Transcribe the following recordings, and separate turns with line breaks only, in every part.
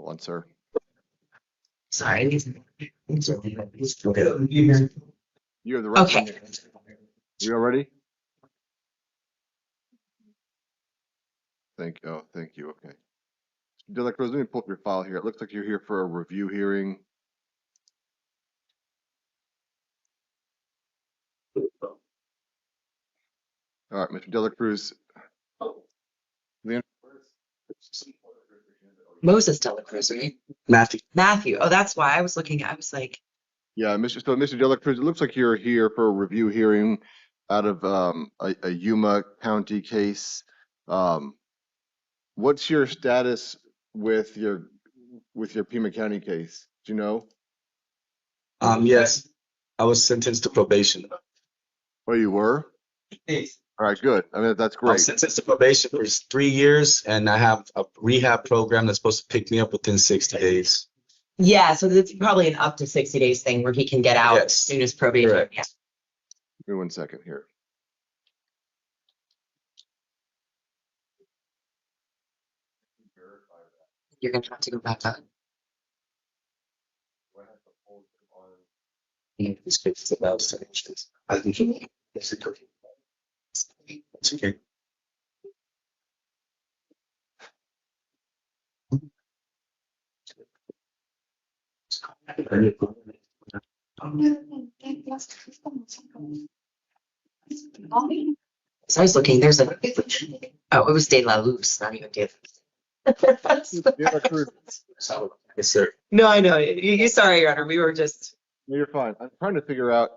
Hold on, sir.
Sorry.
You have the right
Okay.
one. You all ready? Thank you. Okay. Dela Cruz, let me pull up your file here. It looks like you're here for a review hearing. All right, Mr. Dela Cruz.
Moses Dela Cruz, right? Matthew. Oh, that's why I was looking. I was like,
Yeah, Mr. Dela Cruz, it looks like you're here for a review hearing out of a Yuma County case. What's your status with your Pima County case? Do you know?
Yes, I was sentenced to probation.
Oh, you were?
Yes.
All right, good. I mean, that's
I was
great.
sentenced to probation for 3 years, and I have a rehab program that's supposed to pick me up within 60 days.
yeah. So it's probably an up to 60 days thing where he can get out
Yes.
as soon as probation.
Correct.
Yeah.
Give me 1 second here.
You're gonna have to go back up.
This case is about sanctions. I think it's okay. It's okay.
So I was looking. There's a. Oh, it was De La Luz, not even De.
Dela Cruz,
Yes, sir.
No, I know. You sorry, Your Honor. We were just.
no, you're fine. I'm trying to figure out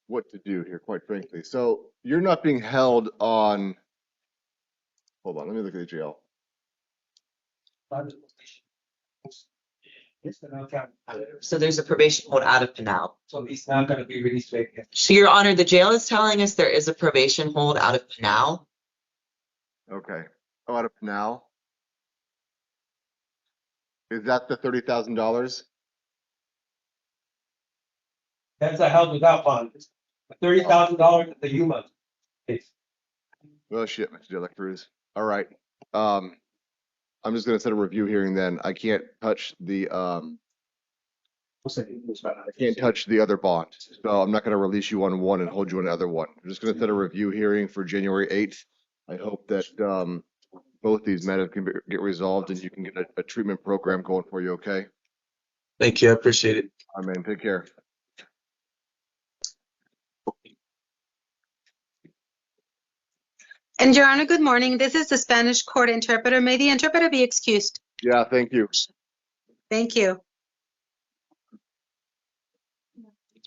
what to do here, quite frankly. So you're not being held on. Hold on, let me look at the jail.
So there's a probation hold out of Pinal.
So he's not gonna be released again.
So, Your Honor, the jail is telling us there is a probation hold out of Pinal.
Okay. Oh, out of now. Is that the $30,000?
That's a held without bond. $30,000 at the Yuma case.
Oh shit, Mr. De La Cruz. All right. I'm just gonna set a review hearing then. I can't touch the other bond. So I'm not gonna release you on one and hold you on the other one. I'm just gonna set a review hearing for January 8th. I hope that both these matters can get resolved and you can get a treatment program going for you, okay?
Thank you. I appreciate it.
All right, man. Take care.
And Your Honor, good morning. This is the Spanish court interpreter. May the interpreter be excused?
Yeah, thank you.
Thank you.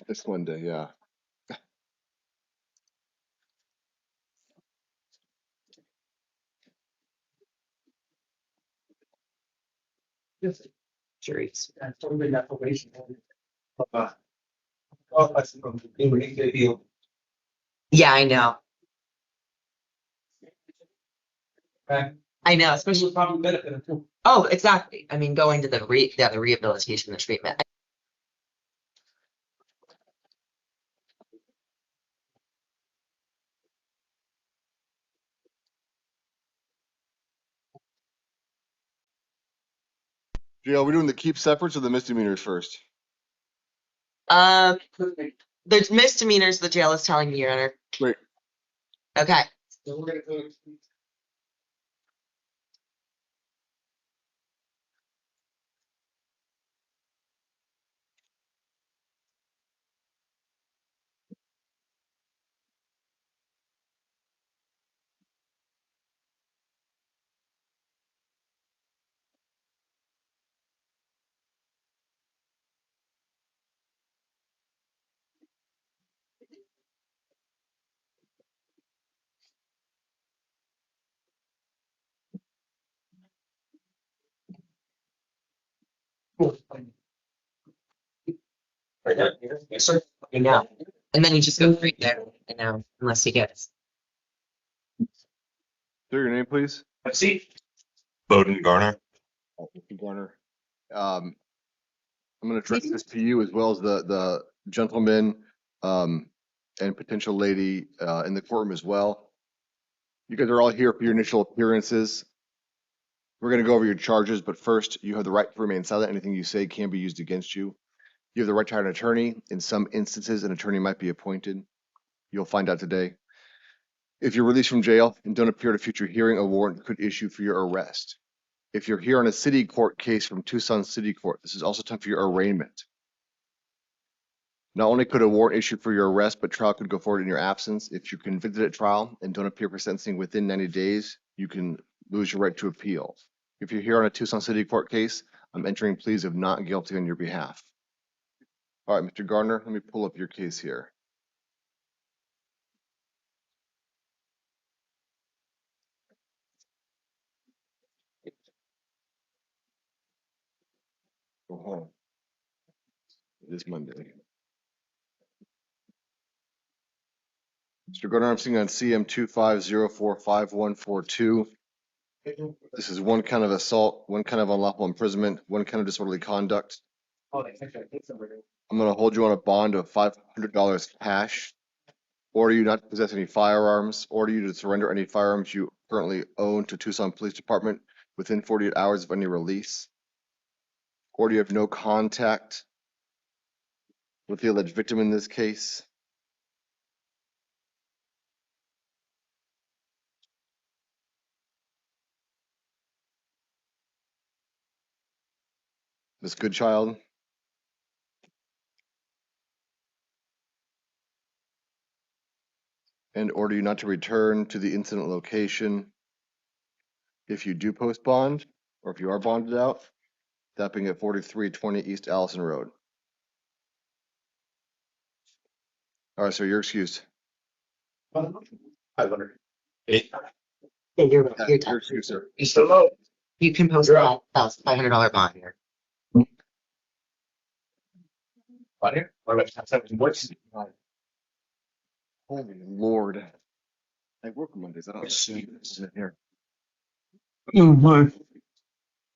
This one day, yeah.
Yes.
Juries.
And somebody got probation. Oh, that's from being released to the
Yeah, I know.
Okay.
I know,
This
especially.
would probably benefit him too.
Oh, exactly. I mean, going to the the rehabilitation, the treatment.
Are we doing the keep separates or the misdemeanors first?
The misdemeanors the jail is telling me, Your Honor.
Great.
Okay.
So we're gonna go.
Right there. Yes, sir. I know. And then you just go right there. I know, unless he gets.
Say your name, please.
See?
Bowden Garner.
Mr. Garner. I'm going to address this to you as well as the gentleman and potential lady in the courtroom as well. You guys are all here for your initial appearances. We're going to go over your charges, but first, you have the right to remain silent. Anything you say can be used against you. You have the right to hire an attorney. In some instances, an attorney might be appointed. You'll find out today. If you're released from jail and don't appear at a future hearing, a warrant could issue for your arrest. If you're here on a city court case from Tucson City Court, this is also time for your arraignment. Not only could a warrant issue for your arrest, but trial could go forward in your absence. If you're convicted at trial and don't appear for sentencing within 90 days, you can lose your right to appeal. If you're here on a Tucson City Court case, I'm entering pleas of not guilty on your behalf. All right, Mr. Gardner, let me pull up your case here. Go home. It is Monday. Mr. Gardner, I'm seeing on CM 25045142. This is one count of assault, one count of unlawful imprisonment, one count of disorderly conduct. I'm going to hold you on a bond of $500 cash. Order you not to possess any firearms. Order you to surrender any firearms you currently own to Tucson Police Department within 48 hours of any release. Order you have no contact with the alleged victim in this case. Miss Goodchild. And order you not to return to the incident location if you do post bond, or if you are bonded out, that being at 4320 East Allison Road. All right, sir, you're excused.
500.
Yeah, you're
You're
done.
excused, sir.
You still low?
You can post
You're
that
up.
$500 bond here.
Right here? Or like, what's
Holy Lord. I work on Mondays. I don't see this in here.
oh my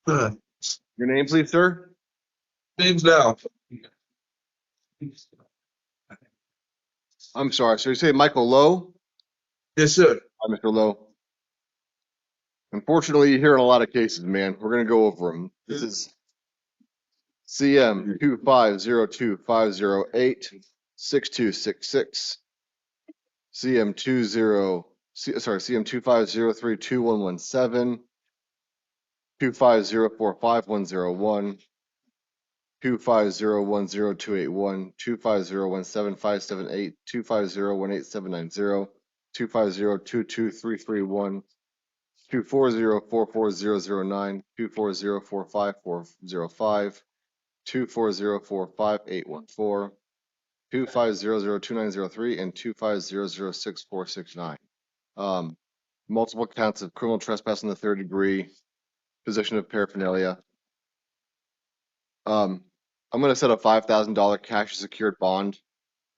Your name, please, sir?
name's now?
I'm sorry. So you say Michael Lowe?
Yes, sir.
Hi, Mr. Lowe. Unfortunately, you're hearing a lot of cases, man. We're going to go over them. This is CM 25025086266. CM 25032117. 250450101. 250102812. 250175778. 2501879. 250223331. 240440009. 240454005. 240458814. 2500293 and 250066469. Multiple counts of criminal trespass in the third degree, possession of paraphernalia. I'm going to set a $5,000 cash secured bond.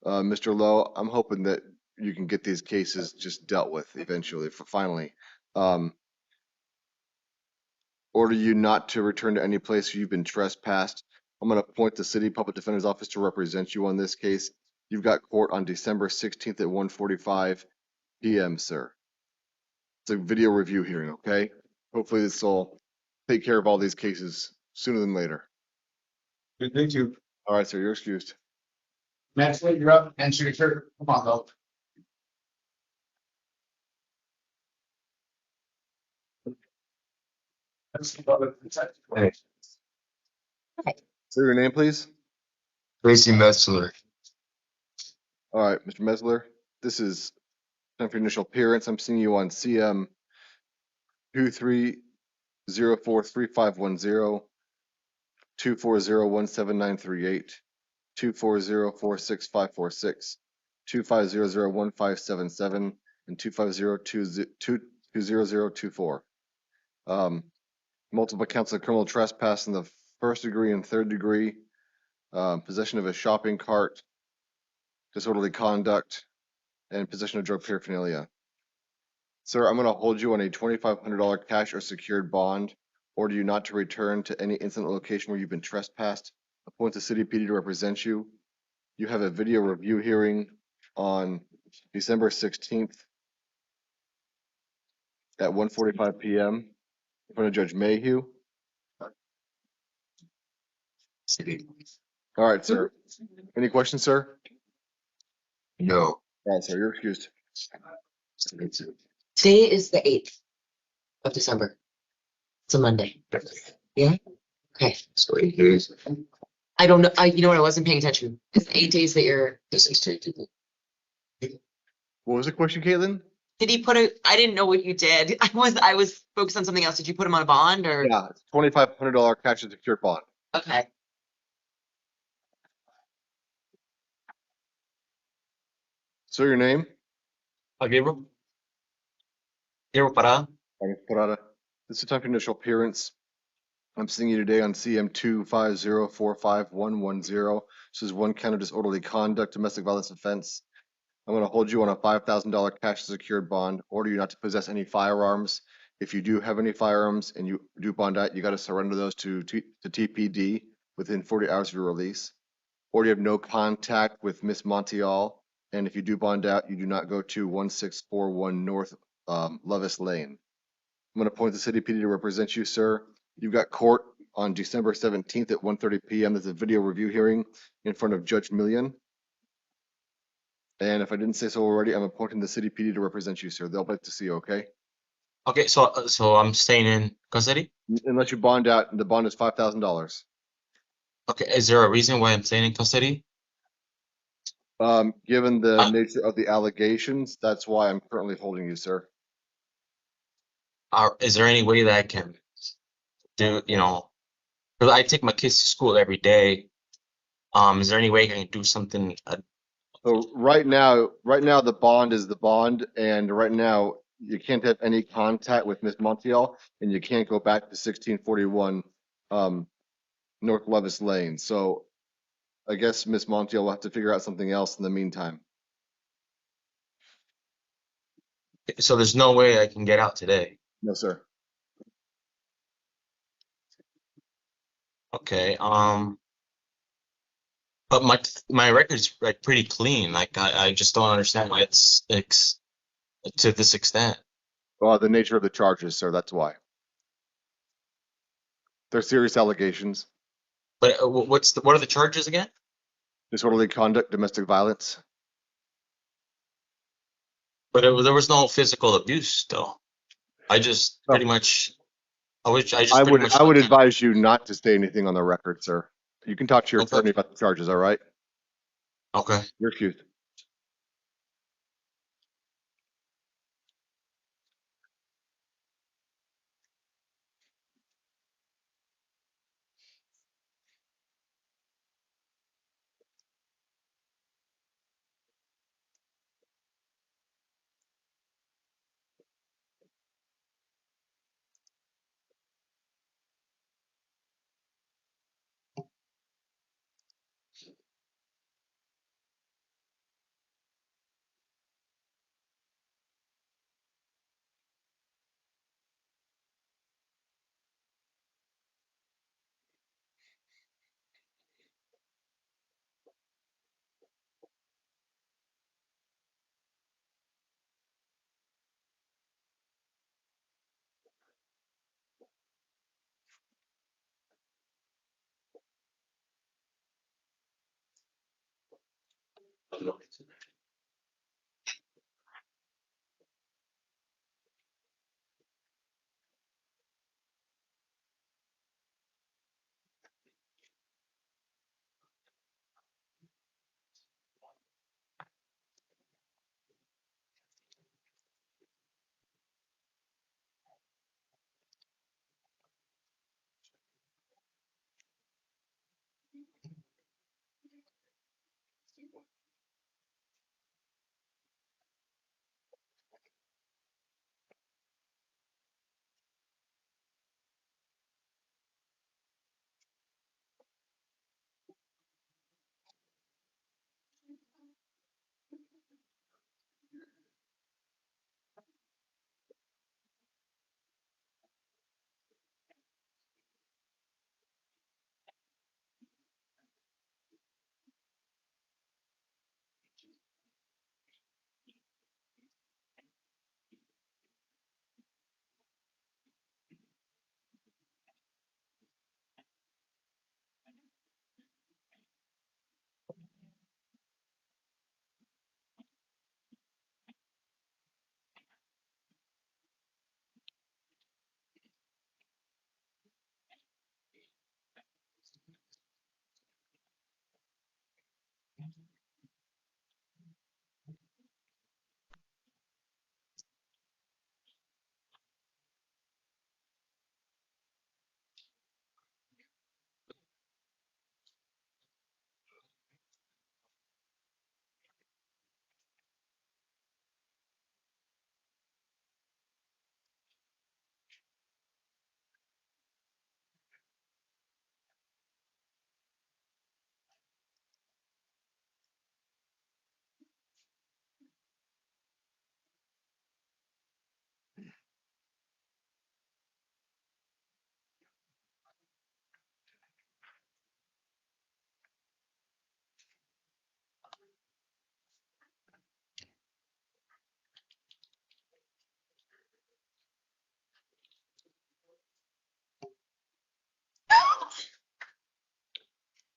Mr. Lowe, I'm hoping that you can get these cases just dealt with eventually, finally. Order you not to return to any place you've been trespassed. I'm going to appoint the city public defender's office to represent you on this case. You've got court on December 16th at 1:45 p.m., sir. It's a video review hearing, okay? Hopefully this will take care of all these cases sooner than later.
Good, thank you.
All right, sir, you're excused.
Max, you're up. Answer your turn. Come on, though.
Hey,
Sir, your name, please?
Tracy Metzler.
All right, Mr. Mesler, this is time for your initial appearance. I'm seeing you on CM 230435110, 240173938, 2404656, 2500157, and 2502024. Multiple counts of criminal trespass in the first degree and third degree, possession of a shopping cart, disorderly conduct, and possession of drug paraphernalia. Sir, I'm going to hold you on a $2,500 cash or secured bond. Order you not to return to any incident location where you've been trespassed. Appoint the city PD to represent you. You have a video review hearing on December 16th at 1:45 p.m. In front of Judge Mayhew. All right, sir. Any questions, sir?
No.
All right, sir, you're excused.
Today is the 8th of December. It's a Monday. Yeah? Okay.
So 8 days.
I don't know. You know what? I wasn't paying attention. It's the 8 days that you're.
This is taken.
What was the question, Caitlin?
Did he put a? I didn't know what you did. I was focused on something else. Did you put him on a bond or?
Yeah, it's $2,500 cash and secured bond.
Okay.
Sir, your name?
Gabriel? Gabriel Parada?
Agnes Parada. This is the time for initial appearance. I'm seeing you today on CM 250451110. This is one count of disorderly conduct, domestic violence offense. I'm going to hold you on a $5,000 cash secured bond, order you not to possess any firearms. If you do have any firearms and you do bond out, you got to surrender those to TPD within 40 hours of your release. Or you have no contact with Miss Montiel. And if you do bond out, you do not go to 1641 North Levis Lane. I'm going to appoint the city PD to represent you, sir. You've got court on December 17th at 1:30 p.m. There's a video review hearing in front of Judge Million. And if I didn't say so already, I'm appointing the city PD to represent you, sir. They'll like to see you, okay?
Okay, so I'm staying in custody.
Unless you bond out, and the bond is $5,000.
Okay, is there a reason why I'm staying in custody?
Given the
Uh,
nature of the allegations, that's why I'm currently holding you, sir.
is there any way that I can do, because I take my kids to school every day. Is there any way I can do something?
So right now, the bond is the bond, and right now you can't have any contact with Miss Montiel, and you can't go back to 1641 North Levis Lane. So I guess Miss Montiel will have to figure out something else in the meantime.
So there's no way I can get out today.
No, sir.
Okay. But my record's like pretty clean. Like I just don't understand why it's to this extent.
Well, the nature of the charges, sir. That's why. They're serious allegations.
But what are the charges again?
Disorderly conduct, domestic violence.
But there was no physical abuse though. I just
Oh.
pretty much I just
I
pretty much
would
looked at-
advise you not to say anything on the record, sir. You can talk to your
Okay.
attorney about the charges, all right?
Okay.
You're excused.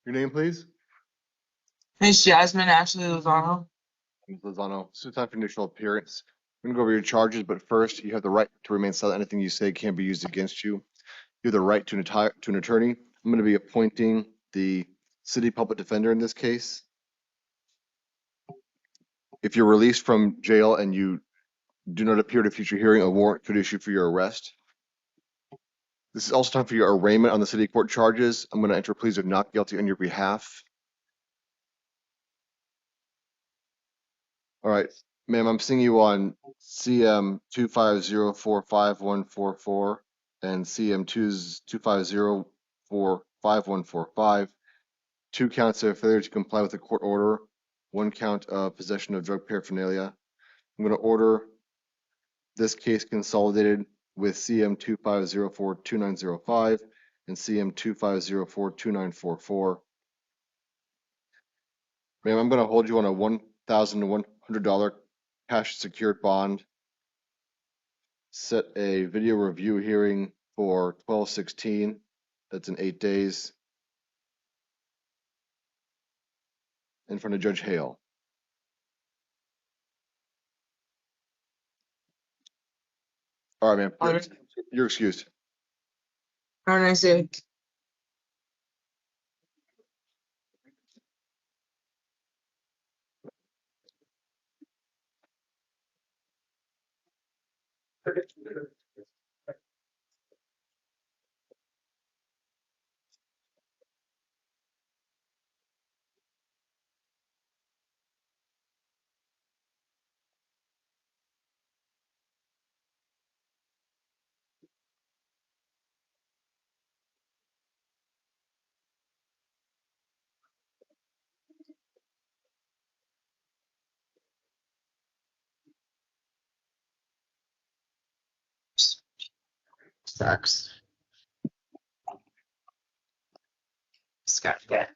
Your name, please?
Hey, Jasmine Ashley Lozano.
Ms. Lozano, this is time for initial appearance. I'm gonna go over your charges, but first, you have the right to remain silent. Anything you say can be used against you. You have the right to an attorney. I'm gonna be appointing the city public defender in this case. If you're released from jail and you do not appear at a future hearing, a warrant could issue for your arrest. This is also time for your arraignment on the city court charges. I'm gonna enter pleas of not guilty on your behalf. All right, ma'am, I'm seeing you on CM 250454144 and CM 250454145. 2 counts of failure to comply with the court order, 1 count of possession of drug paraphernalia. I'm going to order this case consolidated with CM 25042905 and CM 25042944. Ma'am, I'm going to hold you on a $1,100 cash secured bond. Set a video review hearing for 12/16. That's in 8 days. In front of Judge Hale. All right, ma'am. You're excused.
Have a nice day.
Sucks. Scott, yeah.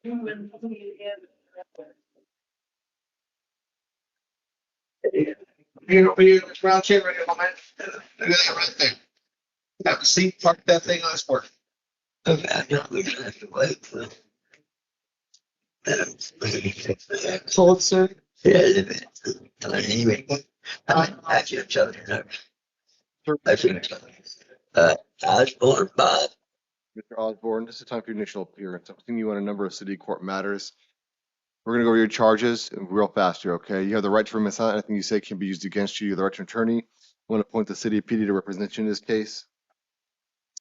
You round chair right here, man. Look at that right there. Have a seat, park that thing on sport.
Okay, I know we have to wait for.
Hold, sir.
Yeah, anyway, I just told you, no, I think, I was born by,
Mr. Osborne, this is time for your initial appearance. I'm seeing you on a number of city court matters. We're gonna go over your charges real fast here, okay? You have the right to remain silent. Anything you say can be used against you. You have the right to an attorney. I want to appoint the city PD to represent you in this case.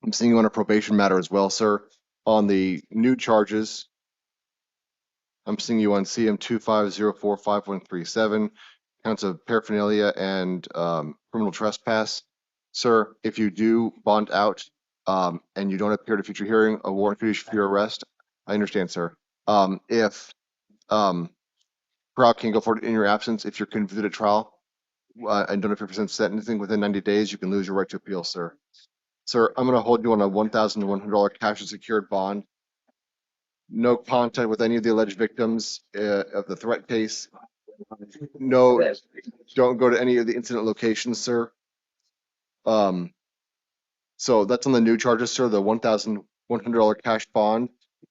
I'm seeing you on a probation matter as well, sir. On the new charges, I'm seeing you on CM 25045137, counts of paraphernalia and criminal trespass. Sir, if you do bond out and you don't appear at a future hearing, a warrant could issue for your arrest. I understand, sir. If trial can go forward in your absence, if you're convicted at trial and don't appear for sentencing within 90 days, you can lose your right to appeal, sir. Sir, I'm going to hold you on a $1,100 cash and secured bond. No contact with any of the alleged victims of the threat case. No, don't go to any of the incident locations, sir. So that's on the new charges, sir, the $1,100 cash bond.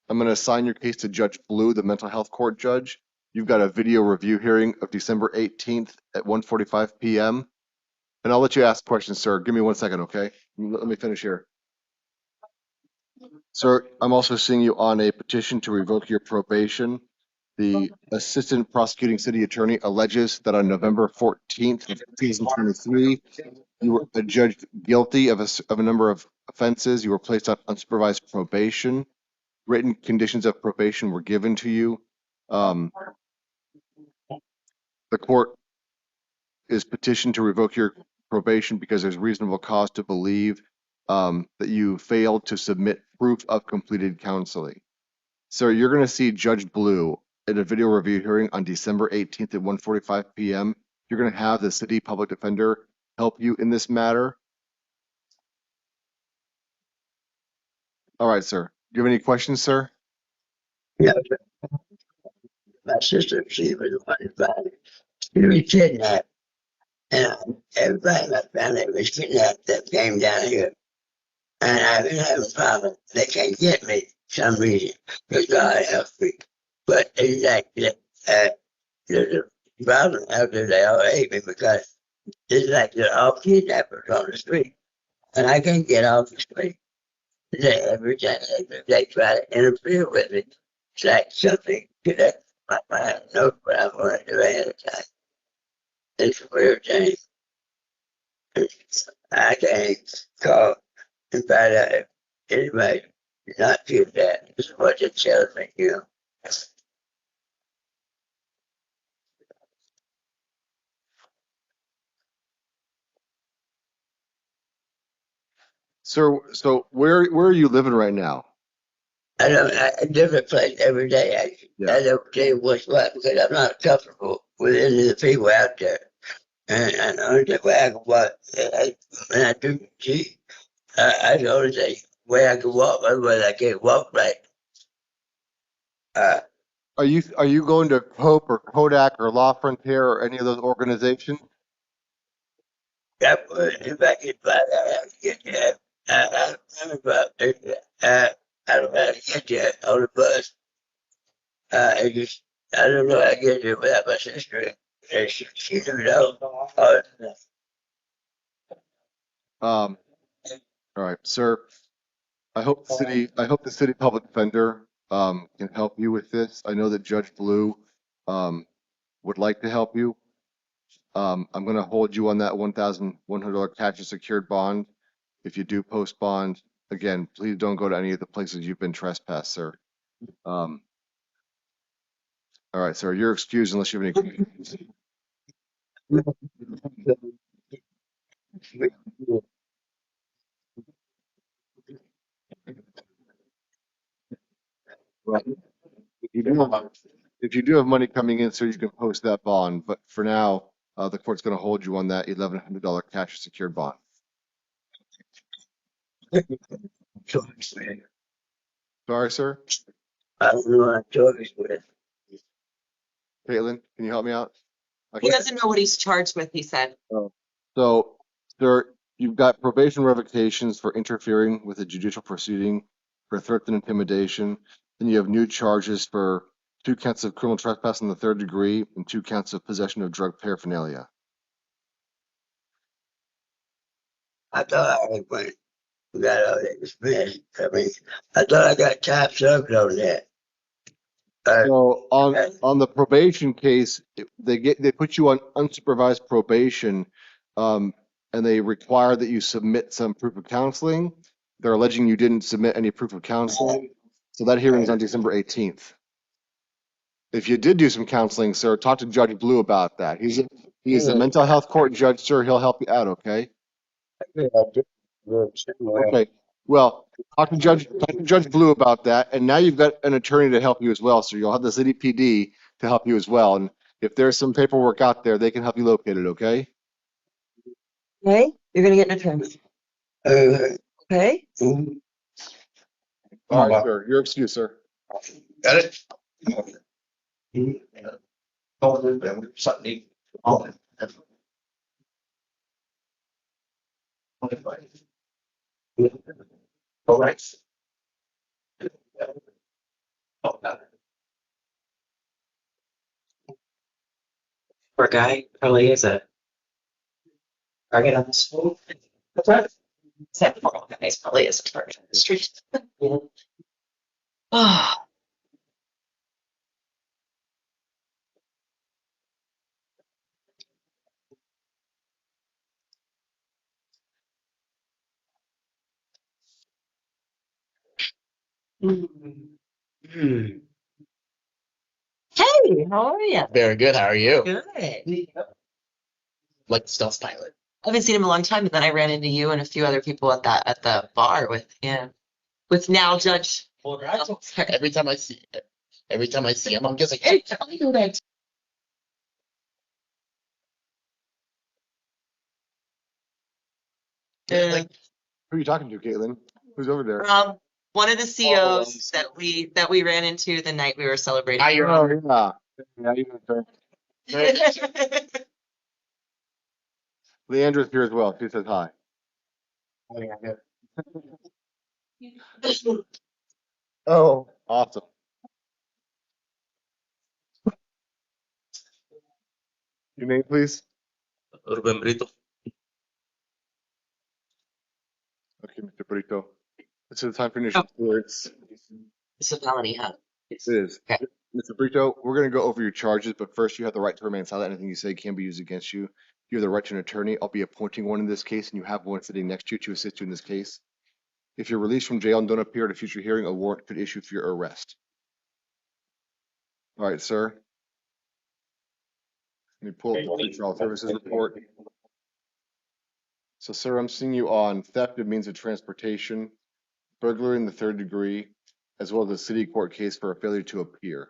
I'm going to assign your case to Judge Blue, the mental health court judge. You've got a video review hearing of December 18th at 1:45 p.m. And I'll let you ask questions, sir. Give me 1 second, okay? Let me finish here. Sir, I'm also seeing you on a petition to revoke your probation. The assistant prosecuting city attorney alleges that on November 14th, 2023, you were adjudged guilty of a number of offenses. You were placed on unsupervised probation. Written conditions of probation were given to you. The court is petitioned to revoke your probation because there's reasonable cause to believe that you failed to submit proof of completed counseling. So you're going to see Judge Blue in a video review hearing on December 18th at 1:45 p.m. You're going to have the city public defender help you in this matter. All right, sir. Do you have any questions, sir?
yeah, my sister, she was the one who found it. She was kidnapped, and everybody in my family was kidnapped that came down here. And I've been having problems. They can't get me for some reason, because God helps me. But it's like, there's a problem out there. They all hate me because it's like they're all kidnappers on the street. And I can't get off the street. Every time they try to interfere with me, it's like something that my mind knows what I'm going to do ahead of time. It's a weird thing. I can't call and find out if anybody not do that. This is what it tells me, you know.
Sir, so where are you living right now?
I different place every day. I don't tell you what's what because I'm not comfortable with any of the people out there. And the only way I can walk, when I do see, I the only thing way I can walk, otherwise I can't walk right.
Are you going to Cope or Kodak or La Frontiere or any of those organizations?
That would, if I could find out how to get there, I'm about, I don't know how to get there on the bus. I don't know how to get there without my sister. She knew know.
All right, sir. I hope the city public defender can help you with this. I know that Judge Blue would like to help you. I'm going to hold you on that $1,100 cash and secured bond. If you do post bond, again, please don't go to any of the places you've been trespassed, sir. All right, sir. You're excused unless you have any questions. Well, if you do have money coming in, sir, you can post that bond. But for now, the court's going to hold you on that $1,100 cash and secured bond. Sorry, sir.
I don't know what I'm talking with.
Caitlin, can you help me out?
He doesn't know what he's charged with, he said.
So, sir, you've got probation revocations for interfering with a judicial proceeding for threat and intimidation. Then you have new charges for 2 counts of criminal trespass in the 3rd degree and 2 counts of possession of drug paraphernalia.
I thought I went, got all that dismissed. I mean, I thought I got time served on that.
So on the probation case, they put you on unsupervised probation, and they require that you submit some proof of counseling. They're alleging you didn't submit any proof of counseling, so that hearing is on December 18th. If you did do some counseling, sir, talk to Judge Blue about that. He's a mental health court judge, sir. He'll help you out, okay? Okay. Well, talk to Judge Blue about that, and now you've got an attorney to help you as well. So you'll have the city PD to help you as well. And if there's some paperwork out there, they can help you locate it. Okay.
Okay, you're gonna get an attorney. Okay.
All right, sir. Your excuse, sir.
Got it? Something. All right.
Poor guy probably is a target on the street. That's right. That poor guy probably is a target on the street. Ah. Hey, how are you?
Very good. How are you?
Good.
Like the stealth pilot.
I haven't seen him in a long time, but then I ran into you and a few other people at the bar with now Judge.
Every time I see him, I'm just like, hey, tell me that.
Uh,
Who are you talking to, Caitlin? Who's over there?
one of the COs that we ran into the night we were celebrating.
Hi, Your Honor.
Yeah. Yeah, you can, sir. Leandra's here as well. She says hi. Oh, awesome. Your name, please.
Ruben Brito.
Okay, Mr. Brito. This is the time for initial words.
It's a felony, huh?
It is.
Okay.
Mr. Brito, we're going to go over your charges, but first you have the right to remain silent. Anything you say can be used against you. You have the right to an attorney. I'll be appointing one in this case, and you have one sitting next to you to assist you in this case. If you're released from jail and don't appear at a future hearing, a warrant could issue for your arrest. All right, sir. Let me pull up the pretrial services report. So, sir, I'm seeing you on theft of means of transportation, burglary in the 3rd degree, as well as a city court case for a failure to appear.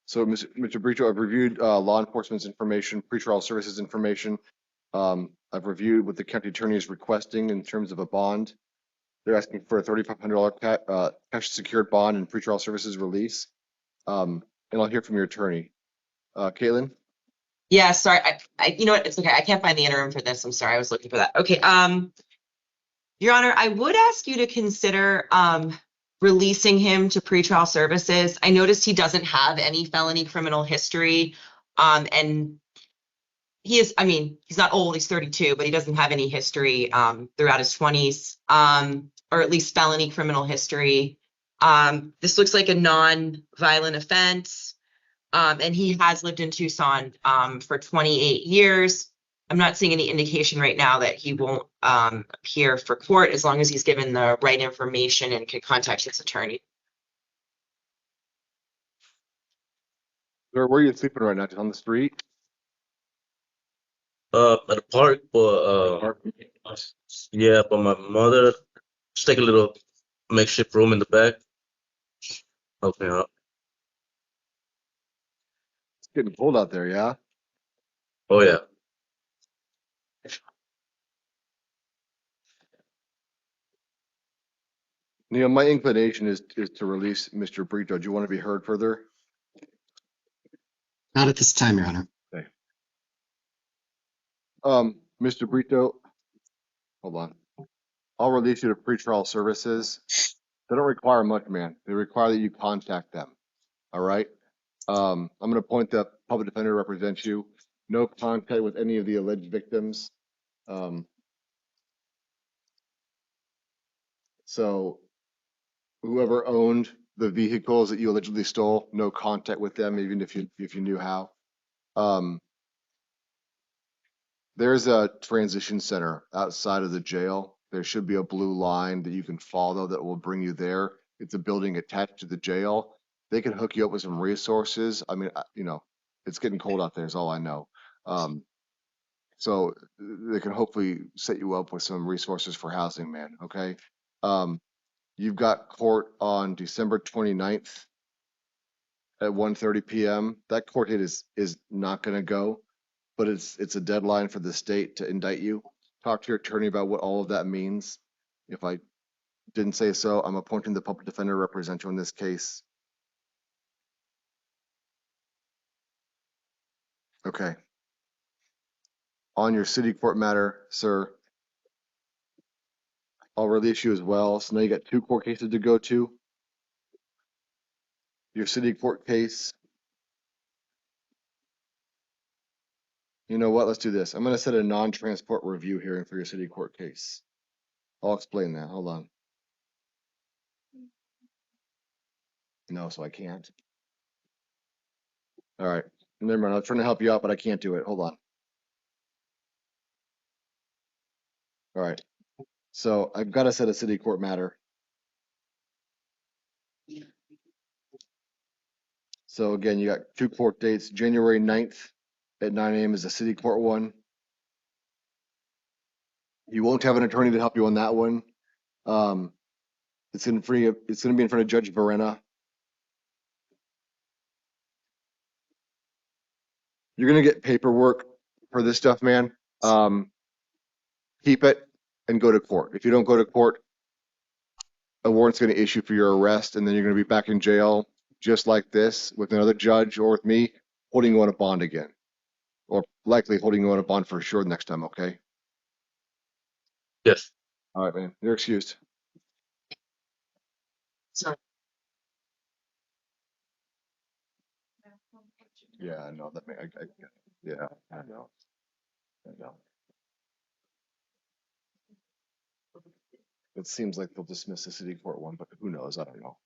So, Mr. Brito, I've reviewed law enforcement's information, pretrial services information. I've reviewed what the county attorney is requesting in terms of a bond. They're asking for a $3,500 cash secured bond and pretrial services release. And I'll hear from your attorney. Caitlin?
Yeah, sorry. You know what? It's okay. I can't find the interim for this. I'm sorry. I was looking for that. Okay. Your Honor, I would ask you to consider releasing him to pretrial services. I noticed he doesn't have any felony criminal history. And he is, I mean, he's not old, he's 32, but he doesn't have any history throughout his 20s, or at least felony criminal history. This looks like a non-violent offense. And he has lived in Tucson for 28 years. I'm not seeing any indication right now that he won't appear for court as long as he's given the right information and can contact his attorney.
Where are you sleeping right now? Just on the street?
At the park, but yeah, but my mother just take a little makeshift room in the back. Help me out.
It's getting cold out there, yeah?
Oh yeah.
Neil, my inclination is to release Mr. Brito. Do you want to be heard further?
Not at this time, Your Honor.
Mr. Brito, hold on. I'll release you to pretrial services. They don't require much, man. They require that you contact them. All right. I'm going to appoint the public defender to represent you. No contact with any of the alleged victims. So whoever owned the vehicles that you allegedly stole, no contact with them, even if you knew how. There's a transition center outside of the jail. There should be a blue line that you can follow that will bring you there. It's a building attached to the jail. They can hook you up with some resources. I mean, it's getting cold out there is all I know. So they can hopefully set you up with some resources for housing, man. Okay. You've got court on December 29th at 1:30 p.m. That court date is not going to go, but it's a deadline for the state to indict you. Talk to your attorney about what all of that means. If I didn't say so, I'm appointing the public defender to represent you in this case. Okay. On your city court matter, sir, I'll release you as well. So now you got 2 court cases to go to. Your city court case. You know what? Let's do this. I'm going to set a non-transport review hearing for your city court case. I'll explain that. Hold on. No, so I can't. All right. Never mind. I was trying to help you out, but I can't do it. Hold on. All right. So I've got to set a city court matter. So again, you got 2 court dates. January 9th at 9 a.m. is the city court one. You won't have an attorney to help you on that one. It's going to be in front of Judge Verena. You're going to get paperwork for this stuff, man. Keep it and go to court. If you don't go to court, a warrant's going to issue for your arrest, and then you're going to be back in jail just like this with another judge or with me holding you on a bond again, or likely holding you on a bond for sure next time. Okay.
Yes.
All right, man. You're excused.
Sorry.
Yeah, I know that. Yeah, I know. I know. It seems like they'll dismiss the city court one, but who knows? I don't know.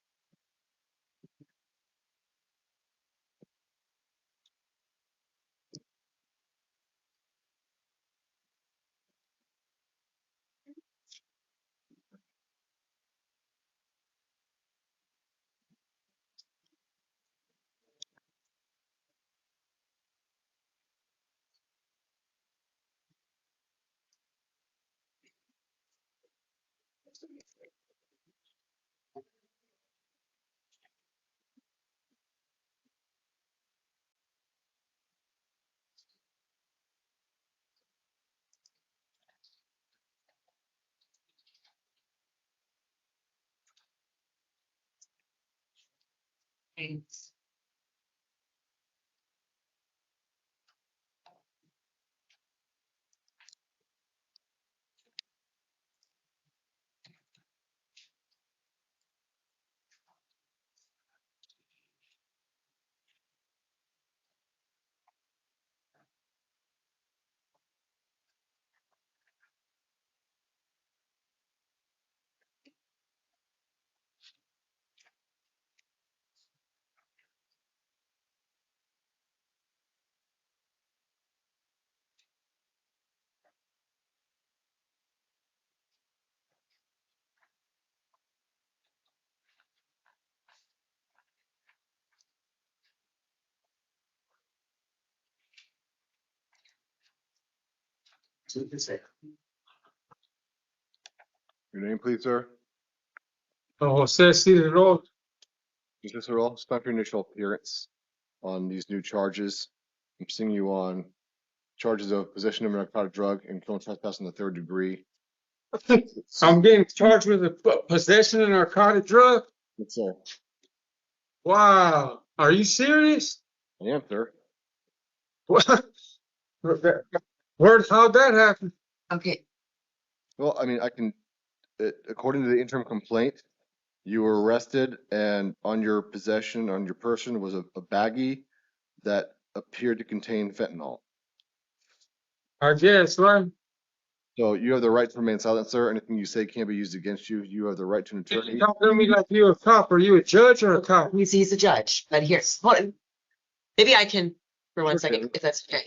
Your name, please, sir.
Jose Cirilo.
Mr. Sorrell, stop your initial appearance on these new charges. I'm seeing you on charges of possession of a narcotic drug and criminal trespass in the 3rd degree.
I'm getting charged with possession of narcotic drug.
Yes, sir.
Wow. Are you serious?
I am, sir.
What? How'd that happen?
Okay.
Well, I mean, I can according to the interim complaint, you were arrested and on your possession, on your person was a baggie that appeared to contain fentanyl.
I guess, right?
So you have the right to remain silent, sir. Anything you say can't be used against you. You have the right to an attorney.
You talking to me like you a cop. Are you a judge or a cop?
He's a judge, but here's, hold on. Maybe I can, for one
Okay.
second, if that's okay.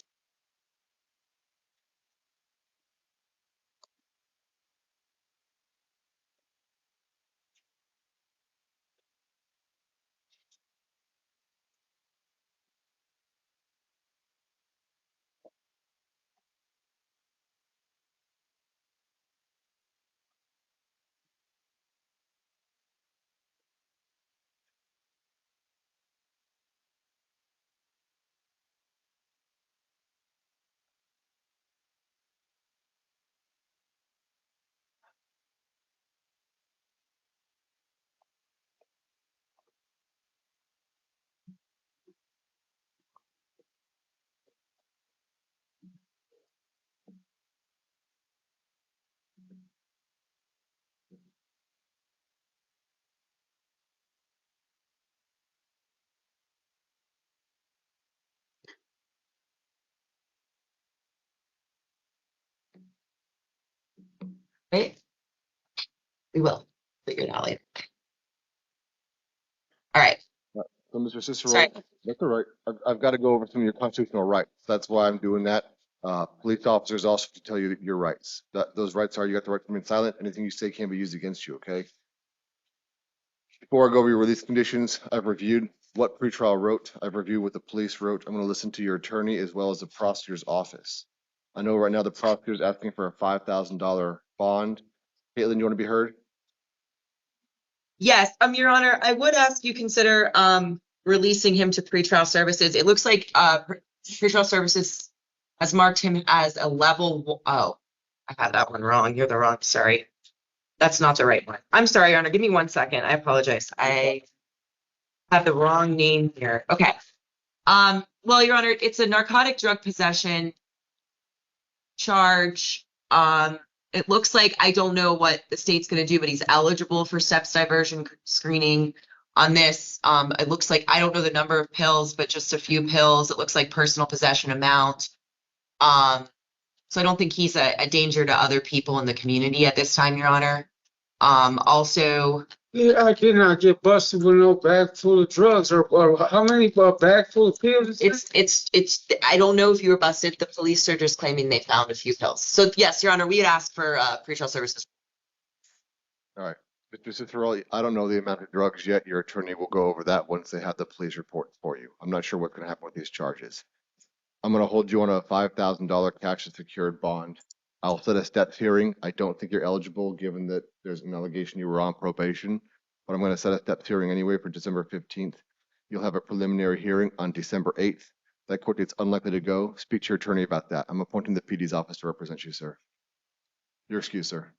Right? We will figure it out later. All right.
So, Mr. Cicero,
Sorry.
that's all right. I've got to go over some of your constitutional rights. That's why I'm doing that. Police officers also have to tell you your rights. Those rights are you got the right to remain silent. Anything you say can't be used against you, okay? Before I go over your release conditions, I've reviewed what pretrial wrote. I've reviewed what the police wrote. I'm going to listen to your attorney as well as the prosecutor's office. I know right now the prosecutor's asking for a $5,000 bond. Caitlin, you want to be heard?
Yes, Your Honor, I would ask you consider releasing him to pretrial services. It looks like pretrial services has marked him as a level. Oh, I had that one wrong. You're the wrong. Sorry, that's not the right one. I'm sorry, Your Honor. Give me 1 second. I apologize. I have the wrong name here. Okay. Well, Your Honor, it's a narcotic drug possession charge. It looks like, I don't know what the state's going to do, but he's eligible for steps diversion screening on this. It looks like, I don't know the number of pills, but just a few pills. It looks like personal possession amount. So I don't think he's a danger to other people in the community at this time, Your Honor. Also,
Yeah, I did not get busted with no bag full of drugs or how many bag full of pills?
it's I don't know if you were busted. The police are just claiming they found a few pills. So yes, Your Honor, we had asked for pretrial services.
All right. Mr. Cicero, I don't know the amount of drugs yet. Your attorney will go over that once they have the police report for you. I'm not sure what's going to happen with these charges. I'm going to hold you on a $5,000 cash and secured bond. I'll set a steps hearing. I don't think you're eligible given that there's an allegation you were on probation, but I'm going to set a steps hearing anyway for December 15th. You'll have a preliminary hearing on December 8th. That court date's unlikely to go. Speak to your attorney about that. I'm appointing the PD's office to represent you, sir. Your excuse, sir.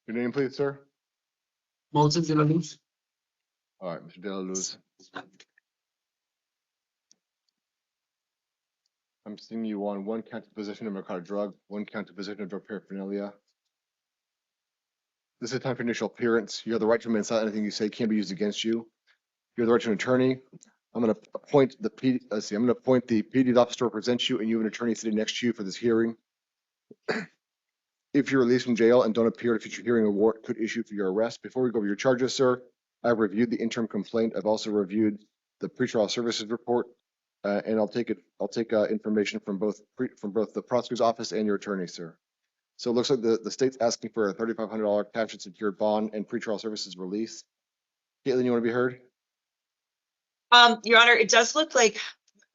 Your name, please, sir.
Moses de la Luz.
All right, Mr. De La Luz. I'm seeing you on 1 count of possession of narcotic drug, 1 count of possession of drug paraphernalia. This is time for initial appearance. You have the right to remain silent. Anything you say can't be used against you. You have the right to an attorney. I'm going to appoint the PD. Let's see. I'm going to appoint the PD's officer to represent you, and you have an attorney sitting next to you for this hearing. If you're released from jail and don't appear at a future hearing, a warrant could issue for your arrest. Before we go over your charges, sir, I've reviewed the interim complaint. I've also reviewed the pretrial services report, and I'll take information from both the prosecutor's office and your attorney, sir. So it looks like the state's asking for a $3,500 cash and secured bond and pretrial services release. Caitlin, you want to be heard?
Your Honor, it does look like, if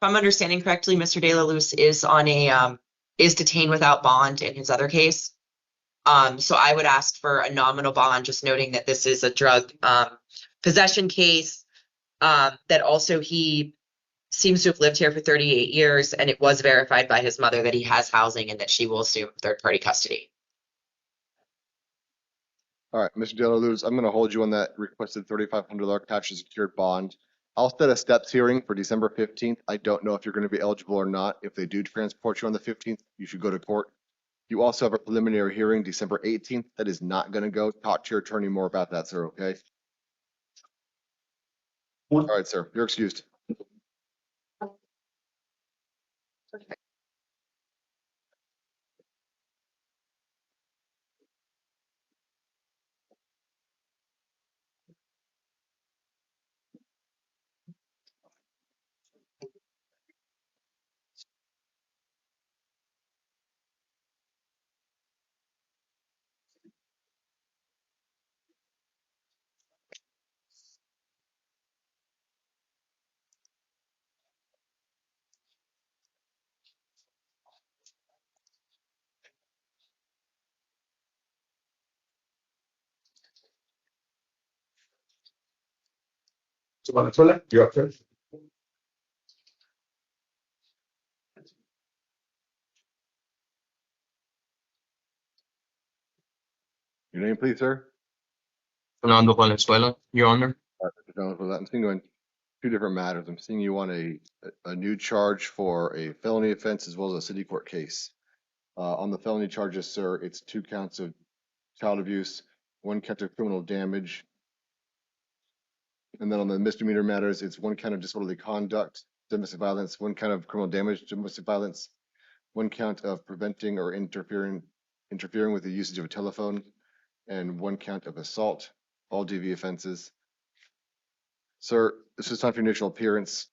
I'm understanding correctly, Mr. De La Luz is on a, is detained without bond in his other case. So I would ask for a nominal bond, just noting that this is a drug, possession case. That also he seems to have lived here for 38 years, and it was verified by his mother that he has housing and that she will assume third-party custody.
All right, Mr. De La Luz, I'm going to hold you on that requested $3,500 cash and secured bond. I'll set a steps hearing for December 15th. I don't know if you're going to be eligible or not. If they do transport you on the 15th, you should go to court. You also have a preliminary hearing December 18th. That is not going to go. Talk to your attorney more about that, sir, okay? All right, sir, you're excused.
You're up first.
Your name, please, sir?
Fernando Valenzuela, Your Honor.
All right, Mr. Jones, with that, I'm seeing you on two different matters. I'm seeing you on a new charge for a felony offense as well as a city court case. On the felony charges, sir, it's 2 counts of child abuse, 1 count of criminal damage. And then on the misdemeanor matters, it's 1 count of disorderly conduct, domestic violence, 1 count of criminal damage, domestic violence, 1 count of preventing or interfering with the usage of a telephone, and 1 count of assault, all DV offenses. Sir, this is time for your initial appearance.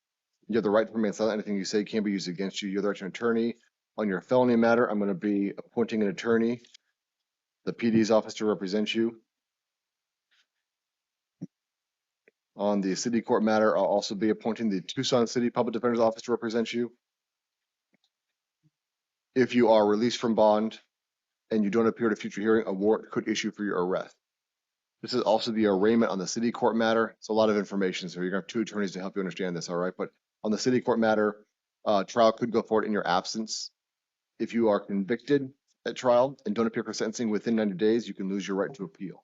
You have the right to remain silent. Anything you say can be used against you. You have the right to an attorney. On your felony matter, I'm going to be appointing an attorney, the PD's office, to represent you. On the city court matter, I'll also be appointing the Tucson City Public Defender's Office to represent you. If you are released from bond and you don't appear at a future hearing, a warrant could issue for your arrest. This is also the arraignment on the city court matter. It's a lot of information, so you're going to have 2 attorneys to help you understand this, all right? But on the city court matter, trial could go forward in your absence. If you are convicted at trial and don't appear for sentencing within 90 days, you can lose your right to appeal.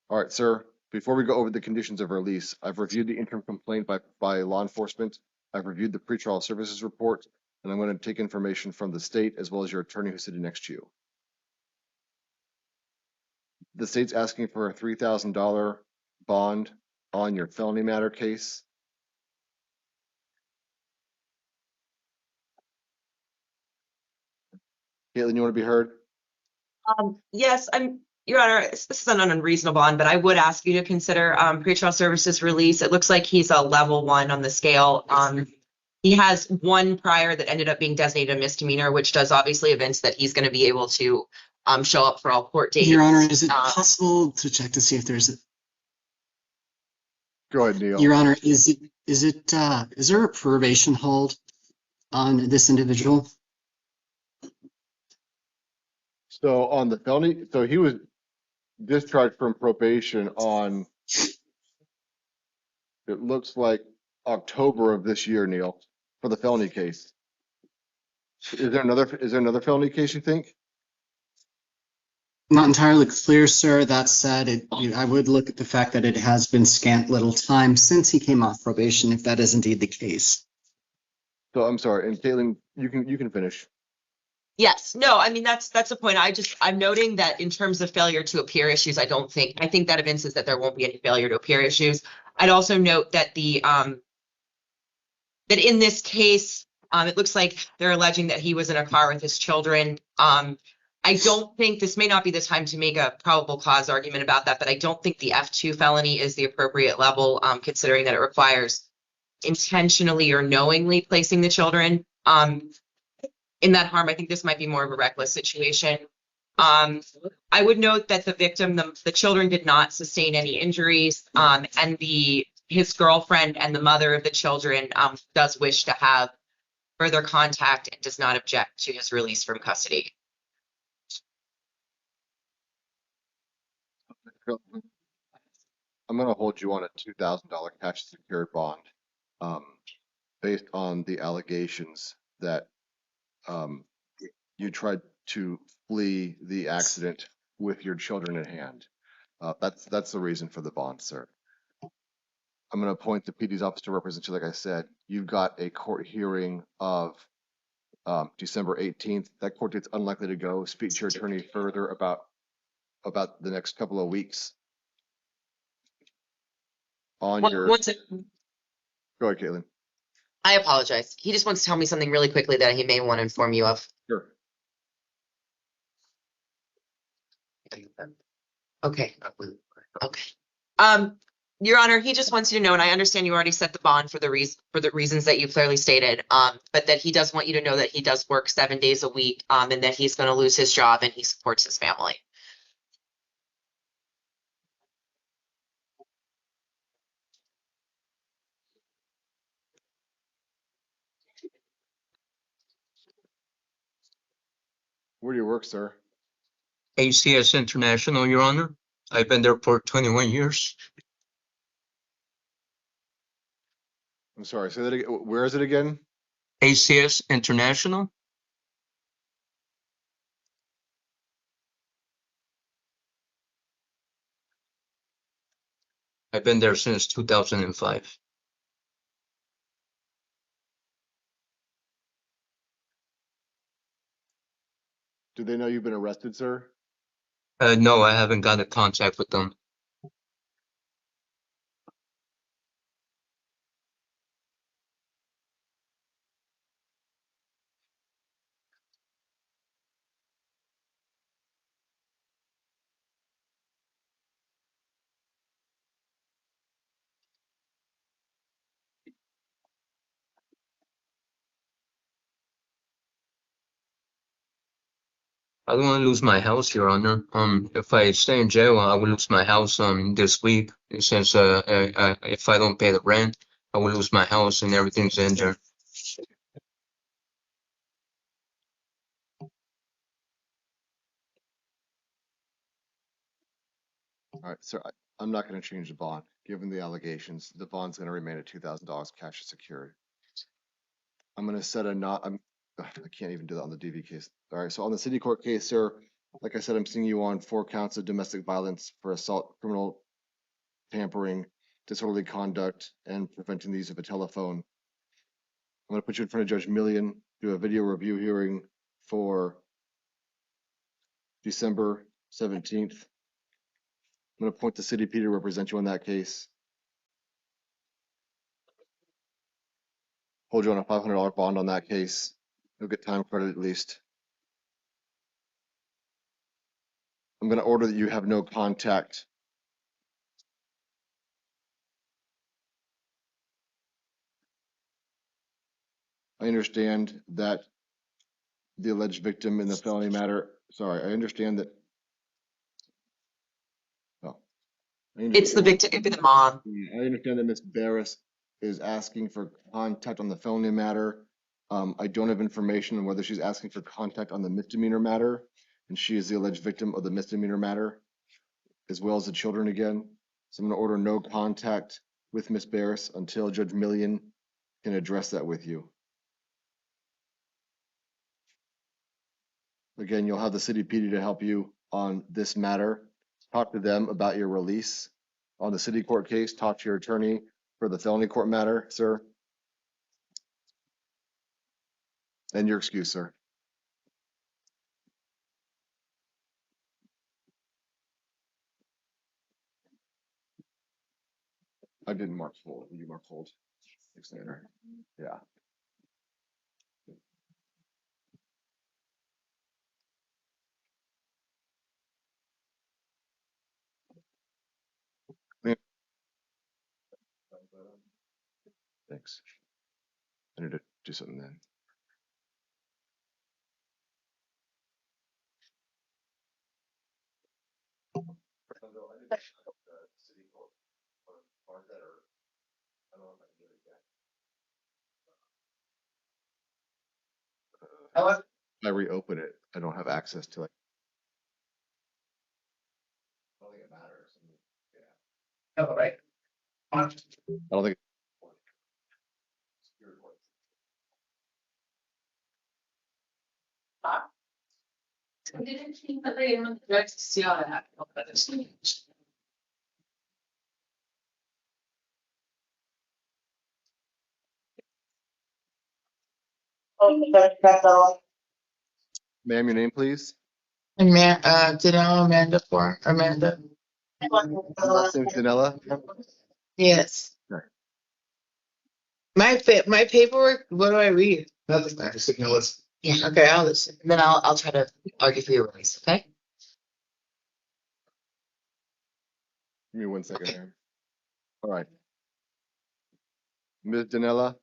All right, sir, before we go over the conditions of release, I've reviewed the interim complaint by law enforcement. I've reviewed the pretrial services report, and I'm going to take information from the state as well as your attorney who's sitting next to you. The state's asking for a $3,000 bond on your felony matter case. Caitlin, you want to be heard?
Yes, Your Honor, this is an unreasonable bond, but I would ask you to consider pretrial services release. It looks like he's a level 1 on the scale. He has 1 prior that ended up being designated a misdemeanor, which does obviously evince that he's going to be able to show up for all court dates.
Your Honor, is it possible to check to see if there's a...
Go ahead, Neil.
Your Honor, is there a probation hold on this individual?
So on the felony, so he was discharged from probation on, it looks like October of this year, Neil, for the felony case. Is there another felony case you think?
Not entirely clear, sir. That said, I would look at the fact that it has been scant little time since he came off probation, if that is indeed the case.
So I'm sorry, and Caitlin, you can finish.
Yes, no, I mean, that's the point. I'm noting that in terms of failure to appear issues, I think that evinces that there won't be any failure to appear issues. I'd also note that that in this case, it looks like they're alleging that he was in a car with his children. I don't think, this may not be the time to make a probable cause argument about that, but I don't think the F2 felony is the appropriate level, considering that it requires intentionally or knowingly placing the children in that harm. I think this might be more of a reckless situation. I would note that the victim, the children did not sustain any injuries, and his girlfriend and the mother of the children does wish to have further contact and does not object to his release from custody.
I'm going to hold you on a $2,000 cash secured bond, based on the allegations that you tried to flee the accident with your children in hand. That's the reason for the bond, sir. I'm going to appoint the PD's office to represent you. Like I said, you've got a court hearing of December 18th. That court date's unlikely to go. Speak to your attorney further about the next couple of weeks. On your,
Once it,
go ahead, Caitlin.
I apologize. He just wants to tell me something really quickly that he may want to inform you of.
Sure.
Okay. Okay. Your Honor, he just wants you to know, and I understand you already set the bond for the reasons that you clearly stated, but that he does want you to know that he does work 7 days a week, and that he's going to lose his job and he supports his family.
Where do you work, sir?
ACS International, Your Honor. I've been there for 21 years.
I'm sorry, say that again. Where is it again?
ACS International. I've been there since 2005.
Do they know you've been arrested, sir?
No, I haven't got in contact with them. I don't want to lose my house, Your Honor. If I stay in jail, I will lose my house this week. Since if I don't pay the rent, I will lose my house and everything's in there.
All right, sir, I'm not going to change the bond. Given the allegations, the bond's going to remain at $2,000 cash secured. I'm going to set a I can't even do that on the DV case. All right, so on the city court case, sir, like I said, I'm seeing you on 4 counts of domestic violence for assault, criminal tampering, disorderly conduct, and preventing the use of a telephone. I'm going to put you in front of Judge Millian, do a video review hearing for December 17th. I'm going to appoint the city P to represent you on that case. Hold you on a $500 bond on that case. You'll get time credit at least. I'm going to order that you have no contact. I understand that the alleged victim in the felony matter, sorry, I understand that. Oh,
It's the victim, it'd be the mom.
I understand that Ms. Barris is asking for contact on the felony matter. I don't have information on whether she's asking for contact on the misdemeanor matter, and she is the alleged victim of the misdemeanor matter, as well as the children again. So I'm going to order no contact with Ms. Barris until Judge Millian can address that with you. Again, you'll have the city PD to help you on this matter. Talk to them about your release on the city court case. Talk to your attorney for the felony court matter, sir. And your excuse, sir. I didn't mark hold. You mark hold. Later. Yeah. Thanks. I need to do something then. I reopen it, I don't have access to it. I don't think it matters.
All right.
I don't think. Ma'am, your name, please?
Amanda for Amanda.
Last name's Danella?
Yes.
Okay.
My paperwork, what do I read?
Nothing, I just think, let's.
Yeah.
Okay, I'll listen.
And then I'll try to argue for your release, okay?
Give me 1 second here. All right. Ms. Danella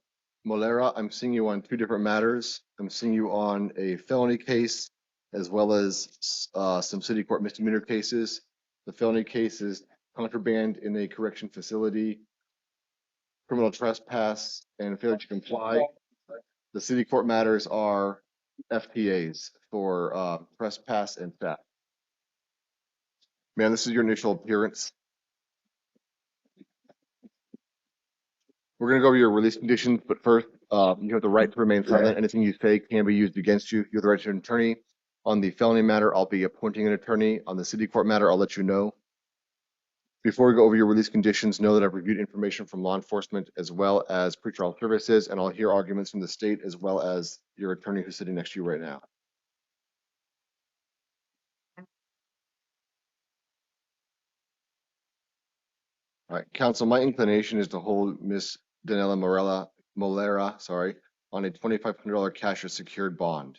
Molera, I'm seeing you on 2 different matters. I'm seeing you on a felony case as well as some city court misdemeanor cases. The felony case is contraband in a correction facility, criminal trespass, and failure to comply. The city court matters are FTAs for trespass and theft. Man, this is your initial appearance. We're going to go over your release conditions, but first, you have the right to remain silent. Anything you say can be used against you. You have the right to an attorney. On the felony matter, I'll be appointing an attorney. On the city court matter, I'll let you know. Before we go over your release conditions, know that I've reviewed information from law enforcement as well as pretrial services, and I'll hear arguments from the state as well as your attorney who's sitting next to you right now. All right, counsel, my inclination is to hold Ms. Danella Molera, on a $2,500 cash or secured bond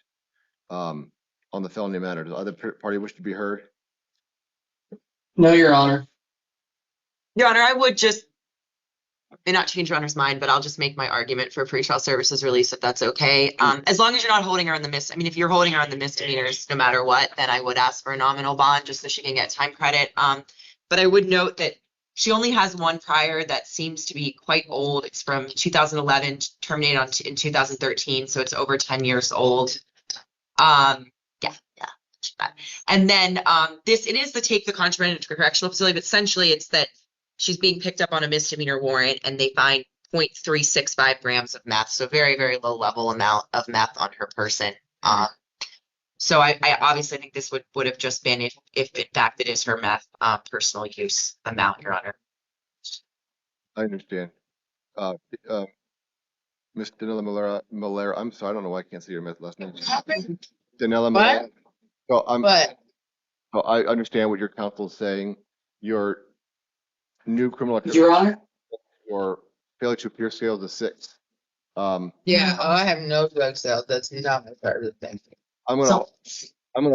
on the felony matter. Does either party wish to be heard?
No, Your Honor.
Your Honor, I would just, may not change Your Honor's mind, but I'll just make my argument for pretrial services release if that's okay. As long as you're not holding her in the I mean, if you're holding her on the misdemeanors, no matter what, then I would ask for a nominal bond just so she can get time credit. But I would note that she only has one prior that seems to be quite old. It's from 2011, terminated in 2013, so it's over 10 years old. Yeah. And then it is the take the contraband into correctional facility, but essentially it's that she's being picked up on a misdemeanor warrant and they find 0.365 grams of meth, so very, very low level amount of meth on her person. So I obviously think this would have just been if in fact it is her meth personal use amount, Your Honor.
I understand. Ms. Danella Molera, I'm sorry, I don't know why I can't see your last name. Danella Molera. So so I understand what your counsel is saying. Your new criminal
Your Honor?
or failure to appear scale is a 6.
Yeah, I have no drug sales. That's not my favorite thing.
I'm gonna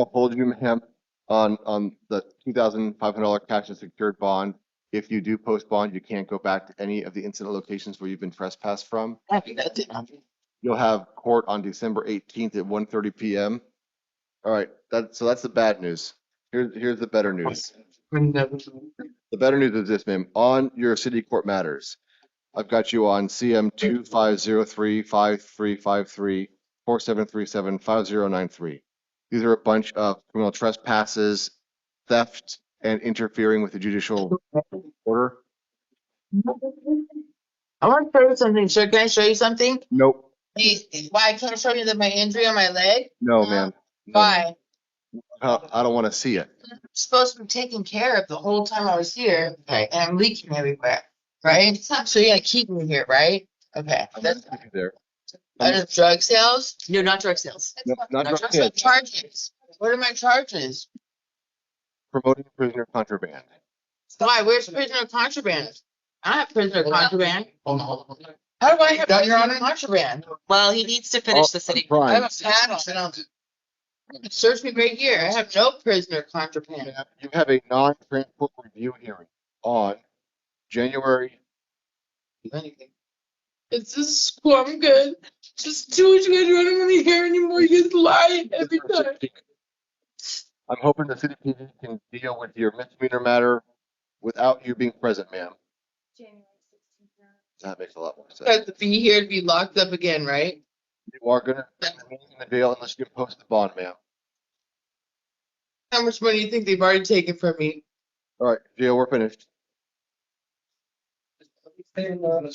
hold you, ma'am, on the $2,500 cash and secured bond. If you do post bond, you can't go back to any of the incident locations where you've been trespassed from. You'll have court on December 18th at 1:30 p.m. All right, so that's the bad news. Here's the better news. The better news is this, ma'am. On your city court matters, I've got you on CM 2503-5353-4737-5093. These are a bunch of criminal trespasses, theft, and interfering with the judicial order.
I want to show you something, sir. Can I show you something?
Nope.
Why I can't show you my injury on my leg?
No, ma'am.
Why?
I don't want to see it.
I'm supposed to be taken care of the whole time I was here. Okay. And I'm leaking everywhere. Right? So you're gonna keep me here, right? Okay. That's
there.
drug sales?
No, not drug sales.
No, not drug
What
sales.
charges? What are my charges?
Promoting prisoner contraband.
Why? Where's prisoner contraband? I don't have prisoner contraband. How do I have prisoner contraband?
Well, he needs to finish the city.
I have a paddle. Search me right here. I have no prisoner contraband.
You have a non-transport review hearing on January.
It's just school. I'm good. Just do what you guys do. I don't want to hear anymore. You guys lie every time.
I'm hoping the city PD can deal with your misdemeanor matter without you being present, ma'am. That makes a lot more sense.
Have to be here to be locked up again, right?
You are gonna remain in the jail unless you can post the bond, ma'am.
How much money do you think they've already taken from me?
All right, jail, we're finished.
The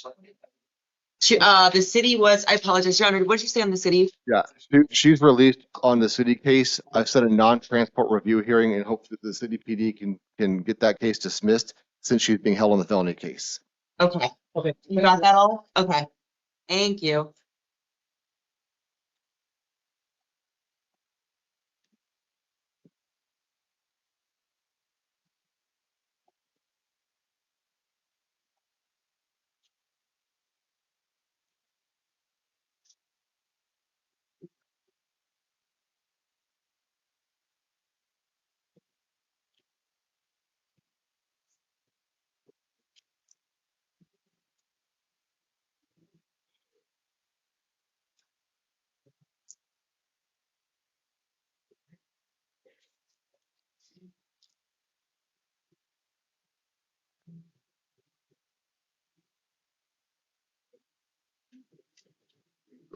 city was, I apologize, Your Honor, what did you say on the city?
Yeah, she's released on the city case. I've set a non-transport review hearing in hopes that the city PD can get that case dismissed since she's being held on the felony case.
Okay,
Okay.
you got that all? Okay, thank you.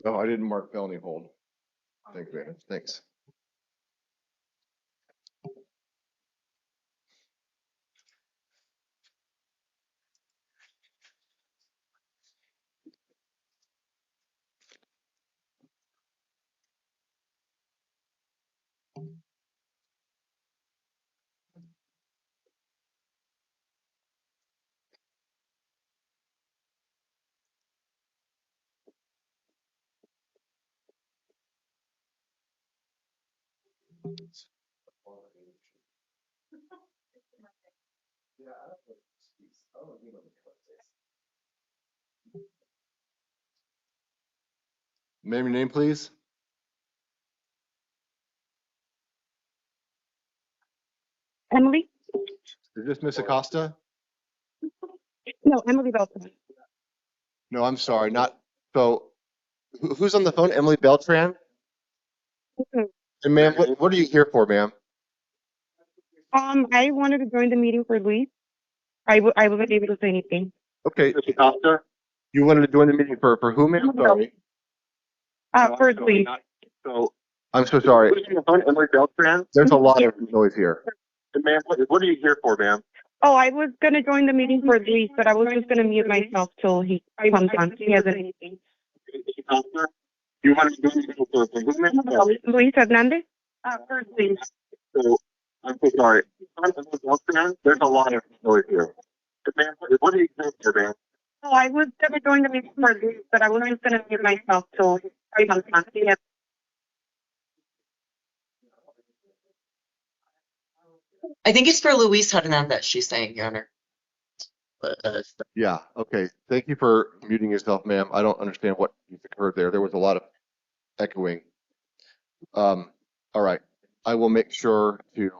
Oh, I didn't mark felony hold. Thanks, man. Thanks. Name your name, please.
Emily?
Is this Miss Acosta?
No, Emily Beltran.
No, I'm sorry, not, so, who's on the phone? Emily Beltran?
Mhm.
And ma'am, what are you here for, ma'am?
I wanted to join the meeting for Luis. I wasn't able to say anything.
Okay, Miss Acosta, you wanted to join the meeting for who, ma'am? Sorry.
For Luis.
So, I'm so sorry. Emily Beltran? There's a lot of noise here. And ma'am, what are you here for, ma'am?
Oh, I was gonna join the meeting for Luis, but I was just gonna mute myself till he comes on. He hasn't anything.
You wanted to join the meeting for who, ma'am?
Luis Hernandez? For Luis.
So, I'm so sorry. There's a lot of noise here. And ma'am, what are you here for, ma'am?
Oh, I was gonna join the meeting for Luis, but I was just gonna mute myself till he comes on. He has-
I think it's for Luis Hernandez, she's saying, Your Honor.
Yeah, okay. Thank you for muting yourself, ma'am. I don't understand what occurred there. There was a lot of echoing. All right. I will make sure to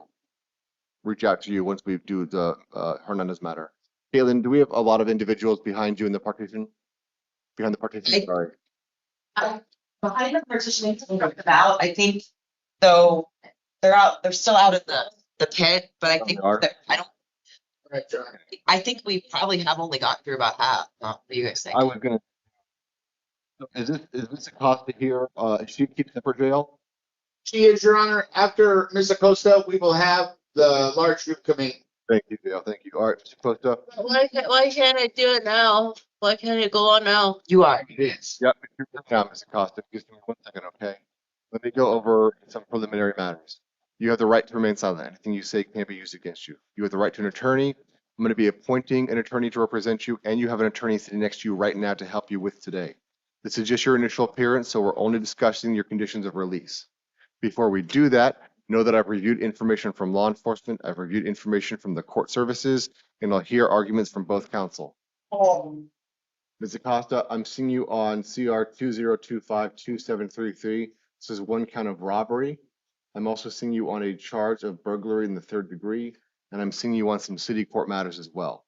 reach out to you once we do the Hernandez matter. Caitlin, do we have a lot of individuals behind you in the partition? Behind the partition, sorry.
Behind the partition about, I think, though, they're still out in the pit, but I think that, I think we probably have only gotten through about half. What do you guys think?
I was gonna. So is this Acosta here? She keeps it for jail?
She is, Your Honor. After Ms. Acosta, we will have the large group coming.
Thank you, Dale. Thank you. All right, Mr. Acosta.
Why can't I do it now? Why can't it go on now?
You are.
Yes.
Yep, now, Ms. Acosta, just give me 1 second, okay? Let me go over some preliminary matters. You have the right to remain silent. Anything you say can't be used against you. You have the right to an attorney. I'm going to be appointing an attorney to represent you, and you have an attorney sitting next to you right now to help you with today. This is just your initial appearance, so we're only discussing your conditions of release. Before we do that, know that I've reviewed information from law enforcement, I've reviewed information from the court services, and I'll hear arguments from both counsel. Ms. Acosta, I'm seeing you on CR 20252733. This is 1 count of robbery. I'm also seeing you on a charge of burglary in the 3rd degree, and I'm seeing you on some city court matters as well.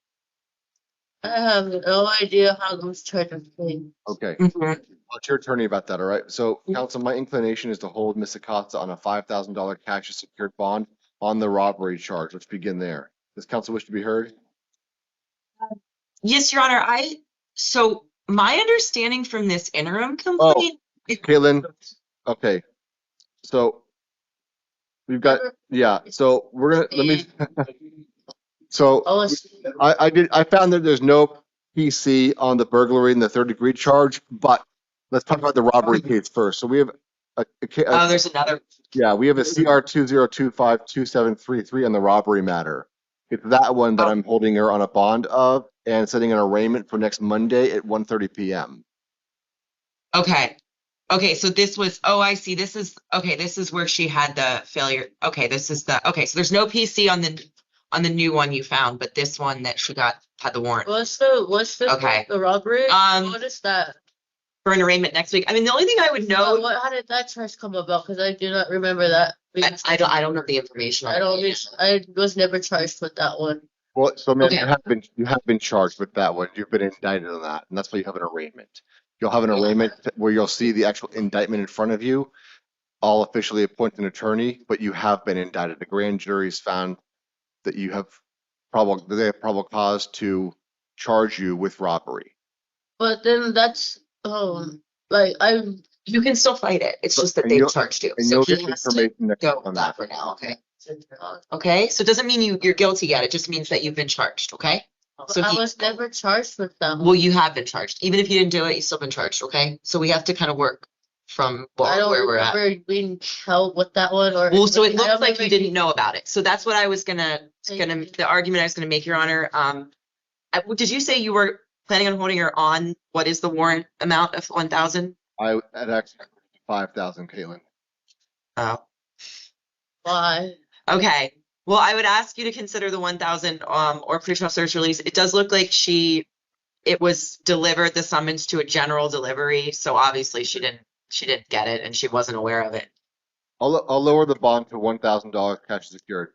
I have no idea how those charges play.
Okay.
Mhm.
Well, it's your attorney about that, all right? So, counsel, my inclination is to hold Ms. Acosta on a $5,000 cash secured bond on the robbery charge. Let's begin there. Does counsel wish to be heard?
Yes, Your Honor, so my understanding from this interim
Oh,
complaint,
Caitlin, okay, so we've got, yeah, so we're gonna, let me, so
Oh,
I found that there's no PC on the burglary and the third degree charge, but let's talk about the robbery case first. So we have
oh, there's another,
yeah, we have a CR 20252733 on the robbery matter. It's that one that
Oh.
I'm holding her on a bond of and setting an arraignment for next Monday at 1:30 p.m.
okay. Okay, so this was, oh, I see. This is where she had the failure. Okay, so there's no PC on the new one you found, but this one that she had the warrant
what's the
Okay.
the robbery?
Um,
What is that?
for an arraignment next week. I mean, the only thing I would know,
How did that charge come about? Because I do not remember that.
I don't know the information on
I don't.
it.
I was never charged with that one.
Well, so ma'am,
Okay.
you have been charged with that one. You've been indicted on that, and that's why you have an arraignment. You'll have an arraignment where you'll see the actual indictment in front of you. I'll officially appoint an attorney, but you have been indicted. The grand jury's found that they have probable cause to charge you with robbery.
But then that's like I.
You can still fight it. It's just that
And
they've
you'll-
charged you.
And
So
you'll
he
get
has to
information next
go
week on
with that
that.
for now, okay? Okay, so it doesn't mean you're guilty yet. It just means that you've been charged, okay? So
I was never charged with that.
well, you have been charged. Even if you didn't do it, you've still been charged, okay? So we have to kind of work from
I don't
where we're at.
remember being held with that one or.
Well, so it
I
looks
don't
like you
remember-
didn't know about it. So that's what I was the argument I was gonna make, Your Honor. Did you say you were planning on holding her on what is the warrant amount of 1,000?
I had actually 5,000, Caitlin.
Oh,
Why?
okay. Well, I would ask you to consider the 1,000 or pretrial search release. It does look like it was delivered, the summons to a general delivery, so obviously she didn't get it and she wasn't aware of it.
I'll lower the bond to $1,000 cash secured.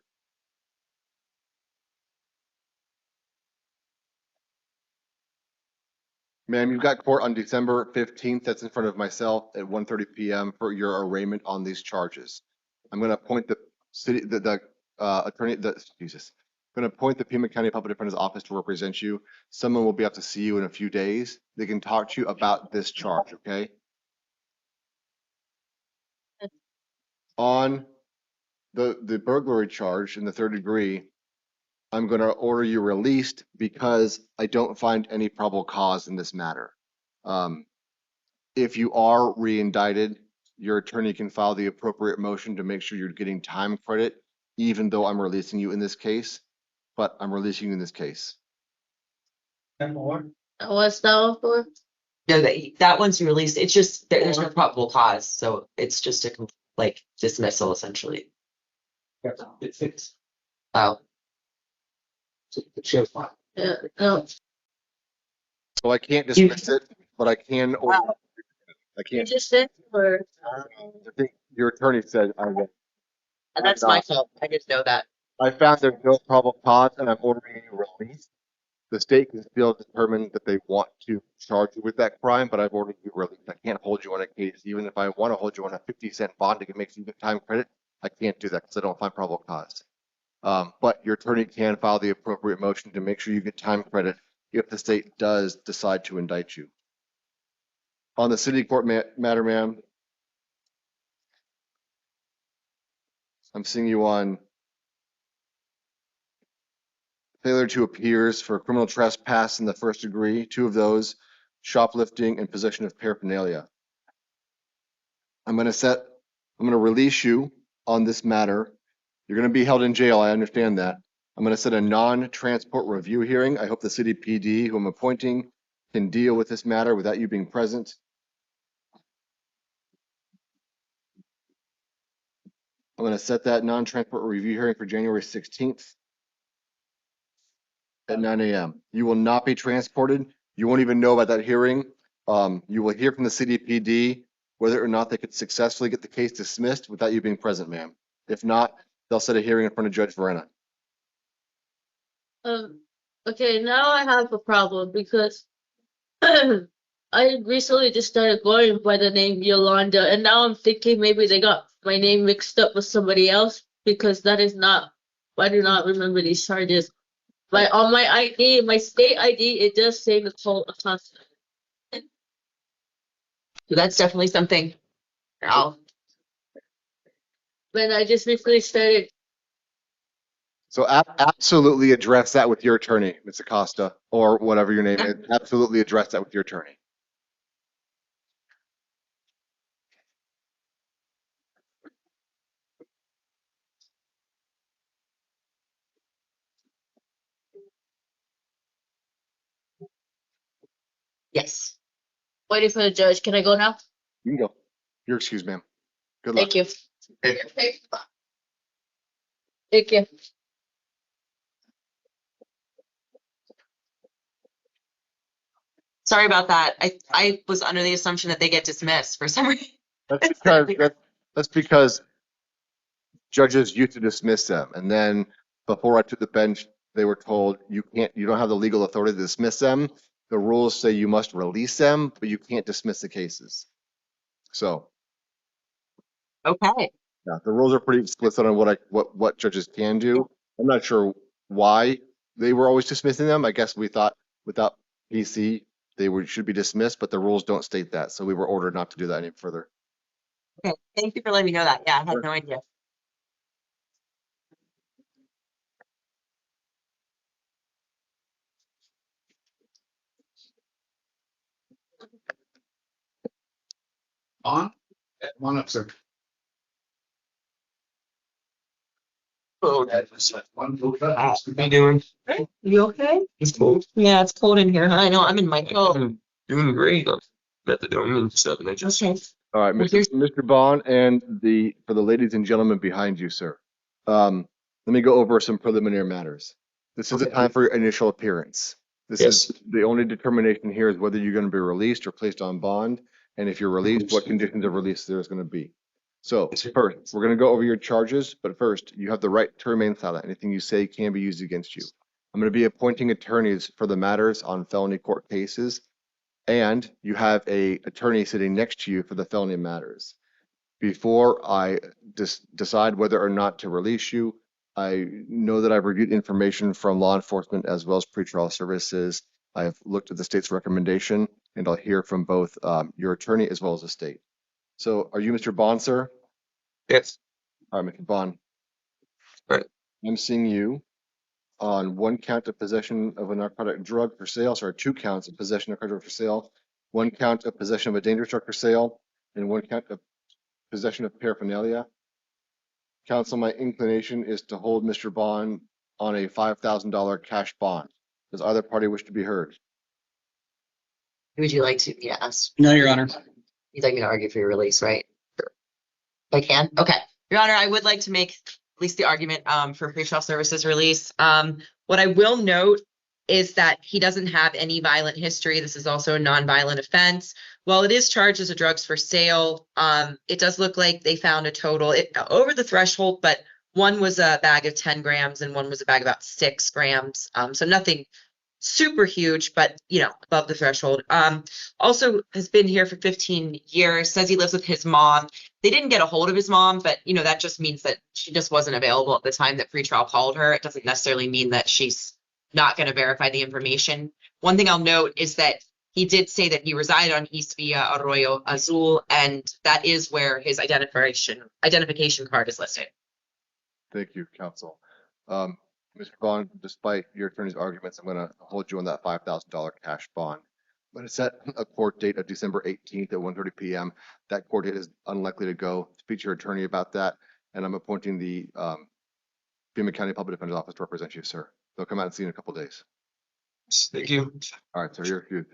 Ma'am, you've got court on December 15th. That's in front of myself at 1:30 p.m. for your arraignment on these charges. I'm going to appoint the city, the attorney, Jesus. I'm going to appoint the Pima County Public Defender's Office to represent you. Someone will be able to see you in a few days. They can talk to you about this charge, okay? On the burglary charge in the third degree, I'm going to order you released because I don't find any probable cause in this matter. If you are re-indicted, your attorney can file the appropriate motion to make sure you're getting time credit, even though I'm releasing you in this case, but I'm releasing you in this case.
What's that one for?
No, that one's released. It's just there's no probable cause, so it's just a dismissal essentially.
It's fixed.
Oh,
Yeah, no.
So I can't dismiss it, but I can order. I
You
can't.
just said or.
I think your attorney said I will.
and that's my fault. I didn't know that.
I found there's no probable cause and I'm ordering you released. The state can still determine that they want to charge you with that crime, but I've ordered you released. I can't hold you on a case. Even if I want to hold you on a 50-cent bond to make you get time credit, I can't do that because I don't find probable cause. But your attorney can file the appropriate motion to make sure you get time credit if the state does decide to indict you. On the city court matter, ma'am, I'm seeing you on failure to appears for criminal trespass in the first degree, 2 of those, shoplifting and possession of paraphernalia. I'm going to release you on this matter. You're going to be held in jail. I understand that. I'm going to set a non-transport review hearing. I hope the city PD, who I'm appointing, can deal with this matter without you being present. I'm going to set that non-transport review hearing for January 16th at 9 a.m. You will not be transported. You won't even know about that hearing. You will hear from the city PD whether or not they could successfully get the case dismissed without you being present, ma'am. If not, they'll set a hearing in front of Judge Verena.
Okay, now I have a problem because I recently just started going by the name Yolanda, and now I'm thinking maybe they got my name mixed up with somebody else because that is not, I do not remember these charges. Like on my ID, my state ID, it does say Nicole Acosta.
So that's definitely something. I'll
When I just recently started.
So absolutely address that with your attorney, Ms. Acosta, or whatever your name is. Absolutely address that with your attorney.
yes.
Waiting for the judge. Can I go now?
You can go. You're excused, ma'am. Good luck.
Thank you. Thank you.
Sorry about that. I was under the assumption that they get dismissed for some reason.
That's because judges used to dismiss them, and then before I took the bench, they were told you don't have the legal authority to dismiss them. The rules say you must release them, but you can't dismiss the cases. So
Okay.
yeah, the rules are pretty explicit on what judges can do. I'm not sure why they were always dismissing them. I guess we thought without PC should be dismissed, but the rules don't state that, so we were ordered not to do that any further.
Okay. Thank you for letting me know that. Yeah, I had no idea.
On? Come on up, sir.
Oh, how you doing?
You okay?
It's cold.
Yeah, it's cold in here. I know. I'm in my coat.
I'm doing great. I'm methadone and stuff, and I just
Okay.
All right,
Well,
Mr. Bond, and for the ladies and gentlemen behind you, sir. Let me go over some preliminary matters. This is the time for your initial appearance. This is the only determination here is whether you're going to be released or placed on bond, and if you're released, what conditions of release there's going to be. So first, we're going to go over your charges, but first, you have the right to remain silent. Anything you say can be used against you. I'm going to be appointing attorneys for the matters on felony court cases, and you have a attorney sitting next to you for the felony matters. Before I decide whether or not to release you, I know that I've reviewed information from law enforcement as well as pretrial services. I've looked at the state's recommendation, and I'll hear from both your attorney as well as the state. So are you Mr. Bond, sir?
yes.
All right, Mr. Bond.
Right.
I'm seeing you on one count of possession of a narcotic drug for sale, sorry, 2 counts of possession of narcotic drug for sale, 1 count of possession of a dangerous drug for sale, and 1 count of possession of paraphernalia. Counsel, my inclination is to hold Mr. Bond on a $5,000 cash bond. Does either party wish to be heard?
would you like to? Yes.
No, Your Honor.
You'd like me to argue for your release, right? Sure. If I can. Okay. Your Honor, I would like to make at least the argument for pretrial services release. What I will note is that he doesn't have any violent history. This is also a non-violent offense. While it is charged as a drugs for sale, it does look like they found a total over the threshold, but one was a bag of 10 grams and one was a bag about 6 grams. So nothing super huge, but above the threshold. Also has been here for 15 years, says he lives with his mom. They didn't get a hold of his mom, but that just means that she just wasn't available at the time that pretrial called her. It doesn't necessarily mean that she's not going to verify the information. One thing I'll note is that he did say that he resided on East Via Arroyo Azul, and that is where his identification card is listed.
Thank you, counsel. Mr. Bond, despite your attorney's arguments, I'm going to hold you on that $5,000 cash bond. But it's set a court date of December 18th at 1:30 p.m. That court date is unlikely to go. Speak to your attorney about that, and I'm appointing the Pima County Public Defender's Office to represent you, sir. They'll come out and see you in a couple days.
Thank you.
All right, sir, you're excused.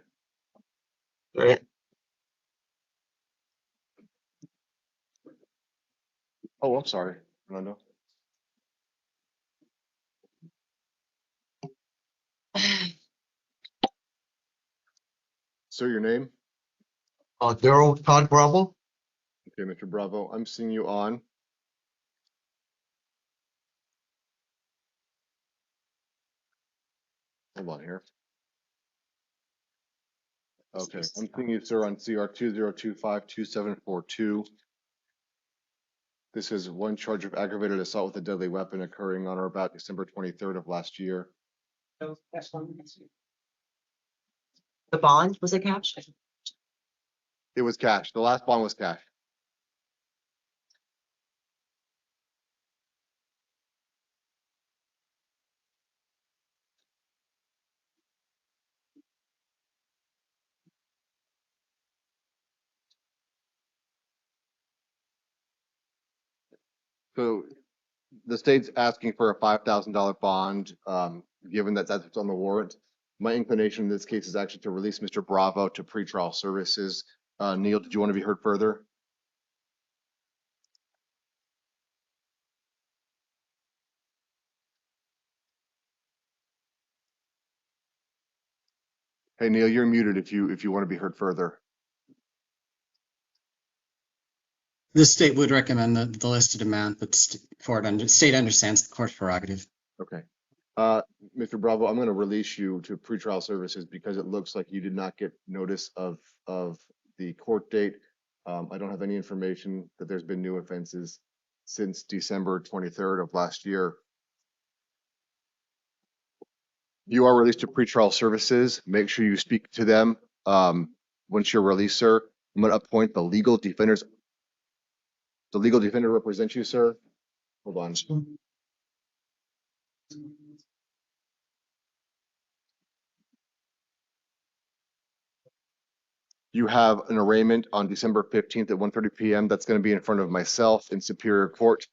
All right.
Oh, I'm sorry, Fernando. Sir, your name?
Daryl Todd Bravo.
Okay, Mr. Bravo, I'm seeing you on. Hold on here. Okay, I'm seeing you, sir, on CR 20252742. This is one charge of aggravated assault with a deadly weapon occurring on or about December 23rd of last year.
The bond, was it cash?
It was cash. The last bond was cash. So the state's asking for a $5,000 bond, given that that's what's on the warrant. My inclination in this case is actually to release Mr. Bravo to pretrial services. Neil, did you want to be heard further? Hey, Neil, you're muted if you want to be heard further.
The state would recommend the listed amount, but state understands the court's prerogative.
Okay. Mr. Bravo, I'm going to release you to pretrial services because it looks like you did not get notice of the court date. I don't have any information that there's been new offenses since December 23rd of last year. You are released to pretrial services. Make sure you speak to them once you're released, sir. I'm going to appoint the legal defenders. The legal defender represents you, sir. Hold on. You have an arraignment on December 15th at 1:30 p.m. That's going to be in front of myself in Superior Court.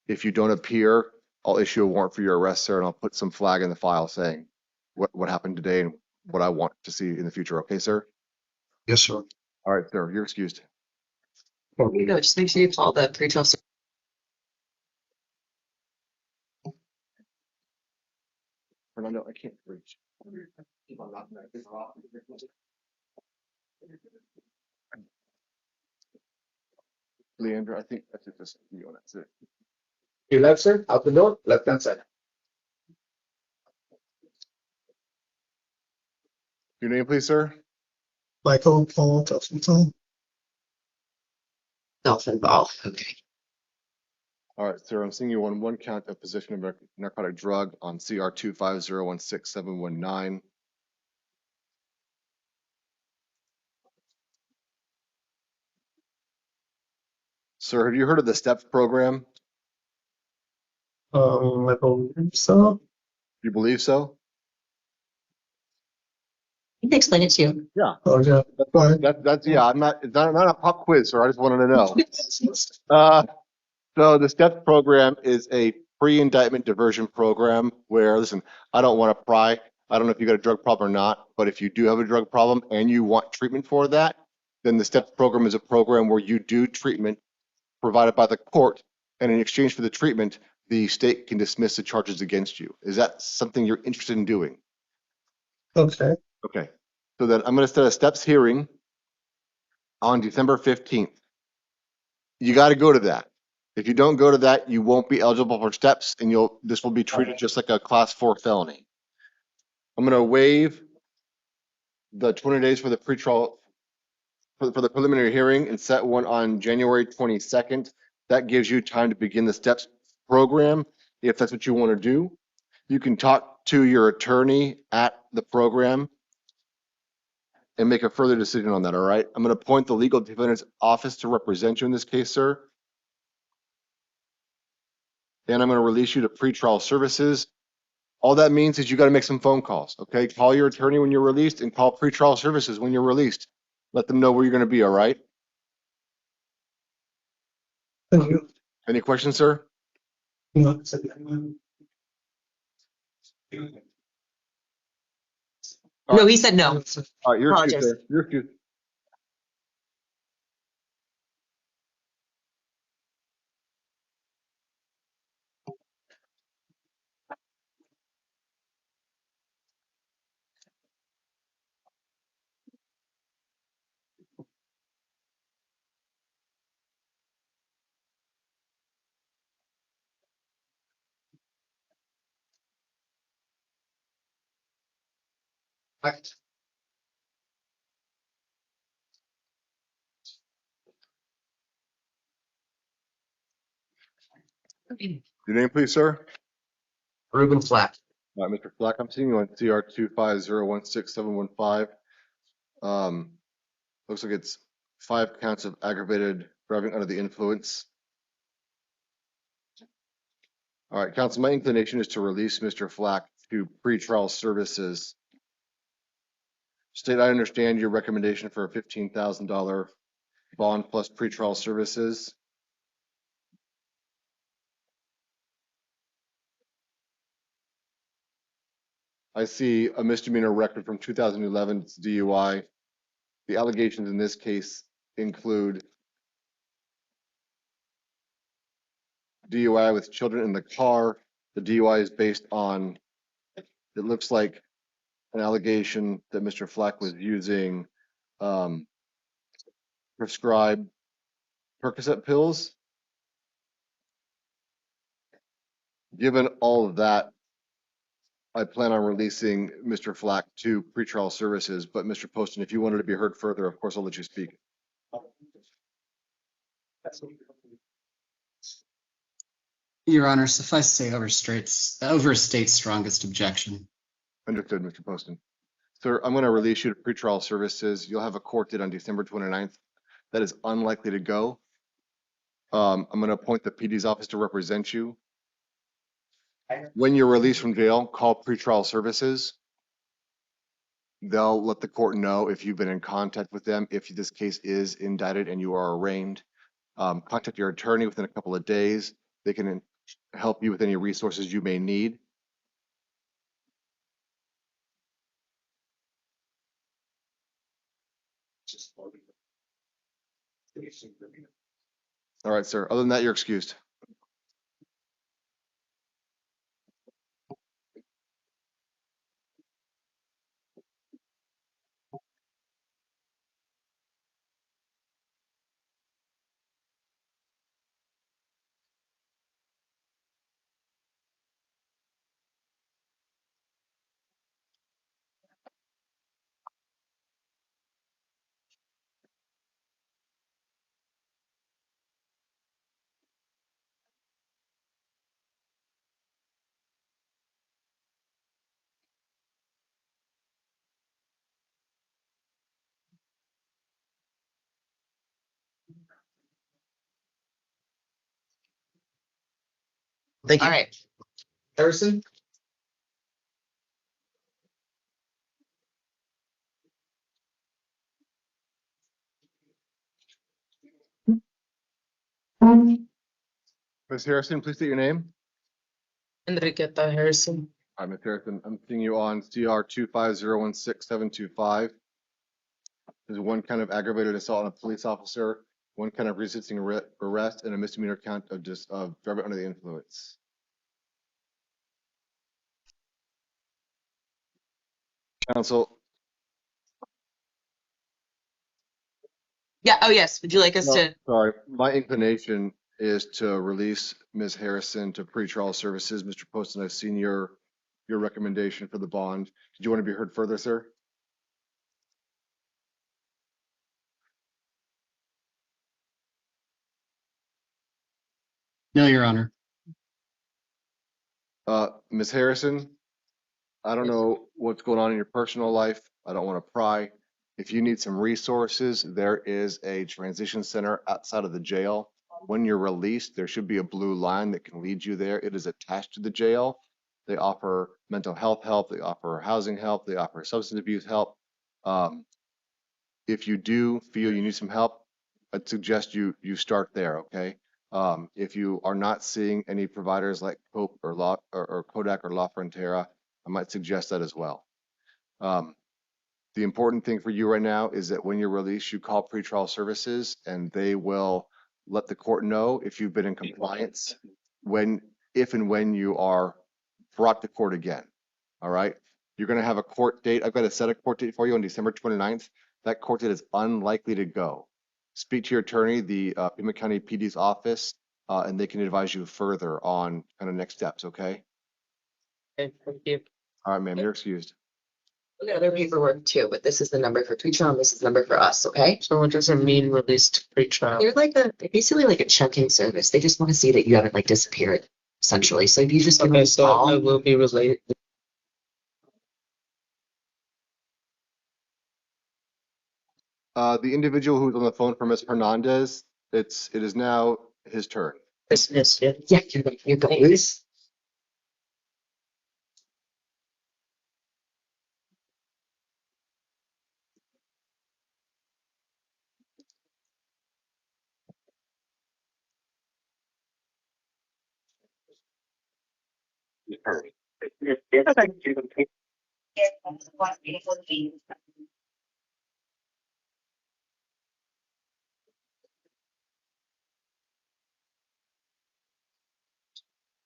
If you don't appear, I'll issue a warrant for your arrest, sir, and I'll put some flag in the file saying what happened today and what I want to see in the future. Okay, sir?
Yes, sir.
All right, sir. You're excused.
Before we go, just make sure you call the pretrial.
Fernando, I can't reach. Leandra, I think that's just you and that's it.
Your left, sir, out the door, left hand side.
Your name, please, sir?
Michael Paul Tufton.
Dolphin ball. Okay.
All right, sir. I'm seeing you on one count of possession of a narcotic drug on CR 250167119. Sir, have you heard of the STEPS program?
I believe so.
You believe so?
He can explain it to you.
Yeah.
Oh, yeah.
That's yeah. It's not a pop quiz, sir. I just wanted to know. So the STEPS program is a pre-indictment diversion program where, listen, I don't want to pry. I don't know if you got a drug problem or not, but if you do have a drug problem and you want treatment for that, then the STEPS program is a program where you do treatment provided by the court, and in exchange for the treatment, the state can dismiss the charges against you. Is that something you're interested in doing?
Okay.
Okay. So then I'm going to set a STEPS hearing on December 15th. You got to go to that. If you don't go to that, you won't be eligible for STEPS, and this will be treated just like a class 4 felony. I'm going to waive the 20 days for the pretrial for the preliminary hearing and set one on January 22nd. That gives you time to begin the STEPS program if that's what you want to do. You can talk to your attorney at the program and make a further decision on that, all right? I'm going to appoint the legal defender's office to represent you in this case, sir. And I'm going to release you to pretrial services. All that means is you got to make some phone calls, okay? Call your attorney when you're released and call pretrial services when you're released. Let them know where you're going to be, all right?
Thank you.
Any questions, sir?
No.
No, he said no.
All right, you're excused,
Apologize.
sir. You're excused. Your name, please, sir?
Ruben Flack.
All right, Mr. Flack, I'm seeing you on CR 250167115. Looks like it's 5 counts of aggravated driving under the influence. All right, counsel, my inclination is to release Mr. Flack to pretrial services. State, I understand your recommendation for a $15,000 bond plus pretrial services. I see a misdemeanor record from 2011, it's DUI. The allegations in this case include DUI with children in the car. The DUI is based on, it looks like an allegation that Mr. Flack was using prescribed Percocet pills. Given all of that, I plan on releasing Mr. Flack to pretrial services, but Mr. Poston, if you wanted to be heard further, of course, I'll let you speak.
Your Honor, suffice to say overstates strongest objection.
Understood, Mr. Poston. Sir, I'm going to release you to pretrial services. You'll have a court date on December 29th. That is unlikely to go. I'm going to appoint the PD's office to represent you. When you're released from jail, call pretrial services. They'll let the court know if you've been in contact with them, if this case is indicted and you are arraigned. Contact your attorney within a couple of days. They can help you with any resources you may need. All right, sir. Other than that, you're excused.
All right.
Harrison?
Ms. Harrison, please state your name.
Enriqueta Harrison.
Hi, Ms. Harrison. I'm seeing you on CR 250167125. There's one kind of aggravated assault on a police officer, one kind of resisting arrest, and a misdemeanor count of driving under the influence. Counsel,
Yeah. Oh, yes. Would you like us to?
sorry, my inclination is to release Ms. Harrison to pretrial services. Mr. Poston, I've seen your recommendation for the bond. Did you want to be heard further, sir?
No, Your Honor.
Ms. Harrison, I don't know what's going on in your personal life. I don't want to pry. If you need some resources, there is a transition center outside of the jail. When you're released, there should be a blue line that can lead you there. It is attached to the jail. They offer mental health help. They offer housing help. They offer substance abuse help. If you do feel you need some help, I'd suggest you start there, okay? If you are not seeing any providers like Cope or Kodak or La Frontera, I might suggest that as well. The important thing for you right now is that when you're released, you call pretrial services and they will let the court know if you've been in compliance if and when you are brought to court again. All right. You're going to have a court date. I've got to set a court date for you on December 29th. That court date is unlikely to go. Speak to your attorney, the Pima County PD's office, and they can advise you further on kind of next steps. Okay.
Okay, thank you.
All right, ma'am. You're excused.
We got other paperwork too, but this is the number for pretrial and this is the number for us, okay?
So what does it mean released pretrial?
They're basically like a checking service. They just want to see that you haven't like disappeared, essentially. So if you just give them
Okay,
a
so
call.
I will be related.
The individual who's on the phone for Ms. Hernandez, it is now his turn.
Yeah, you're going. Luis.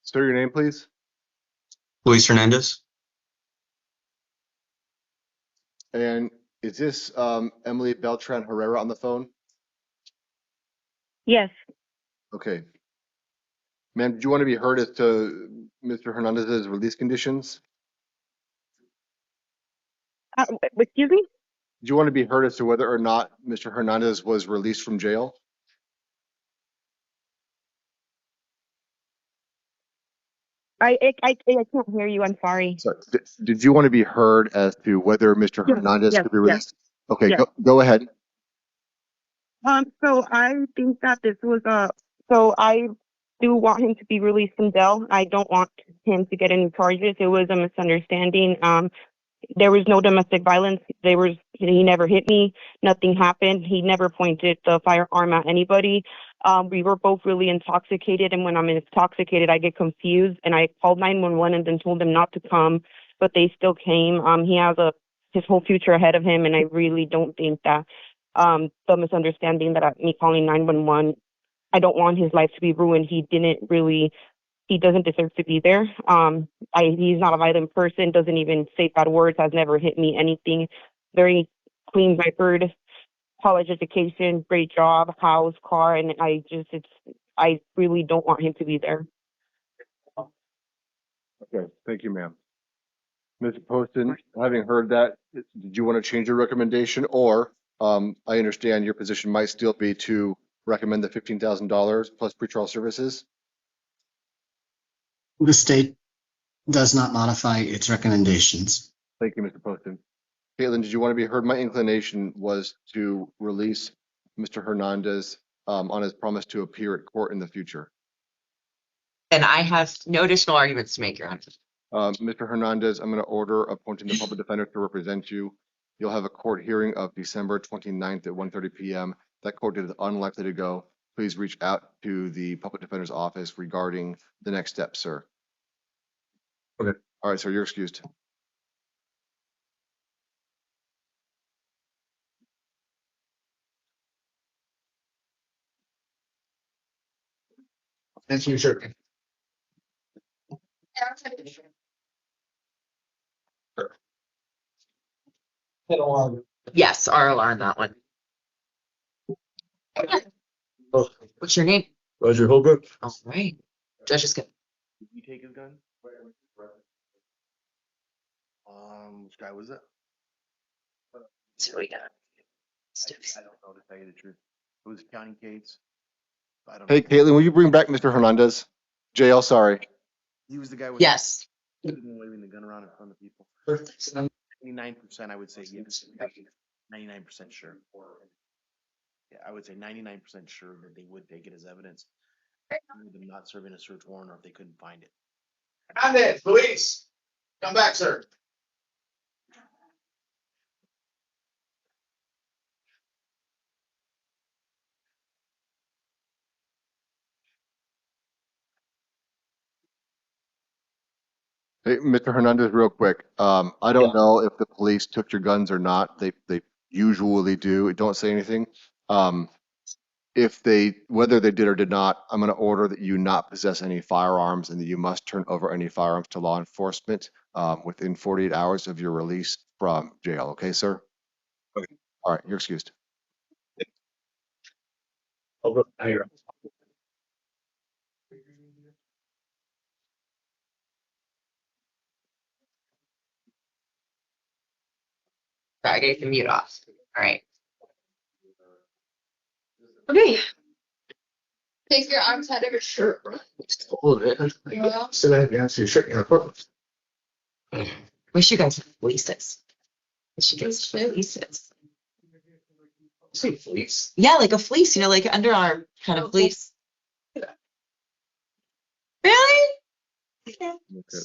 Sir, your name, please?
Luis Hernandez.
And is this Emily Beltran Herrera on the phone?
Yes.
Okay. Ma'am, did you want to be heard as to Mr. Hernandez's release conditions?
Excuse me?
Do you want to be heard as to whether or not Mr. Hernandez was released from jail?
I can't hear you. I'm sorry.
Sorry. Did you want to be heard as to whether Mr.
Yes,
Hernandez
yes,
could be
yes,
released? Okay,
yes.
go ahead.
So I think that this was so I do want him to be released from jail. I don't want him to get any charges. It was a misunderstanding. There was no domestic violence. He never hit me. Nothing happened. He never pointed the firearm at anybody. We were both really intoxicated, and when I'm intoxicated, I get confused, and I called 911 and then told them not to come, but they still came. He has his whole future ahead of him, and I really don't think that the misunderstanding that me calling 911, I don't want his life to be ruined. He doesn't deserve to be there. He's not a violent person, doesn't even say bad words, has never hit me, anything. Very clean record, college education, great job, house, car, and I really don't want him to be there.
Okay, thank you, ma'am. Mr. Poston, having heard that, did you want to change your recommendation, or I understand your position might still be to recommend the $15,000 plus pretrial services?
The state does not modify its recommendations.
Thank you, Mr. Poston. Caitlin, did you want to be heard? My inclination was to release Mr. Hernandez on his promise to appear at court in the future.
And I have no additional arguments to make, Your Honor.
Mr. Hernandez, I'm going to order appointing the public defender to represent you. You'll have a court hearing of December 29th at 1:30 p.m. That court date is unlikely to go. Please reach out to the public defender's office regarding the next steps, sir.
Okay.
All right, sir, you're excused.
Thank you, sir.
Yes, RLR on that one. What's your name?
Roger Holbrook.
All right. Judge is good.
Did you take his gun? Which guy was it?
So we got.
I don't know, to tell you the truth. It was a county case. I don't
Hey,
know.
Caitlin, will you bring back Mr. Hernandez? JL, sorry.
He was the guy with.
Yes.
Waving the gun around in front of people. 99%, I would say yes. 99% sure. Yeah, I would say 99% sure that they would take it as evidence. With them not serving a search warrant, or if they couldn't find it.
Hernandez, Luis, come back, sir.
Hey, Mr. Hernandez, real quick. I don't know if the police took your guns or not. They usually do. Don't say anything. Whether they did or did not, I'm going to order that you not possess any firearms and that you must turn over any firearms to law enforcement within 48 hours of your release from jail. Okay, sir?
Okay.
All right, you're excused.
Holbrook, here.
I gave the mute off. All right. Okay.
Take your arms out of your shirt, bro.
It's cold, man.
Yeah.
Still have to answer your shirt in your apartment.
Wish you guys had fleeces. Wish you guys had fleeces.
See fleece.
Yeah, like a fleece, like underarm kind of fleece. Really? Yeah.
Okay.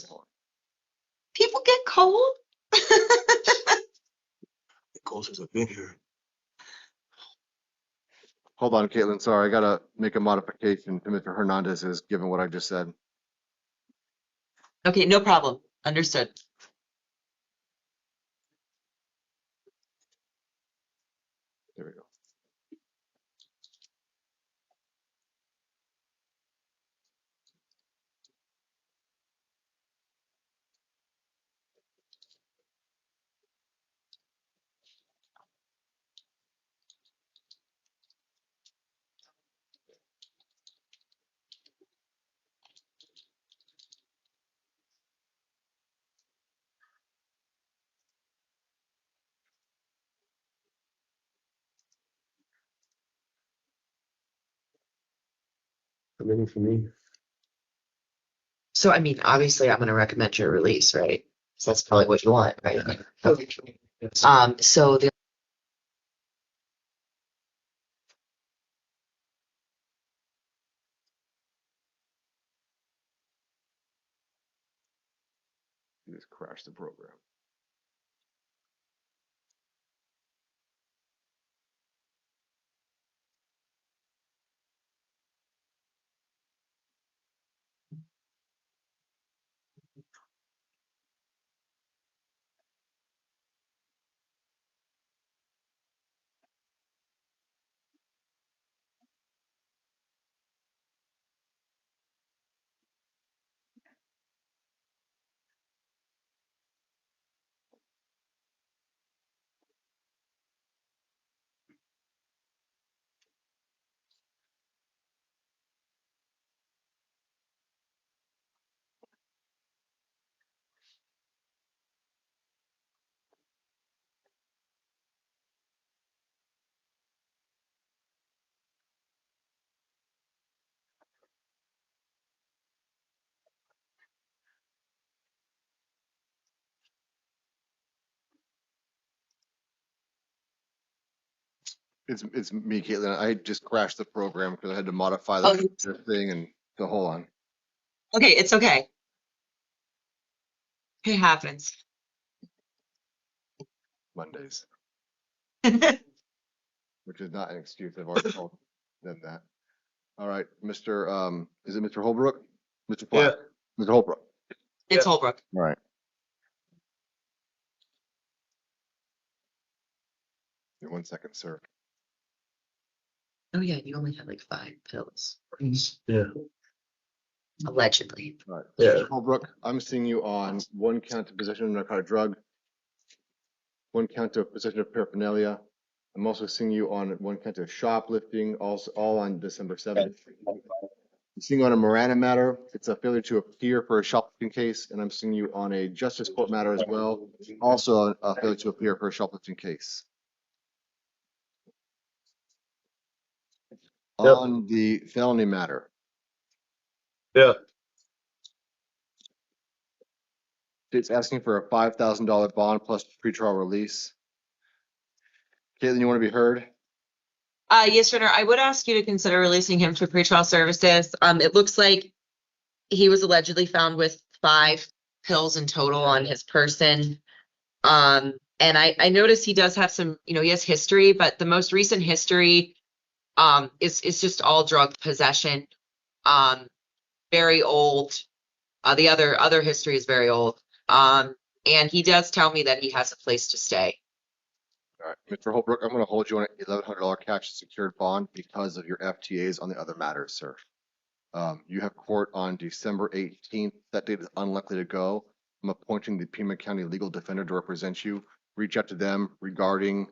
People get cold.
Cold as I've been here.
Hold on, Caitlin. Sorry, I gotta make a modification to Mr. Hernandez's, given what I just said.
Okay, no problem. Understood.
There we go.
Everything for me.
So, I mean, obviously, I'm going to recommend your release, right? So that's probably what you want, right? Okay. So the
You just crashed the program. It's me, Caitlin. I just crashed the program because I had to modify the thing, and so hold on.
okay, it's okay. It happens.
Mondays, which is not an excuse. I've already told them that. All right, Mr. Is it Mr. Holbrook? Mr. Platt? Mr. Holbrook.
It's Holbrook.
All right. Give me 1 second, sir.
Oh yeah, you only had like 5 pills,
Yeah.
allegedly.
All right.
Yeah.
Mr. Holbrook, I'm seeing you on 1 count of possession of narcotic drug, 1 count of possession of paraphernalia. I'm also seeing you on 1 count of shoplifting, also all on December 7th. I'm seeing you on a Miranda matter. It's a failure to appear for a shoplifting case, and I'm seeing you on a justice court matter as well. Also a failure to appear for a shoplifting case.
Yep.
On the felony matter,
Yeah.
it's asking for a $5,000 bond plus pretrial release. Caitlin, you want to be heard?
Yes, Your Honor, I would ask you to consider releasing him to pretrial services. It looks like he was allegedly found with 5 pills in total on his person. And I noticed he does have some, he has history, but the most recent history is just all drug possession. Very old. The other history is very old. And he does tell me that he has a place to stay.
All right, Mr. Holbrook, I'm going to hold you on an $1,100 cash secured bond because of your FTAs on the other matters, sir. You have court on December 18th. That date is unlikely to go. I'm appointing the Pima County legal defender to represent you. Reach out to them regarding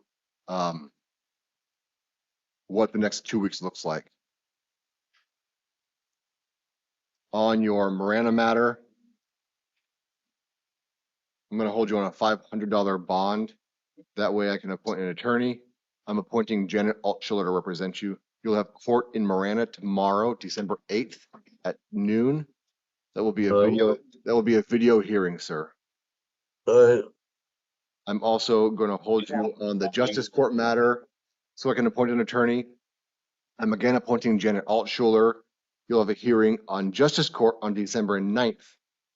what the next 2 weeks looks like. On your Miranda matter, I'm going to hold you on a $500 bond. That way I can appoint an attorney. I'm appointing Janet Altschiller to represent you. You'll have court in Marana tomorrow, December 8th at noon. That will be a video hearing, sir. I'm also going to hold you on the justice court matter so I can appoint an attorney. I'm again appointing Janet Altschuler. You'll have a hearing on Justice Court on December 9th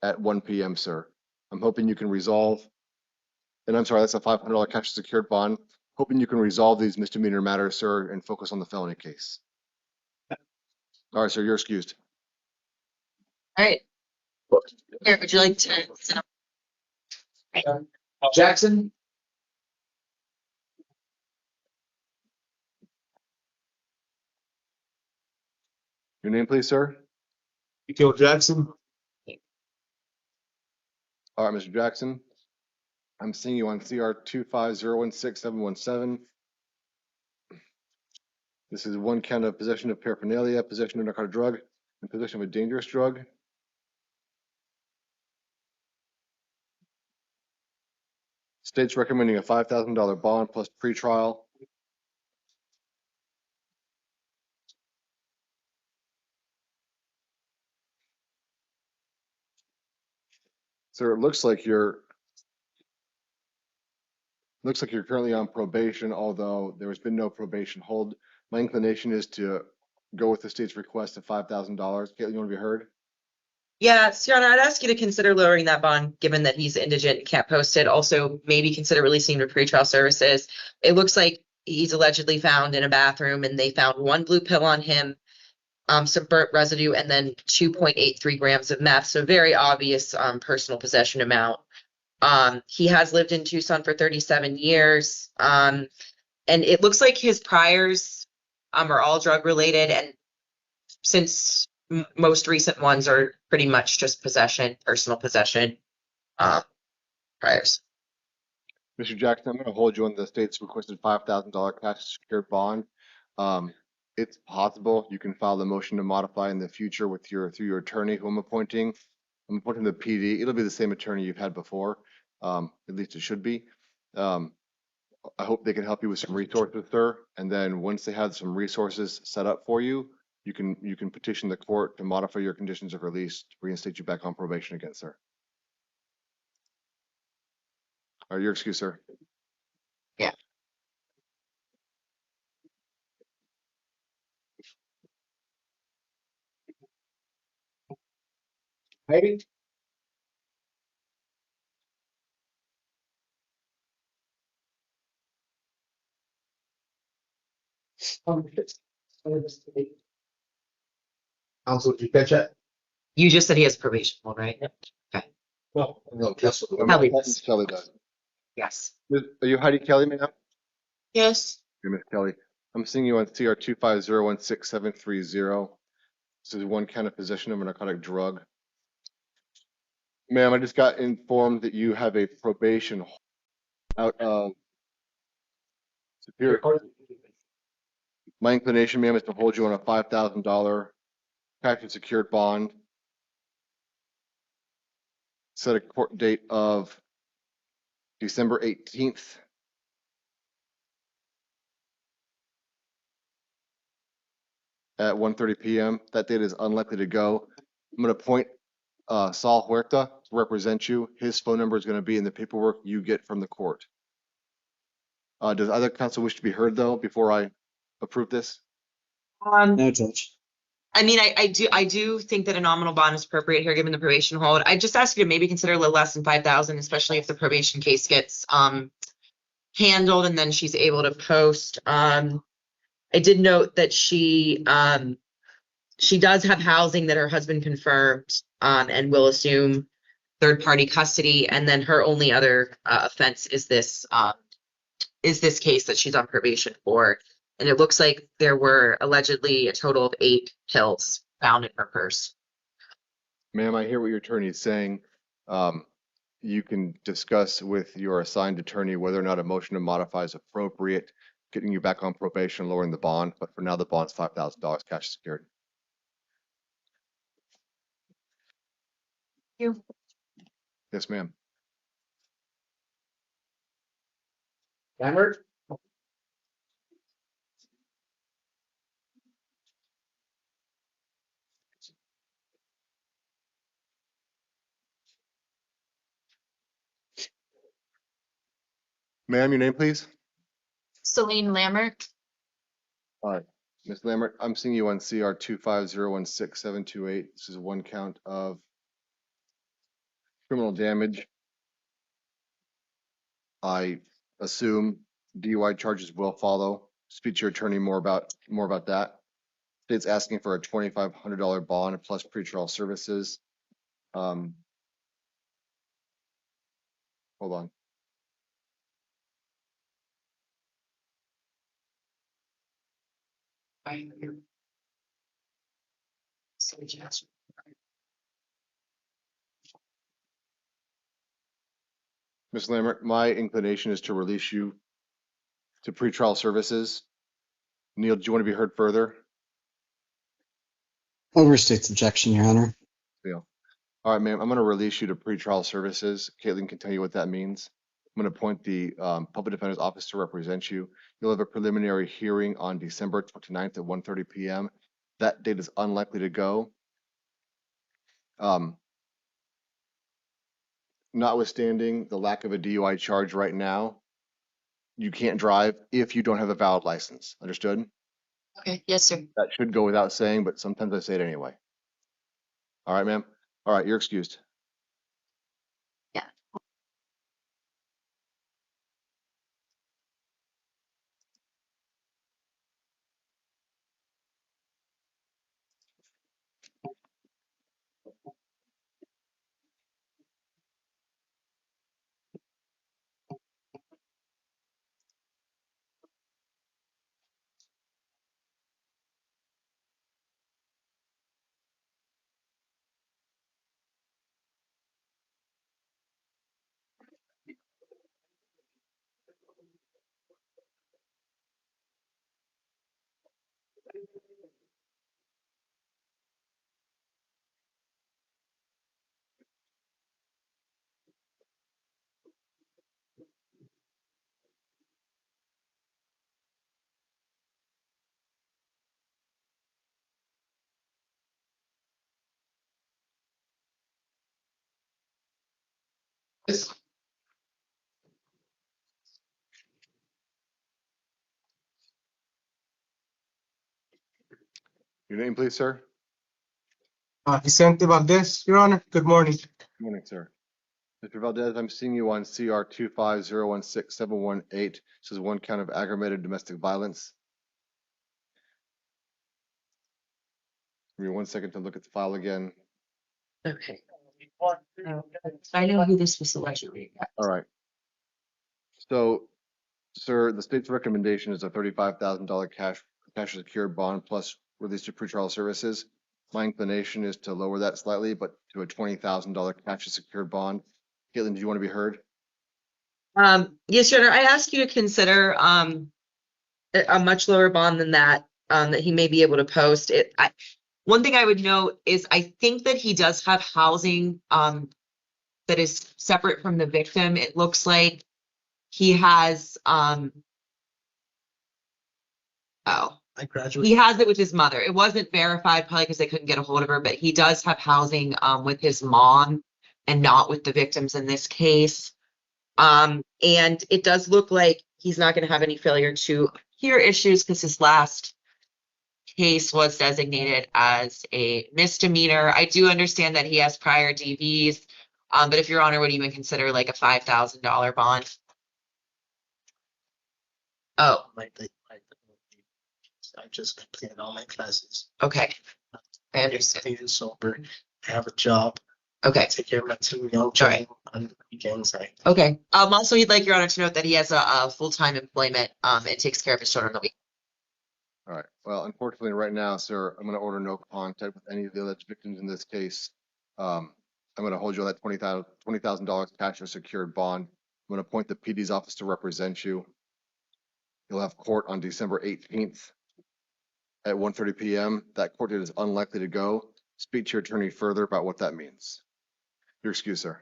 at 1 p.m., sir. I'm hoping you can resolve, and I'm sorry, that's a $500 cash secured bond. Hoping you can resolve these misdemeanor matters, sir, and focus on the felony case. All right, sir, you're excused.
All right. Here, would you like to sit up?
Jackson?
Your name, please, sir?
Joe Jackson.
All right, Mr. Jackson. I'm seeing you on CR 25016-717. This is one count of possession of paraphernalia, possession of narcotic drug, and possession of a dangerous drug. State's recommending a $5,000 bond plus pretrial. Sir, it looks like you're currently on probation, although there has been no probation hold. My inclination is to go with the state's request of $5,000. Caitlin, you want to be heard?
Yeah, Sienna, I'd ask you to consider lowering that bond, given that he's indigent and can't post it. Also, maybe consider releasing him to pretrial services. It looks like he's allegedly found in a bathroom, and they found one blue pill on him, some burnt residue, and then 2.83 grams of meth. So very obvious personal possession amount. He has lived in Tucson for 37 years. And it looks like his priors are all drug related, and since most recent ones are pretty much just possession, personal possession priors.
Mr. Jackson, I'm going to hold you on the state's requested $5,000 cash secured bond. It's possible you can file the motion to modify in the future with through your attorney who I'm appointing. I'm appointing the PD. It'll be the same attorney you've had before. At least it should be. I hope they can help you with some resources, sir. And then once they have some resources set up for you, you can petition the court to modify your conditions of release to reinstate you back on probation again, sir. All right, your excuse, sir.
Yeah.
Heidi? Counsel, did you catch that?
You just said he has probation hold, right? Okay.
No, that's what
Kelly
Miss
does.
Kelly does.
Yes.
Are you Heidi Kelly, ma'am?
Yes.
You're Miss Kelly. I'm seeing you on CR 25016-730. This is one count of possession of a narcotic drug. Ma'am, I just got informed that you have a probation out of Superior. My inclination, ma'am, is to hold you on a $5,000 cash and secured bond. Set a court date of December 18th. At 1:30 p.m. That date is unlikely to go. I'm going to appoint Saul Huerta to represent you. His phone number is going to be in the paperwork you get from the court. Does other counsel wish to be heard, though, before I approve this?
No, Judge.
I mean, I do think that a nominal bond is appropriate here, given the probation hold. I just ask you to maybe consider a little less than 5,000, especially if the probation case gets handled and then she's able to post. I did note that she does have housing that her husband confirmed, and will assume third-party custody. And then her only other offense is this case that she's on probation for. And it looks like there were allegedly a total of 8 pills found in her purse.
Ma'am, I hear what your attorney is saying. You can discuss with your assigned attorney whether or not a motion to modify is appropriate, getting you back on probation, lowering the bond. But for now, the bond's $5,000 cash secured.
Thank you.
Yes, ma'am.
Lambert?
Ma'am, your name, please?
Celine Lambert.
All right, Ms. Lambert, I'm seeing you on CR 25016-728. This is one count of criminal damage. I assume DUI charges will follow. Speak to your attorney more about that. State's asking for a $2,500 bond plus pretrial services. Hold on. Ms. Lambert, my inclination is to release you to pretrial services. Neil, do you want to be heard further?
Overstates objection, Your Honor.
Neil. All right, ma'am, I'm going to release you to pretrial services. Caitlin can tell you what that means. I'm going to appoint the public defender's office to represent you. You'll have a preliminary hearing on December 29th at 1:30 p.m. That date is unlikely to go. Notwithstanding the lack of a DUI charge right now, you can't drive if you don't have a valid license. Understood?
Okay, yes, sir.
That should go without saying, but sometimes I say it anyway. All right, ma'am. All right, you're excused.
Yeah.
Your name, please, sir?
Vicente Valdez, Your Honor. Good morning.
Good morning, sir. Mr. Valdez, I'm seeing you on CR 25016-718. This is one count of aggravated domestic violence. Give me 1 second to look at the file again.
Okay. I know who this was allegedly.
All right. So, sir, the state's recommendation is a $35,000 cash secured bond plus release to pretrial services. My inclination is to lower that slightly, but to a $20,000 cash secured bond. Caitlin, do you want to be heard?
Yes, Your Honor, I ask you to consider a much lower bond than that that he may be able to post. One thing I would note is I think that he does have housing that is separate from the victim. It looks like he has
I graduated.
he has it with his mother. It wasn't verified probably because they couldn't get a hold of her, but he does have housing with his mom and not with the victims in this case. And it does look like he's not going to have any failure to hear issues because his last case was designated as a misdemeanor. I do understand that he has prior DVs, but if Your Honor would even consider like a $5,000 bond. Oh,
I just completed all my classes.
okay. I understand.
Staying sober. I have a job.
Okay.
Take care of my 2 young children on the weekends.
Okay. Also, he'd like Your Honor to note that he has a full-time employment and takes care of his children on the week.
All right. Well, unfortunately, right now, sir, I'm going to order no contact with any of the alleged victims in this case. I'm going to hold you on that $20,000 cash or secured bond. I'm going to appoint the PD's office to represent you. You'll have court on December 18th at 1:30 p.m. That court date is unlikely to go. Speak to your attorney further about what that means. Your excuse, sir.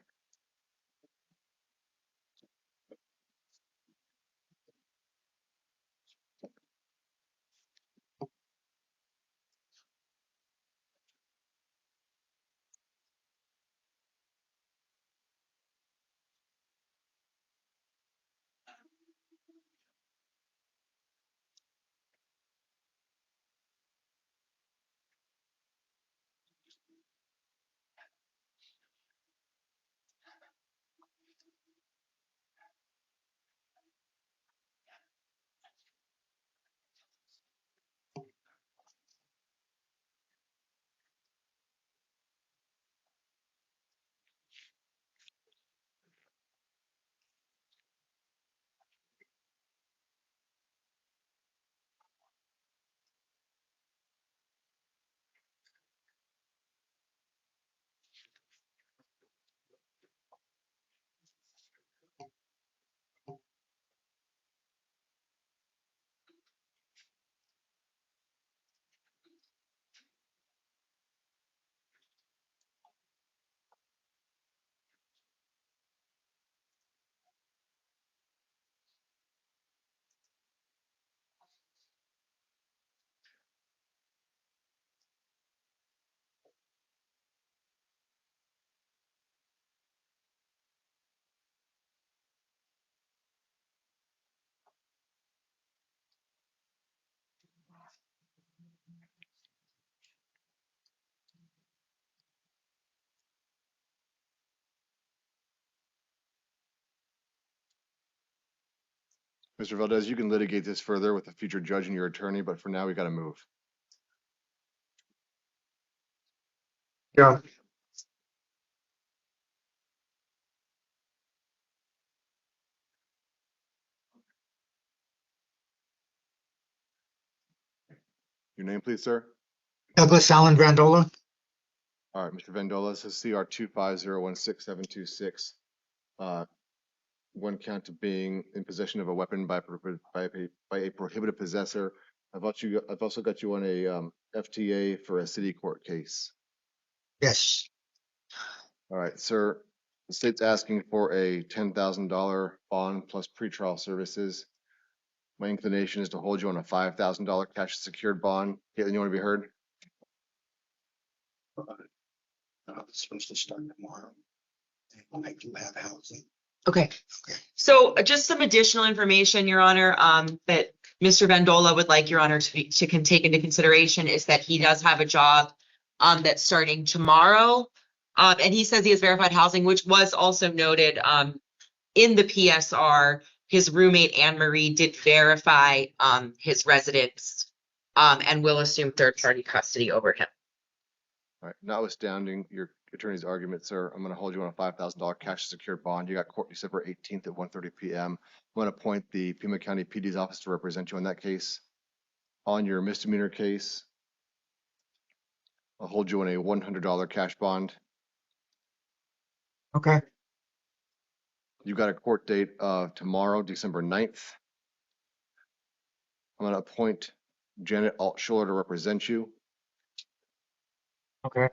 Mr. Valdez, you can litigate this further with a future judge and your attorney, but for now, we got to move.
Yeah.
Your name, please, sir?
Douglas Allen Grandola.
All right, Mr. Vandola, this is CR 25016-726. One count of being in possession of a weapon by a prohibited possessor. I've also got you on a FTA for a city court case.
Yes.
All right, sir. The state's asking for a $10,000 bond plus pretrial services. My inclination is to hold you on a $5,000 cash secured bond. Caitlin, you want to be heard?
It's supposed to start tomorrow. I do have housing.
Okay. So just some additional information, Your Honor, that Mr. Vandola would like Your Honor to take into consideration is that he does have a job that's starting tomorrow. And he says he has verified housing, which was also noted in the PSR. His roommate, Anne Marie, did verify his residence and will assume third-party custody over him.
All right, notwithstanding your attorney's argument, sir, I'm going to hold you on a $5,000 cash secured bond. You got court December 18th at 1:30 p.m. I'm going to appoint the Pima County PD's office to represent you on that case. On your misdemeanor case, I'll hold you on a $100 cash bond.
Okay.
You've got a court date of tomorrow, December 9th. I'm going to appoint Janet Altschuler to represent you.
Okay.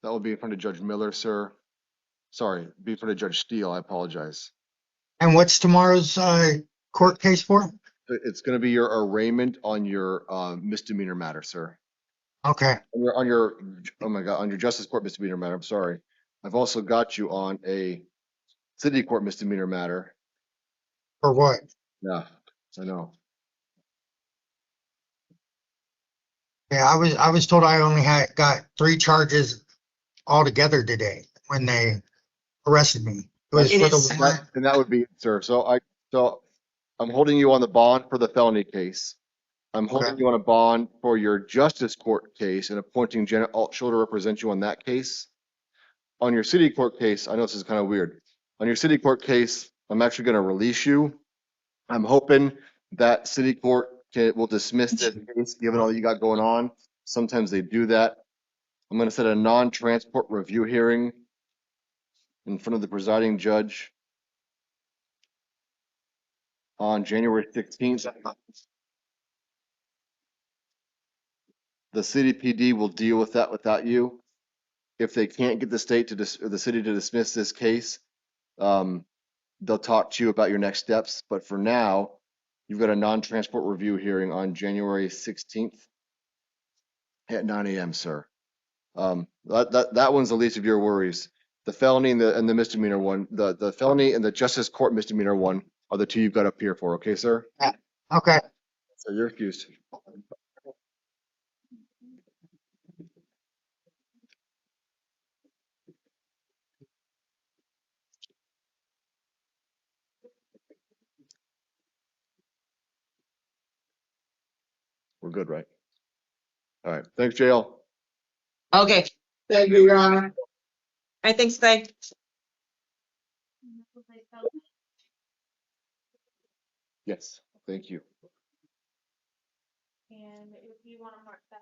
That will be in front of Judge Miller, sir. Sorry, be in front of Judge Steele. I apologize.
And what's tomorrow's court case for?
It's going to be your arraignment on your misdemeanor matter, sir.
Okay.
On your oh my God, on your justice court misdemeanor matter. I'm sorry. I've also got you on a city court misdemeanor matter.
For what?
Yeah, I know.
Yeah, I was told I only got 3 charges altogether today when they arrested me. It was for the warrant.
And that would be it, sir. So I'm holding you on the bond for the felony case. I'm holding you on a bond for your justice court case and appointing Janet Altschuler to represent you on that case. On your city court case, I know this is kind of weird. On your city court case, I'm actually going to release you. I'm hoping that city court will dismiss this case given all you got going on. Sometimes they do that. I'm going to set a non-transport review hearing in front of the presiding judge on January 16th. The city PD will deal with that without you. If they can't get the state to or the city to dismiss this case, they'll talk to you about your next steps. But for now, you've got a non-transport review hearing on January 16th at 9 a.m., sir. That one's the least of your worries. The felony and the misdemeanor one, the felony and the justice court misdemeanor one are the 2 you've got up here for. Okay, sir?
Yeah. Okay.
So you're excused. We're good, right? All right. Thanks, JL.
Okay.
Thank you, Your Honor.
All right, thanks, Clay.
Yes, thank you.
And if you want to mark that.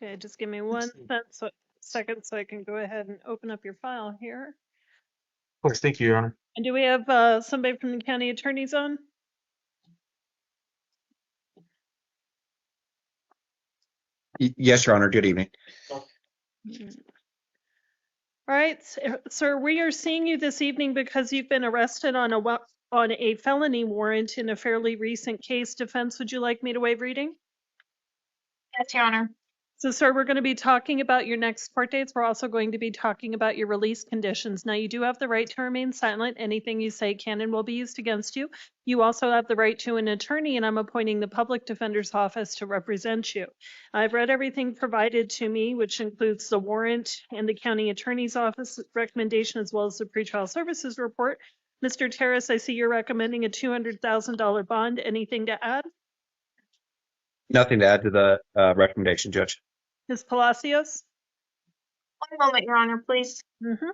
Okay, just give me one second so I can go ahead and open up your file here.
Of course, thank you, Your Honor.
And do we have somebody from the county attorney's on?
Yes, Your Honor. Good evening.
All right, sir, we are seeing you this evening because you've been arrested on a felony warrant in a fairly recent case. Defense, would you like me to waive reading?
Yes, Your Honor.
So, sir, we're going to be talking about your next court dates. We're also going to be talking about your release conditions. Now, you do have the right to remain silent. Anything you say can and will be used against you. You also have the right to an attorney, and I'm appointing the public defender's office to represent you. I've read everything provided to me, which includes the warrant and the county attorney's office recommendation, as well as the pretrial services report. Mr. Terrace, I see you're recommending a $200,000 bond. Anything to add?
Nothing to add to the recommendation, Judge.
Ms. Palacios?
One moment, Your Honor, please.
Mm-hmm.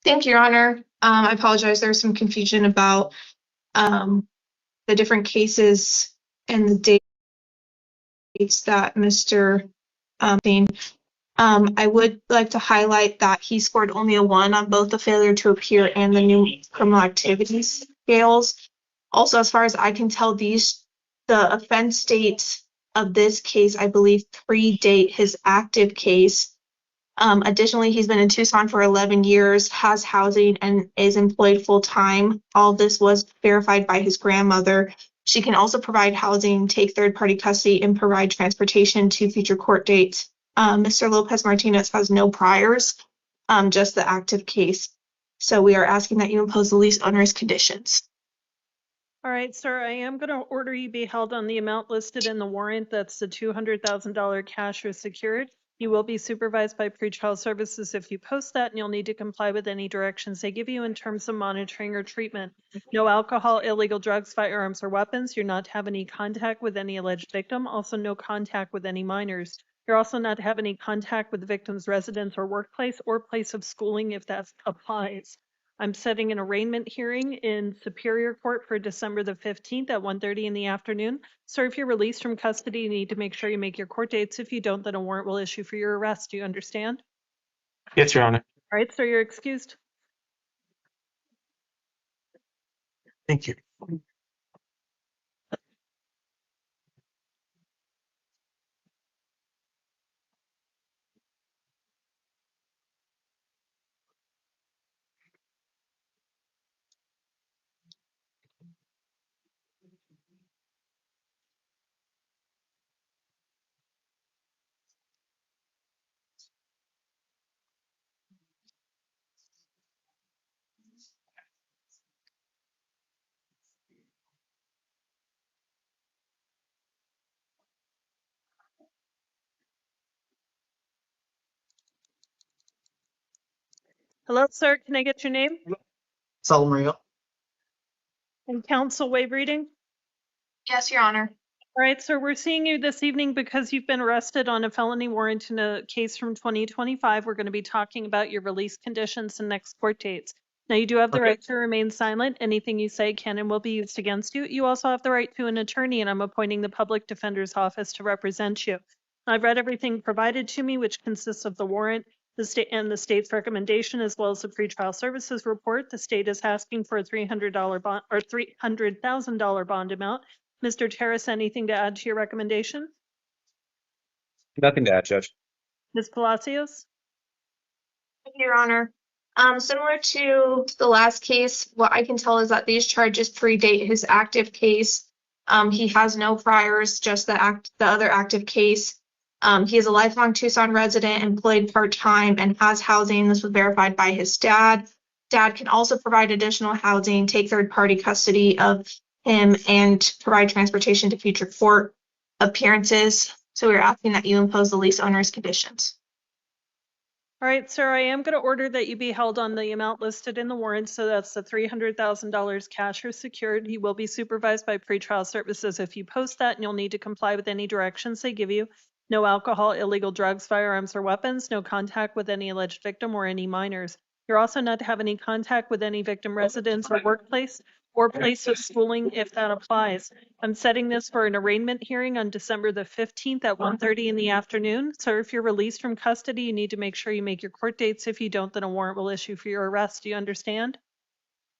Thank you, Your Honor. I apologize. There's some confusion about the different cases and the dates that Mr. I would like to highlight that he scored only a 1 on both the failure to appear and the new criminal activities scales. Also, as far as I can tell, the offense dates of this case, I believe, predate his active case. Additionally, he's been in Tucson for 11 years, has housing, and is employed full-time. All this was verified by his grandmother. She can also provide housing, take third-party custody, and provide transportation to future court dates. Mr. Lopez Martinez has no priors, just the active case. So we are asking that you impose the least onerous conditions.
All right, sir, I am going to order you be held on the amount listed in the warrant. That's the $200,000 cash or secured. You will be supervised by pretrial services if you post that, and you'll need to comply with any directions they give you in terms of monitoring or treatment. No alcohol, illegal drugs, firearms, or weapons. You're not to have any contact with any alleged victim. Also, no contact with any minors. You're also not to have any contact with the victim's residence or workplace or place of schooling if that applies. I'm setting an arraignment hearing in Superior Court for December the 15th at 1:30 in the afternoon. Sir, if you're released from custody, you need to make sure you make your court dates. If you don't, then a warrant will issue for your arrest. Do you understand?
Yes, Your Honor.
All right, sir, you're excused.
Thank you.
Hello, sir, can I get your name?
Salmaria.
And counsel waive reading?
Yes, Your Honor.
All right, sir, we're seeing you this evening because you've been arrested on a felony warrant in a case from 2025. We're going to be talking about your release conditions and next court dates. Now, you do have the
Okay.
right to remain silent. Anything you say can and will be used against you. You also have the right to an attorney, and I'm appointing the public defender's office to represent you. I've read everything provided to me, which consists of the warrant, the state and the state's recommendation, as well as the pretrial services report. The state is asking for a $300 bond or $300,000 bond amount. Mr. Terrace, anything to add to your recommendation?
Nothing to add, Judge.
Ms. Palacios?
Thank you, Your Honor. Similar to the last case, what I can tell is that these charges predate his active case. He has no priors, just the other active case. He is a lifelong Tucson resident, employed part-time, and has housing. This was verified by his dad. Dad can also provide additional housing, take third-party custody of him, and provide transportation to future court appearances. So we're asking that you impose the lease owner's conditions.
All right, sir, I am going to order that you be held on the amount listed in the warrant. So that's the $300,000 cash or secured. He will be supervised by pretrial services if you post that, and you'll need to comply with any directions they give you. No alcohol, illegal drugs, firearms, or weapons. No contact with any alleged victim or any minors. You're also not to have any contact with any victim residence or workplace or place of schooling if that applies. I'm setting this for an arraignment hearing on December the 15th at 1:30 in the afternoon. So if you're released from custody, you need to make sure you make your court dates. If you don't, then a warrant will issue for your arrest. Do you understand?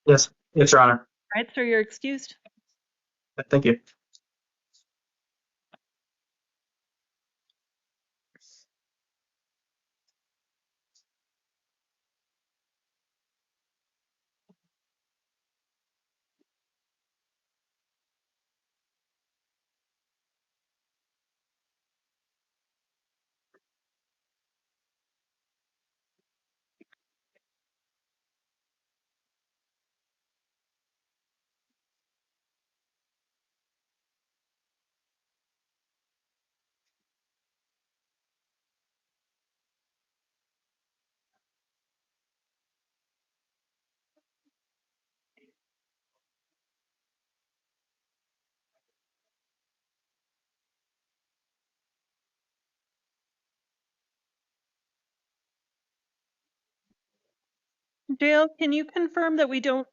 Yes, yes, Your Honor.
All right, sir, you're excused.
Thank you.
Dale, can you confirm that we don't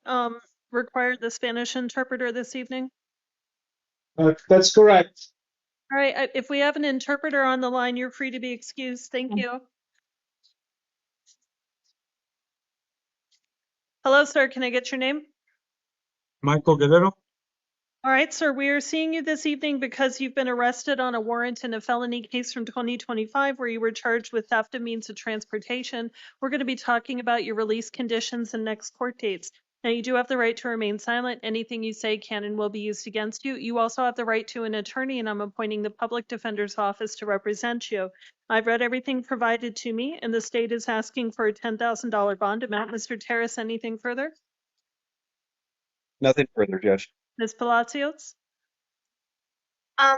require the Spanish interpreter this evening?
That's correct.
All right, if we have an interpreter on the line, you're free to be excused. Thank you. Hello, sir. Can I get your name?
Michael Guerrero.
All right, sir. We are seeing you this evening because you've been arrested on a warrant in a felony case from 2025 where you were charged with theft of means of transportation. We're going to be talking about your release conditions and next court dates. Now, you do have the right to remain silent. Anything you say can and will be used against you. You also have the right to an attorney, and I'm appointing the public defender's office to represent you. I've read everything provided to me, and the state is asking for a $10,000 bond amount. Mr. Terrace, anything further?
Nothing further, Judge.
Ms. Palacios?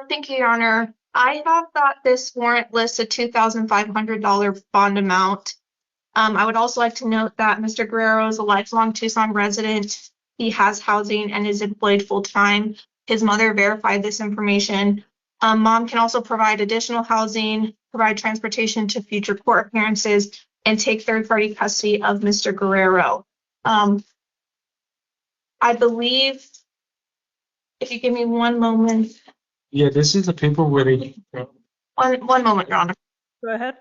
Thank you, Your Honor. I have that this warrant lists a $2,500 bond amount. I would also like to note that Mr. Guerrero is a lifelong Tucson resident. He has housing and is employed full-time. His mother verified this information. Mom can also provide additional housing, provide transportation to future court appearances, and take third-party custody of Mr. Guerrero. I believe, if you give me one moment.
Yeah, this is the paper where they.
One moment, Your Honor.
Go ahead.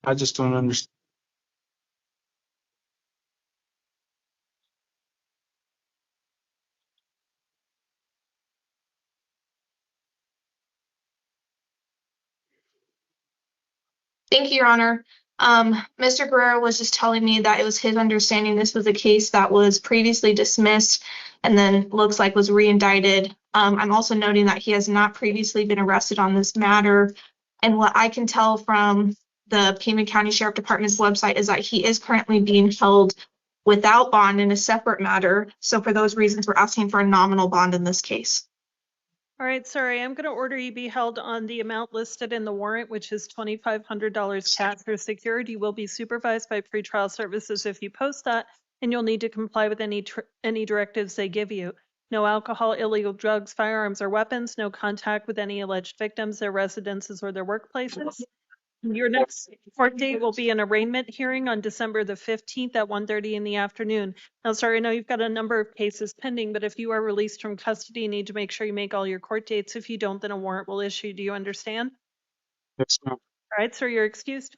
I just don't understand.
Thank you, Your Honor. Mr. Guerrero was just telling me that it was his understanding this was a case that was previously dismissed and then looks like was reindicted. I'm also noting that he has not previously been arrested on this matter. And what I can tell from the Pima County Sheriff Department's website is that he is currently being held without bond in a separate matter. So for those reasons, we're asking for a nominal bond in this case.
All right, sir, I am going to order you be held on the amount listed in the warrant, which is $2,500 cash or secured. You will be supervised by pretrial services if you post that, and you'll need to comply with any directives they give you. No alcohol, illegal drugs, firearms, or weapons. No contact with any alleged victims, their residences, or their workplaces. Your next court date will be an arraignment hearing on December the 15th at 1:30 in the afternoon. Now, sorry, I know you've got a number of cases pending, but if you are released from custody, you need to make sure you make all your court dates. If you don't, then a warrant will issue. Do you understand?
Yes, ma'am.
All right, sir, you're excused.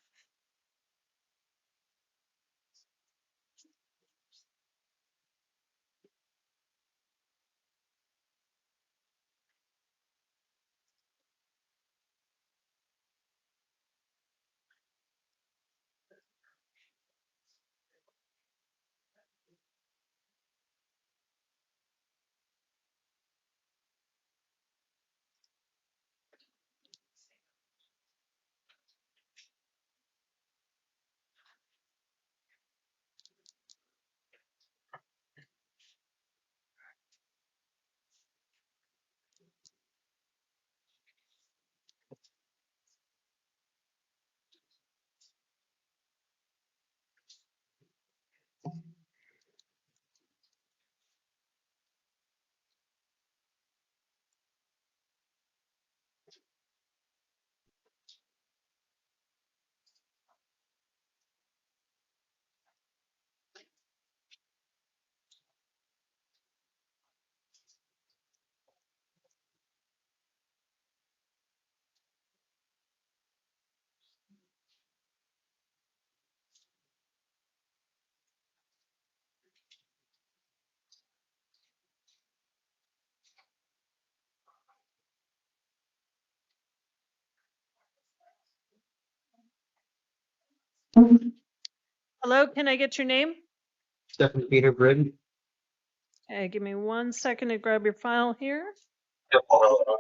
Hello, can I get your name?
Stephen Peter Britton.
Okay, give me 1 second to grab your file here. All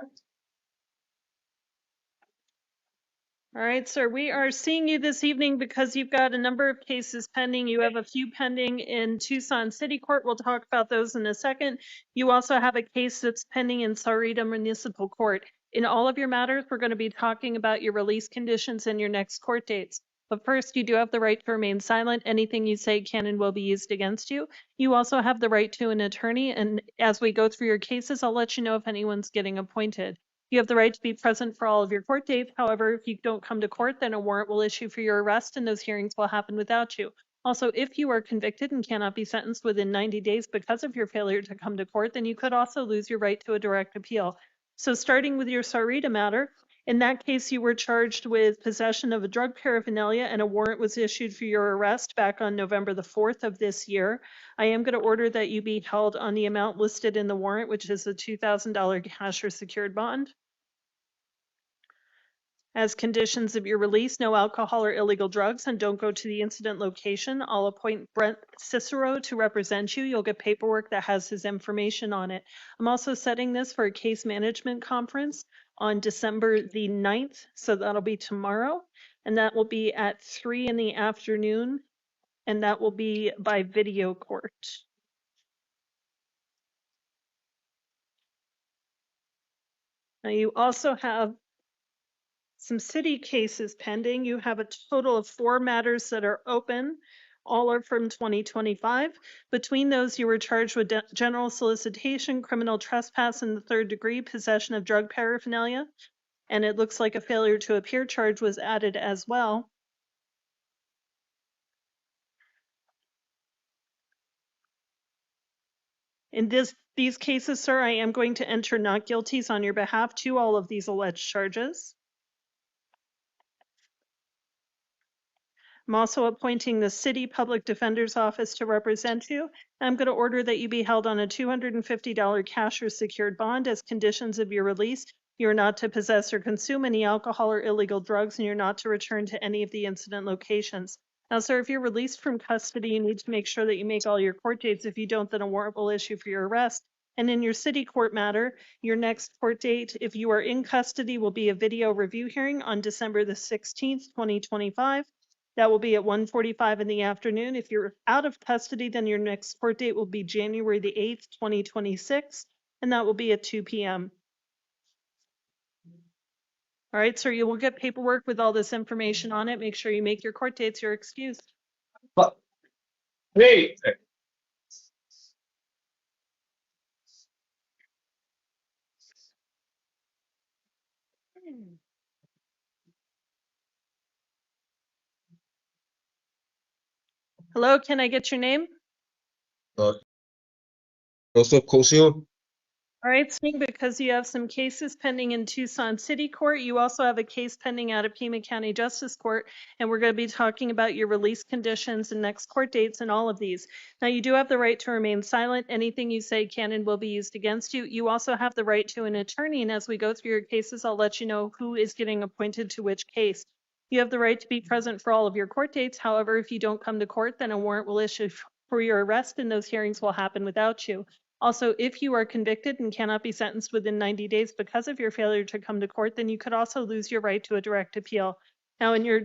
right, sir, we are seeing you this evening because you've got a number of cases pending. You have a few pending in Tucson City Court. We'll talk about those in a second. You also have a case that's pending in Sahuarita Municipal Court. In all of your matters, we're going to be talking about your release conditions and your next court dates. But first, you do have the right to remain silent. Anything you say can and will be used against you. You also have the right to an attorney, and as we go through your cases, I'll let you know if anyone's getting appointed. You have the right to be present for all of your court dates. However, if you don't come to court, then a warrant will issue for your arrest and those hearings will happen without you. Also, if you are convicted and cannot be sentenced within 90 days because of your failure to come to court, then you could also lose your right to a direct appeal. So starting with your Sahuarita matter, in that case, you were charged with possession of a drug paraphernalia and a warrant was issued for your arrest back on November the 4th of this year. I am going to order that you be held on the amount listed in the warrant, which is a $2,000 cash or secured bond. As conditions of your release, no alcohol or illegal drugs, and don't go to the incident location. I'll appoint Brent Cicero to represent you. You'll get paperwork that has his information on it. I'm also setting this for a case management conference on December the 9th, so that'll be tomorrow, and that will be at 3 in the afternoon, and that will be by video court. Now you also have some city cases pending. You have a total of 4 matters that are open. All are from 2025. Between those, you were charged with general solicitation, criminal trespass in the 3rd degree, possession of drug paraphernalia, and it looks like a failure to appear charge was added as well. In these cases, sir, I am going to enter not guilties on your behalf to all of these alleged charges. I'm also appointing the City Public Defender's Office to represent you. I'm going to order that you be held on a $250 cash or secured bond as conditions of your release. You're not to possess or consume any alcohol or illegal drugs, and you're not to return to any of the incident locations. Now, sir, if you're released from custody, you need to make sure that you make all your court dates. If you don't, then a warrant will issue for your arrest. And in your city court matter, your next court date, if you are in custody, will be a video review hearing on December the 16th, 2025. That will be at 1:45 in the afternoon. If you're out of custody, then your next court date will be January the 8th, 2026, and that will be at 2 p.m. All right, sir, you will get paperwork with all this information on it. Make sure you make your court dates. You're excused.
Hey.
Hello, can I get your name?
Joseph Cosio.
All right, Sneak, because you have some cases pending in Tucson City Court, you also have a case pending out of Pima County Justice Court, and we're going to be talking about your release conditions and next court dates and all of these. Now, you do have the right to remain silent. Anything you say can and will be used against you. You also have the right to an attorney, and as we go through your cases, I'll let you know who is getting appointed to which case. You have the right to be present for all of your court dates. However, if you don't come to court, then a warrant will issue for your arrest, and those hearings will happen without you. Also, if you are convicted and cannot be sentenced within 90 days because of your failure to come to court, then you could also lose your right to a direct appeal. Now, in your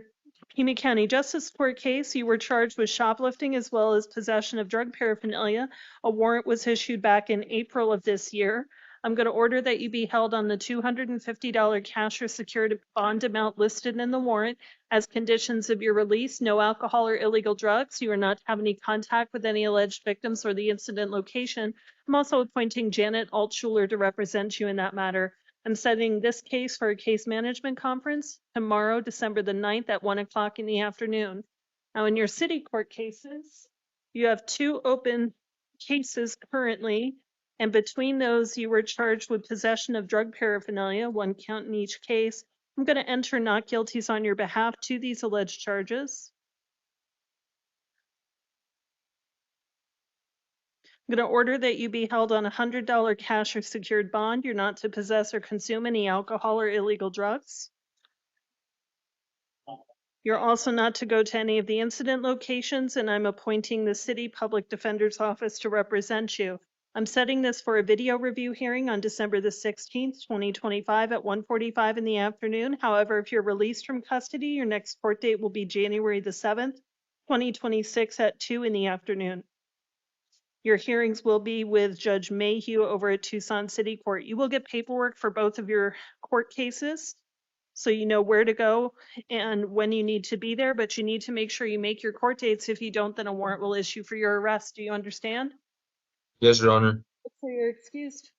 Pima County Justice Court case, you were charged with shoplifting as well as possession of drug paraphernalia. A warrant was issued back in April of this year. I'm going to order that you be held on the $250 cash or secured bond amount listed in the warrant. As conditions of your release, no alcohol or illegal drugs. You are not to have any contact with any alleged victims or the incident location. I'm also appointing Janet Altschuler to represent you in that matter. I'm setting this case for a case management conference tomorrow, December the 9th at 1 o'clock in the afternoon. Now, in your city court cases, you have 2 open cases currently, and between those, you were charged with possession of drug paraphernalia, 1 count in each case. I'm going to enter not guilties on your behalf to these alleged charges. I'm going to order that you be held on a $100 cash or secured bond. You're not to possess or consume any alcohol or illegal drugs. You're also not to go to any of the incident locations, and I'm appointing the City Public Defender's Office to represent you. I'm setting this for a video review hearing on December the 16th, 2025 at 1:45 in the afternoon. However, if you're released from custody, your next court date will be January the 7th, 2026 at 2 in the afternoon. Your hearings will be with Judge Mayhew over at Tucson City Court. You will get paperwork for both of your court cases, so you know where to go and when you need to be there, but you need to make sure you make your court dates. If you don't, then a warrant will issue for your arrest. Do you understand?
Yes, Your Honor.
So you're excused.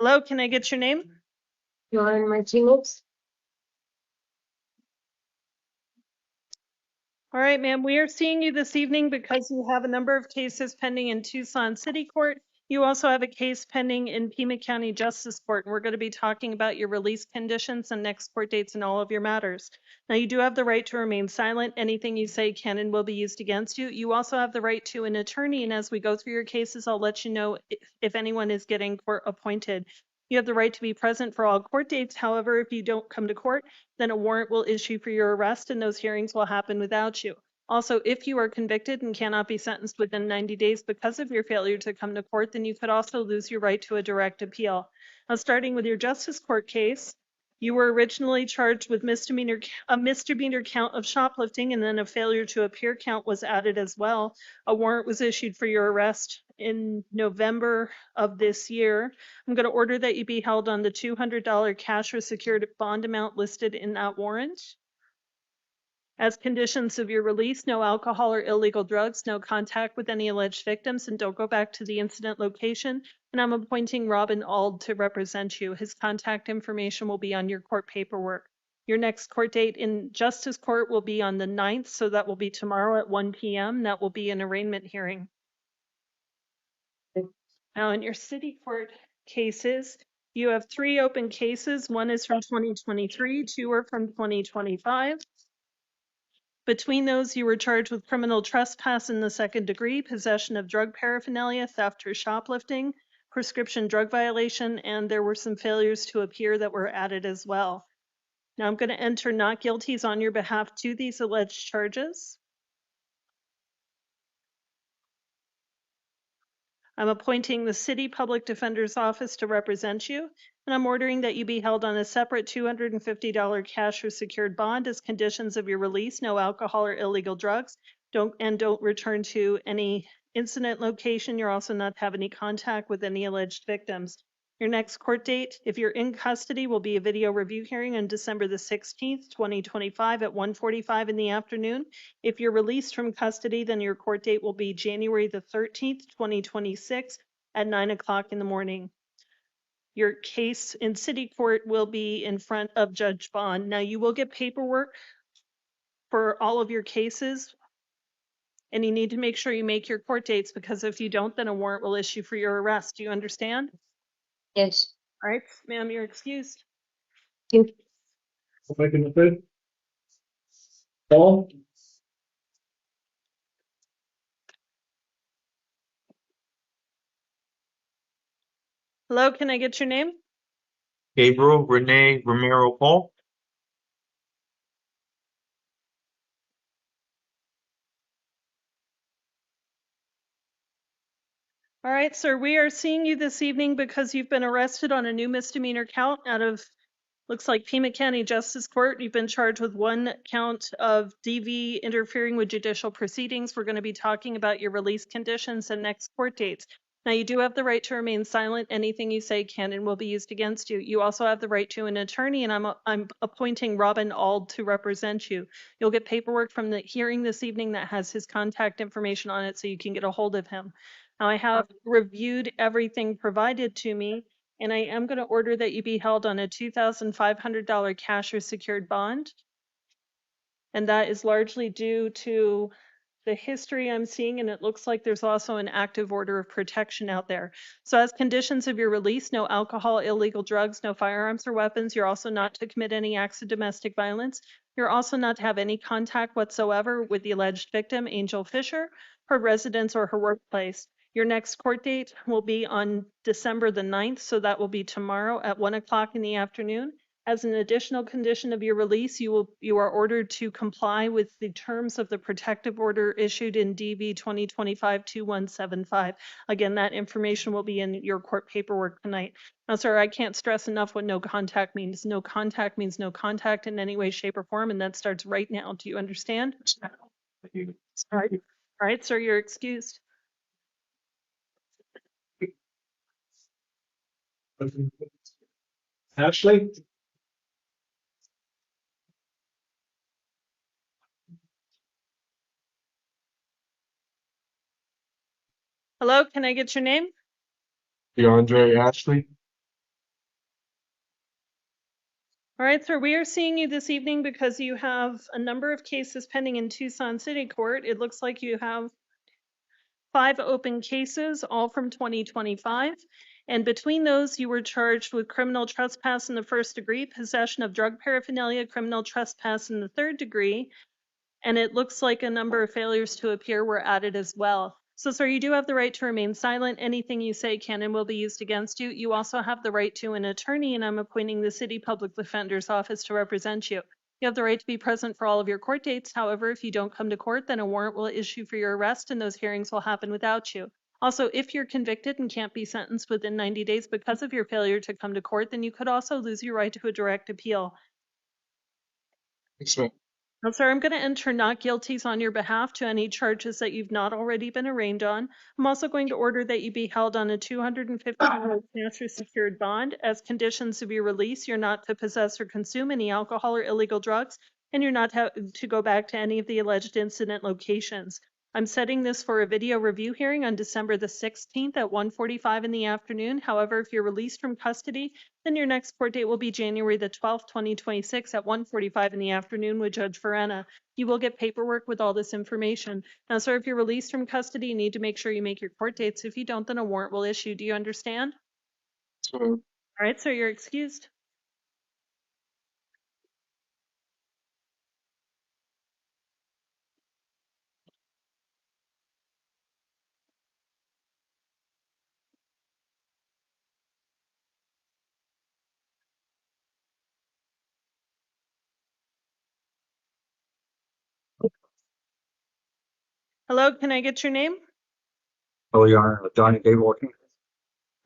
Hello, can I get your name?
Joan Martinez.
All right, ma'am, we are seeing you this evening because you have a number of cases pending in Tucson City Court. You also have a case pending in Pima County Justice Court, and we're going to be talking about your release conditions and next court dates and all of your matters. Now, you do have the right to remain silent. Anything you say can and will be used against you. You also have the right to an attorney, and as we go through your cases, I'll let you know if anyone is getting court appointed. You have the right to be present for all court dates. However, if you don't come to court, then a warrant will issue for your arrest, and those hearings will happen without you. Also, if you are convicted and cannot be sentenced within 90 days because of your failure to come to court, then you could also lose your right to a direct appeal. Now, starting with your Justice Court case, you were originally charged with a misdemeanor count of shoplifting, and then a failure to appear count was added as well. A warrant was issued for your arrest in November of this year. I'm going to order that you be held on the $200 cash or secured bond amount listed in that warrant. As conditions of your release, no alcohol or illegal drugs, no contact with any alleged victims, and don't go back to the incident location. And I'm appointing Robin Ald to represent you. His contact information will be on your court paperwork. Your next court date in Justice Court will be on the 9th, so that will be tomorrow at 1 p.m. That will be an arraignment hearing. Now, in your city court cases, you have 3 open cases. 1 is from 2023, 2 are from 2025. Between those, you were charged with criminal trespass in the 2nd degree, possession of drug paraphernalia, theft or shoplifting, prescription drug violation, and there were some failures to appear that were added as well. Now I'm going to enter not guilties on your behalf to these alleged charges. I'm appointing the City Public Defender's Office to represent you, and I'm ordering that you be held on a separate $250 cash or secured bond as conditions of your release, no alcohol or illegal drugs. Don't return to any incident location. You're also not to have any contact with any alleged victims. Your next court date, if you're in custody, will be a video review hearing on December the 16th, 2025 at 1:45 in the afternoon. If you're released from custody, then your court date will be January the 13th, 2026 at 9 o'clock in the morning. Your case in city court will be in front of Judge Bond. Now you will get paperwork for all of your cases, and you need to make sure you make your court dates, because if you don't, then a warrant will issue for your arrest. Do you understand?
Yes.
All right, ma'am, you're excused.
Making the bid. Paul?
Hello, can I get your name?
Gabriel Rene Romero Paul.
All right, sir, we are seeing you this evening because you've been arrested on a new misdemeanor count out of, looks like, Pima County Justice Court. You've been charged with 1 count of DV, interfering with judicial proceedings. We're going to be talking about your release conditions and next court dates. Now, you do have the right to remain silent. Anything you say can and will be used against you. You also have the right to an attorney, and I'm appointing Robin Ald to represent you. You'll get paperwork from the hearing this evening that has his contact information on it so you can get a hold of him. Now, I have reviewed everything provided to me, and I am going to order that you be held on a $2,500 cash or secured bond. And that is largely due to the history I'm seeing, and it looks like there's also an active order of protection out there. So as conditions of your release, no alcohol, illegal drugs, no firearms or weapons. You're also not to commit any acts of domestic violence. You're also not to have any contact whatsoever with the alleged victim, Angel Fisher, her residence or her workplace. Your next court date will be on December the 9th, so that will be tomorrow at 1 o'clock in the afternoon. As an additional condition of your release, you are ordered to comply with the terms of the protective order issued in DV 2025-2175. Again, that information will be in your court paperwork tonight. Now, sir, I can't stress enough what no contact means. No contact means no contact in any way, shape, or form, and that starts right now. Do you understand? All right, sir, you're excused.
Ashley?
Hello, can I get your name?
DeAndre Ashley?
All right, sir, we are seeing you this evening because you have a number of cases pending in Tucson City Court. It looks like you have 5 open cases, all from 2025. And between those, you were charged with criminal trespass in the 1st degree, possession of drug paraphernalia, criminal trespass in the 3rd degree, and it looks like a number of failures to appear were added as well. So, sir, you do have the right to remain silent. Anything you say can and will be used against you. You also have the right to an attorney, and I'm appointing the City Public Defender's Office to represent you. You have the right to be present for all of your court dates. However, if you don't come to court, then a warrant will issue for your arrest, and those hearings will happen without you. Also, if you're convicted and can't be sentenced within 90 days because of your failure to come to court, then you could also lose your right to a direct appeal.
Yes, ma'am.
Now, sir, I'm going to enter not guilties on your behalf to any charges that you've not already been arraigned on. I'm also going to order that you be held on a $250 cash or secured bond. As conditions of your release, you're not to possess or consume any alcohol or illegal drugs, and you're not to go back to any of the alleged incident locations. I'm setting this for a video review hearing on December the 16th at 1:45 in the afternoon. However, if you're released from custody, then your next court date will be January the 12th, 2026 at 1:45 in the afternoon with Judge Farena. You will get paperwork with all this information. Now, sir, if you're released from custody, you need to make sure you make your court dates. If you don't, then a warrant will issue. Do you understand? All right, sir, you're excused. Hello, can I get your name?
Oh, Your Honor, Johnny K. Walking.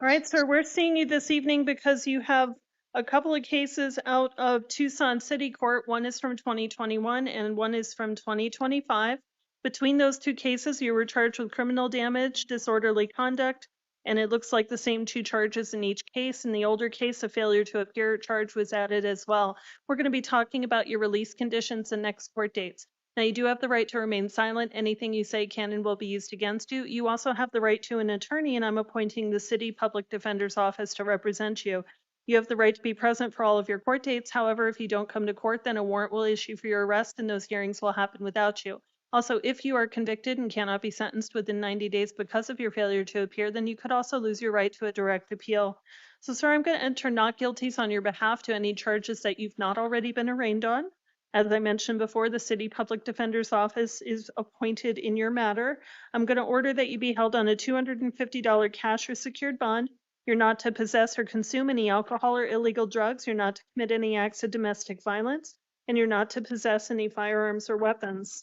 All right, sir, we're seeing you this evening because you have a couple of cases out of Tucson City Court. One is from 2021 and one is from 2025. Between those two cases, you were charged with criminal damage, disorderly conduct, and it looks like the same two charges in each case. In the older case, a failure to appear charge was added as well. We're going to be talking about your release conditions and next court dates. Now, you do have the right to remain silent. Anything you say can and will be used against you. You also have the right to an attorney, and I'm appointing the City Public Defender's Office to represent you. You have the right to be present for all of your court dates. However, if you don't come to court, then a warrant will issue for your arrest, and those hearings will happen without you. Also, if you are convicted and cannot be sentenced within 90 days because of your failure to appear, then you could also lose your right to a direct appeal. So, sir, I'm going to enter not guilties on your behalf to any charges that you've not already been arraigned on. As I mentioned before, the City Public Defender's Office is appointed in your matter. I'm going to order that you be held on a $250 cash or secured bond. You're not to possess or consume any alcohol or illegal drugs. You're not to commit any acts of domestic violence. And you're not to possess any firearms or weapons.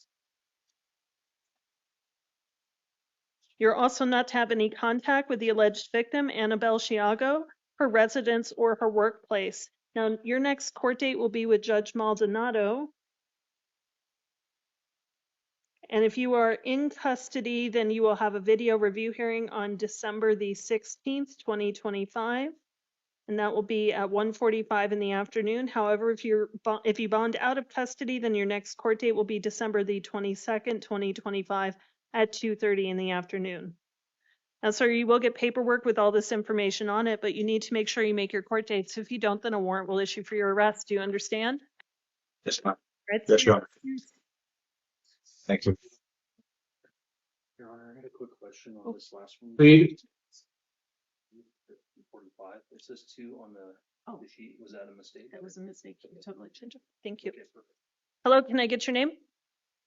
You're also not to have any contact with the alleged victim, Annabelle Chiago, her residence, or her workplace. Now, your next court date will be with Judge Maldonado. And if you are in custody, then you will have a video review hearing on December the 16th, 2025. And that will be at 1:45 in the afternoon. However, if you bond out of custody, then your next court date will be December the 22nd, 2025 at 2:30 in the afternoon. Now, sir, you will get paperwork with all this information on it, but you need to make sure you make your court dates. If you don't, then a warrant will issue for your arrest. Do you understand?
Yes, ma'am.
Right,
Yes, Your Honor.
Yes.
Thank you.
Your Honor, I had a quick question on this last one.
Read.
45, it says 2 on the sheet. Was that a mistake?
That was a mistake. You totally changed it. Thank you. Hello, can I get your name?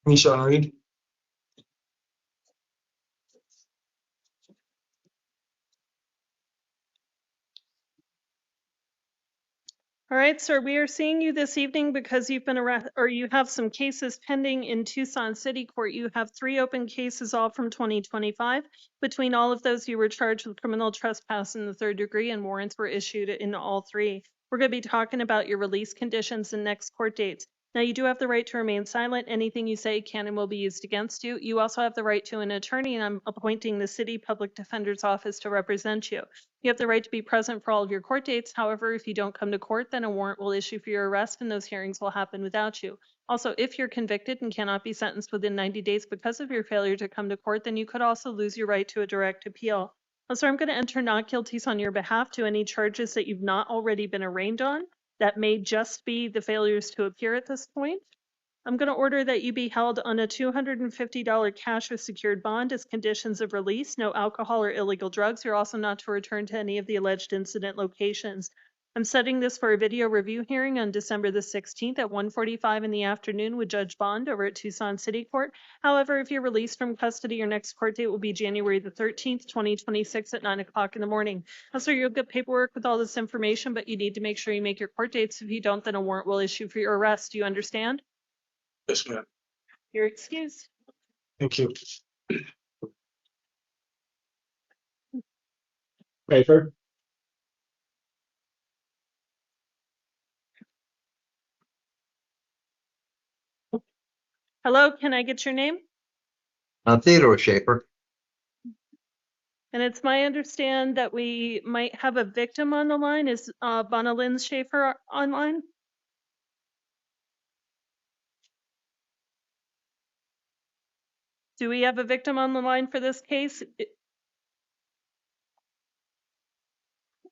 Nisha Reed.
All right, sir, we are seeing you this evening because you've been arrested, or you have some cases pending in Tucson City Court. You have 3 open cases, all from 2025. Between all of those, you were charged with criminal trespass in the 3rd degree, and warrants were issued in all 3. We're going to be talking about your release conditions and next court dates. Now, you do have the right to remain silent. Anything you say can and will be used against you. You also have the right to an attorney, and I'm appointing the City Public Defender's Office to represent you. You have the right to be present for all of your court dates. However, if you don't come to court, then a warrant will issue for your arrest, and those hearings will happen without you. Also, if you're convicted and cannot be sentenced within 90 days because of your failure to come to court, then you could also lose your right to a direct appeal. So I'm going to enter not guilties on your behalf to any charges that you've not already been arraigned on. That may just be the failures to appear at this point. I'm going to order that you be held on a $250 cash or secured bond as conditions of release. No alcohol or illegal drugs. You're also not to return to any of the alleged incident locations. I'm setting this for a video review hearing on December the 16th at 1:45 in the afternoon with Judge Bond over at Tucson City Court. However, if you're released from custody, your next court date will be January the 13th, 2026 at 9 o'clock in the morning. So you'll get paperwork with all this information, but you need to make sure you make your court dates. If you don't, then a warrant will issue for your arrest. Do you understand?
Yes, ma'am.
You're excused.
Thank you.
Paper.
Hello, can I get your name?
Theodore Schaefer.
And it's my understand that we might have a victim on the line. Is Bonalyn Schaefer online? Do we have a victim on the line for this case?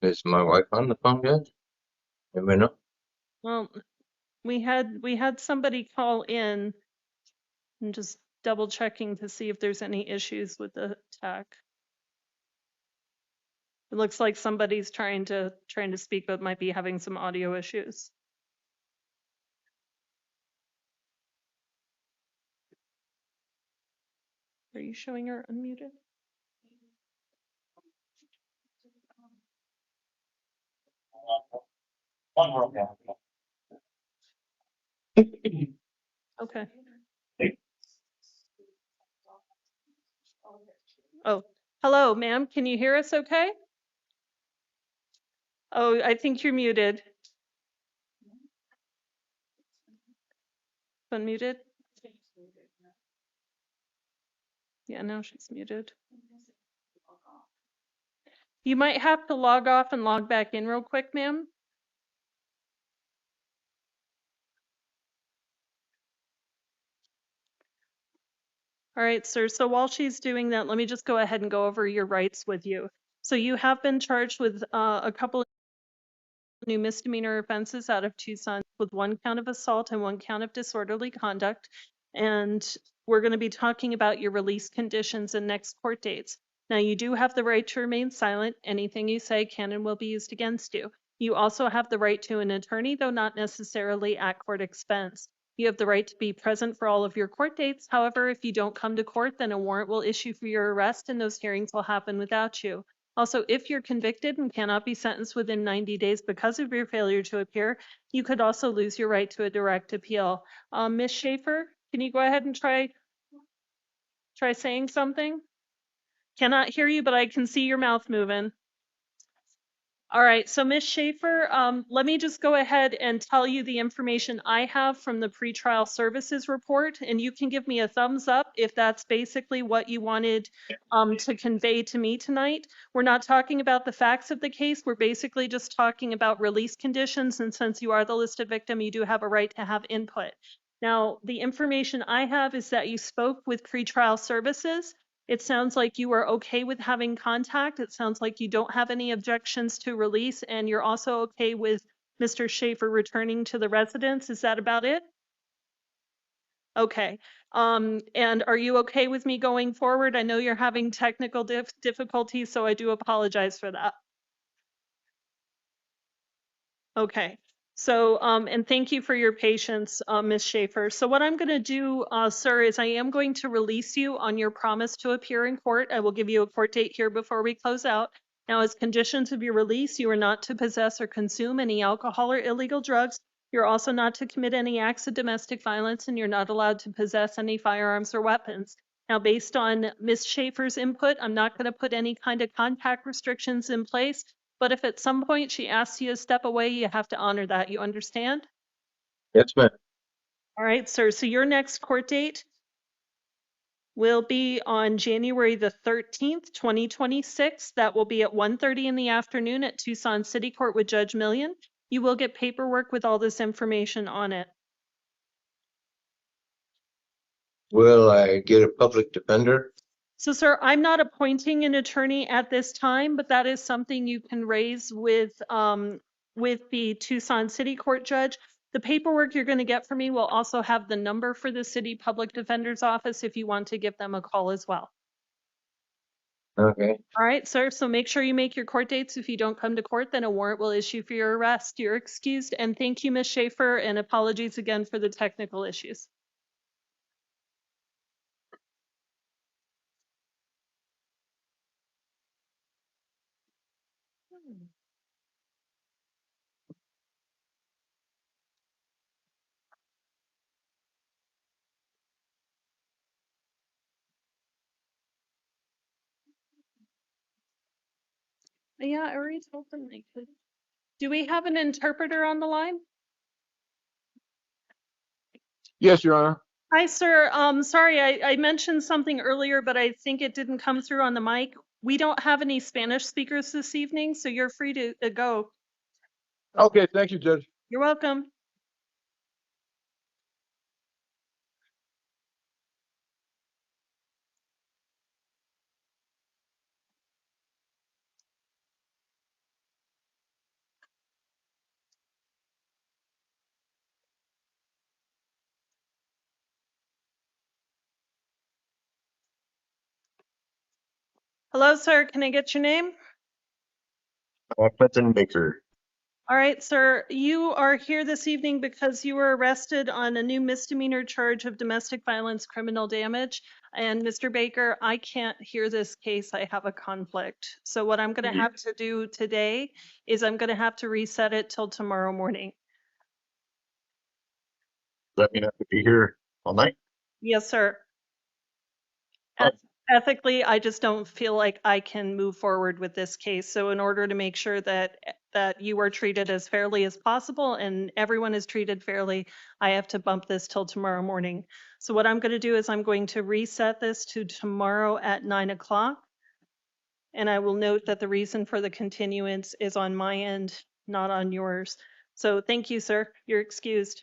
Is my wife on the phone yet? Never know.
Well, we had somebody call in and just double checking to see if there's any issues with the tech. It looks like somebody's trying to speak, but might be having some audio issues. Are you showing her unmuted? Okay. Oh, hello, ma'am. Can you hear us okay? Oh, I think you're muted. Unmuted? Yeah, now she's muted. You might have to log off and log back in real quick, ma'am. All right, sir. So while she's doing that, let me just go ahead and go over your rights with you. So you have been charged with a couple of new misdemeanor offenses out of Tucson with 1 count of assault and 1 count of disorderly conduct. And we're going to be talking about your release conditions and next court dates. Now, you do have the right to remain silent. Anything you say can and will be used against you. You also have the right to an attorney, though not necessarily at court expense. You have the right to be present for all of your court dates. However, if you don't come to court, then a warrant will issue for your arrest and those hearings will happen without you. Also, if you're convicted and cannot be sentenced within 90 days because of your failure to appear, you could also lose your right to a direct appeal. Ms. Schaefer, can you go ahead and try saying something? Cannot hear you, but I can see your mouth moving. All right, so Ms. Schaefer, let me just go ahead and tell you the information I have from the pretrial services report, and you can give me a thumbs up if that's basically what you wanted to convey to me tonight. We're not talking about the facts of the case. We're basically just talking about release conditions, and since you are the listed victim, you do have a right to have input. Now, the information I have is that you spoke with pretrial services. It sounds like you are okay with having contact. It sounds like you don't have any objections to release, and you're also okay with Mr. Schaefer returning to the residence. Is that about it? Okay. And are you okay with me going forward? I know you're having technical difficulties, so I do apologize for that. Okay. So, and thank you for your patience, Ms. Schaefer. So what I'm going to do, sir, is I am going to release you on your promise to appear in court. I will give you a court date here before we close out. Now, as conditions of your release, you are not to possess or consume any alcohol or illegal drugs. You're also not to commit any acts of domestic violence, and you're not allowed to possess any firearms or weapons. Now, based on Ms. Schaefer's input, I'm not going to put any kind of contact restrictions in place. But if at some point she asks you to step away, you have to honor that. You understand?
Yes, ma'am.
All right, sir. So your next court date will be on January the 13th, 2026. That will be at 1:30 in the afternoon at Tucson City Court with Judge Million. You will get paperwork with all this information on it.
Will I get a public defender?
So, sir, I'm not appointing an attorney at this time, but that is something you can raise with the Tucson City Court judge. The paperwork you're going to get from me will also have the number for the city public defender's office if you want to give them a call as well.
Okay.
All right, sir. So make sure you make your court dates. If you don't come to court, then a warrant will issue for your arrest. You're excused. And thank you, Ms. Schaefer, and apologies again for the technical issues. Yeah, I already told them they could. Do we have an interpreter on the line?
Yes, Your Honor.
Hi, sir. Sorry, I mentioned something earlier, but I think it didn't come through on the mic. We don't have any Spanish speakers this evening, so you're free to go.
Okay, thank you, Judge.
You're welcome. Hello, sir. Can I get your name?
Clinton Baker.
All right, sir. You are here this evening because you were arrested on a new misdemeanor charge of domestic violence criminal damage. And Mr. Baker, I can't hear this case. I have a conflict. So what I'm going to have to do today is I'm going to have to reset it till tomorrow morning.
Does that mean I have to be here all night?
Yes, sir. Ethically, I just don't feel like I can move forward with this case. So in order to make sure that you are treated as fairly as possible and everyone is treated fairly, I have to bump this till tomorrow morning. So what I'm going to do is I'm going to reset this to tomorrow at 9 o'clock. And I will note that the reason for the continuance is on my end, not on yours. So thank you, sir. You're excused.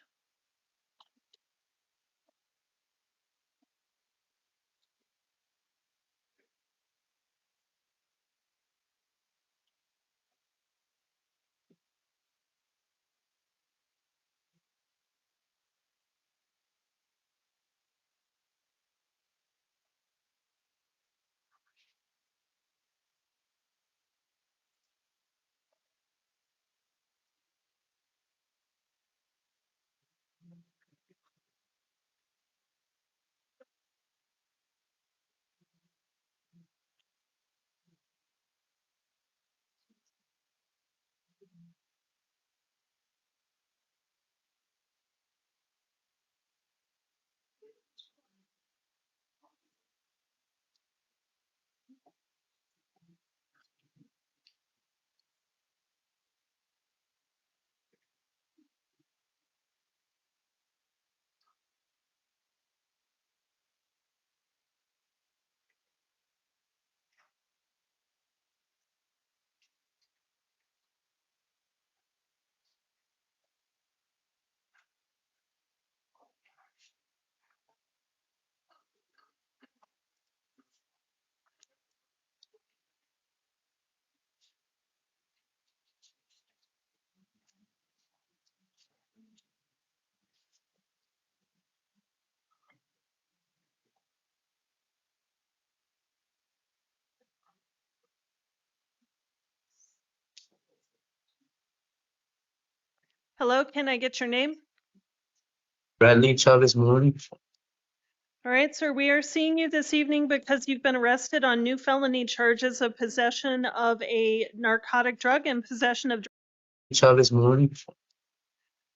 Hello, can I get your name?
Bradley Chavez Morning.
All right, sir, we are seeing you this evening because you've been arrested on new felony charges of possession of a narcotic drug and possession of.
Chavez Morning.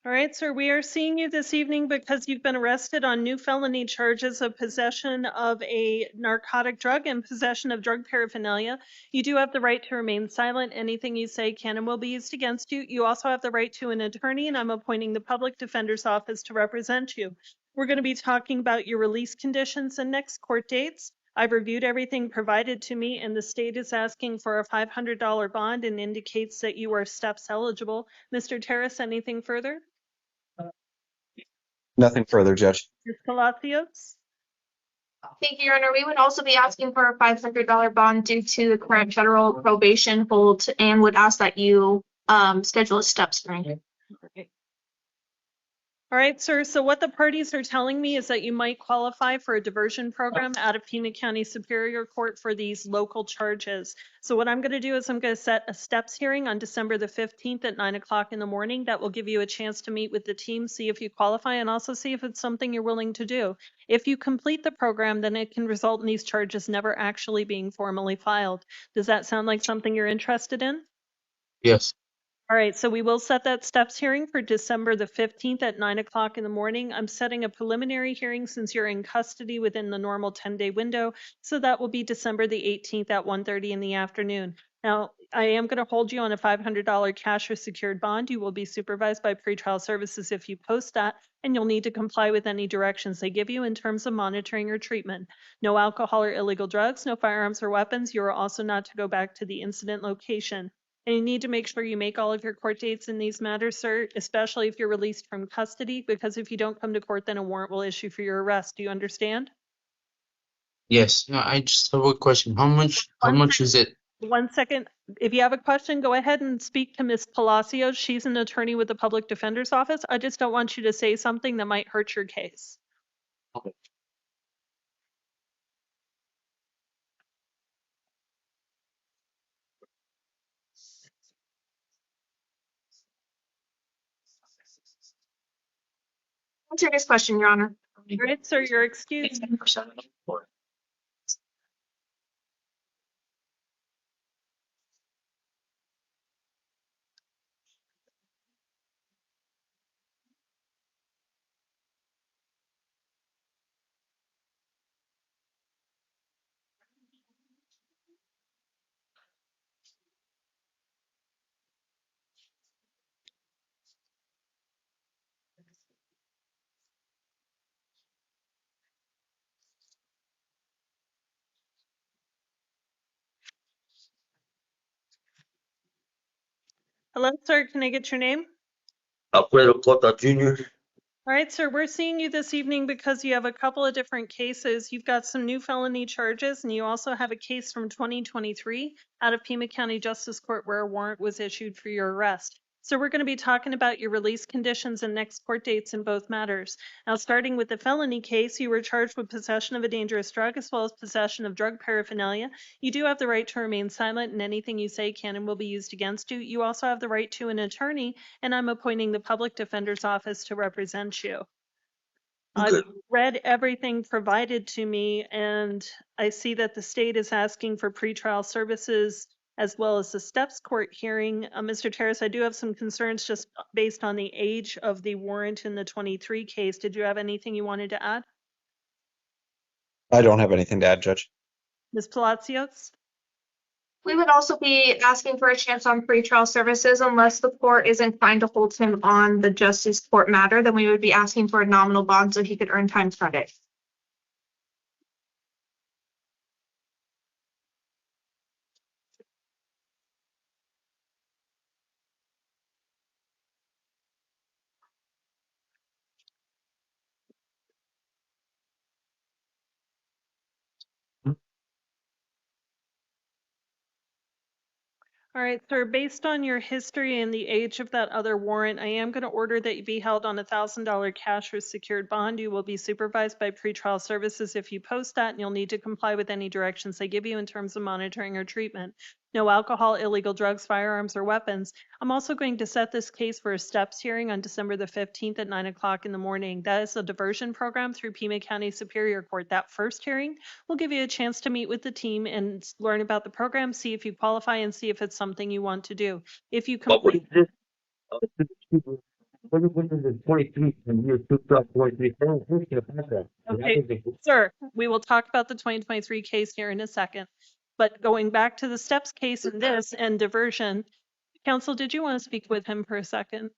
All right, sir, we are seeing you this evening because you've been arrested on new felony charges of possession of a narcotic drug and possession of drug paraphernalia. You do have the right to remain silent. Anything you say can and will be used against you. You also have the right to an attorney, and I'm appointing the public defender's office to represent you. We're going to be talking about your release conditions and next court dates. I've reviewed everything provided to me, and the state is asking for a $500 bond and indicates that you are steps eligible. Mr. Terrace, anything further?
Nothing further, Judge.
Ms. Palacios?
Thank you, Your Honor. We would also be asking for a $500 bond due to the current federal probation hold and would ask that you schedule a steps hearing.
All right, sir. So what the parties are telling me is that you might qualify for a diversion program out of Pima County Superior Court for these local charges. So what I'm going to do is I'm going to set a steps hearing on December the 15th at 9 o'clock in the morning. That will give you a chance to meet with the team, see if you qualify, and also see if it's something you're willing to do. If you complete the program, then it can result in these charges never actually being formally filed. Does that sound like something you're interested in?
Yes.
All right, so we will set that steps hearing for December the 15th at 9 o'clock in the morning. I'm setting a preliminary hearing since you're in custody within the normal 10-day window. So that will be December the 18th at 1:30 in the afternoon. Now, I am going to hold you on a $500 cash or secured bond. You will be supervised by pretrial services if you post that, and you'll need to comply with any directions they give you in terms of monitoring or treatment. No alcohol or illegal drugs, no firearms or weapons. You are also not to go back to the incident location. And you need to make sure you make all of your court dates in these matters, sir, especially if you're released from custody, because if you don't come to court, then a warrant will issue for your arrest. Do you understand?
Yes. No, I just have a question. How much is it?
1 second. If you have a question, go ahead and speak to Ms. Palacios. She's an attorney with the public defender's office. I just don't want you to say something that might hurt your case.
Okay.
Answer this question, Your Honor.
All right, sir, you're excused. Hello, sir, can I get your name?
Alfredo Cota Jr.
All right, sir, we're seeing you this evening because you have a couple of different cases. You've got some new felony charges, and you also have a case from 2023 out of Pima County Justice Court where a warrant was issued for your arrest. So we're going to be talking about your release conditions and next court dates in both matters. Now, starting with the felony case, you were charged with possession of a dangerous drug as well as possession of drug paraphernalia. You do have the right to remain silent, and anything you say can and will be used against you. You also have the right to an attorney, and I'm appointing the public defender's office to represent you. I've read everything provided to me, and I see that the state is asking for pretrial services as well as the steps court hearing. Mr. Terrace, I do have some concerns just based on the age of the warrant in the 23 case. Did you have anything you wanted to add?
I don't have anything to add, Judge.
Ms. Palacios?
We would also be asking for a chance on pretrial services unless the court is inclined to hold him on the justice court matter, then we would be asking for a nominal bond so he could earn time credit.
All right, sir, based on your history and the age of that other warrant, I am going to order that you be held on $1,000 cash or secured bond. You will be supervised by pretrial services if you post that, and you'll need to comply with any directions they give you in terms of monitoring or treatment. No alcohol, illegal drugs, firearms, or weapons. I'm also going to set this case for a steps hearing on December the 15th at 9 o'clock in the morning. That is a diversion program through Pima County Superior Court. That first hearing will give you a chance to meet with the team and learn about the program, see if you qualify, and see if it's something you want to do. If you complete.
What is the 23 and year 2023?
Okay, sir, we will talk about the 2023 case here in a second. But going back to the steps case in this and diversion, counsel, did you want to speak with him for a second?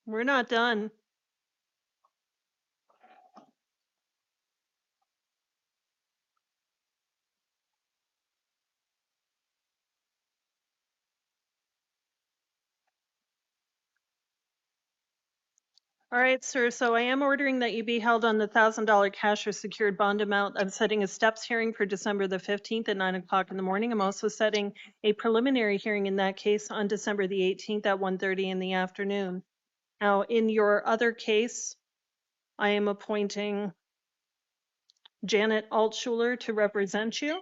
We're not done. All right, sir. So I am ordering that you be held on the $1,000 cash or secured bond amount. I'm setting a steps hearing for December the 15th at 9 o'clock in the morning. I'm also setting a preliminary hearing in that case on December the 18th at 1:30 in the afternoon. Now, in your other case, I am appointing Janet Altschuler to represent you.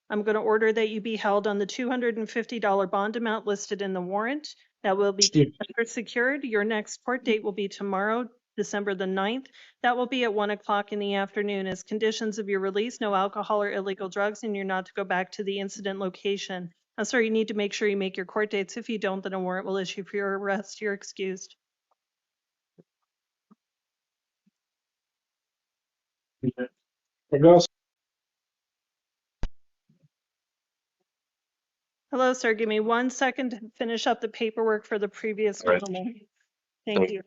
I'm going to order that you be held on the $250 bond amount listed in the warrant. That will be secured. Your next court date will be tomorrow, December the 9th. That will be at 1 o'clock in the afternoon. As conditions of your release, no alcohol or illegal drugs, and you're not to go back to the incident location. Now, sir, you need to make sure you make your court dates. If you don't, then a warrant will issue for your arrest. You're excused. Hello, sir. Give me 1 second to finish up the paperwork for the previous
All right.
gentleman. Thank you.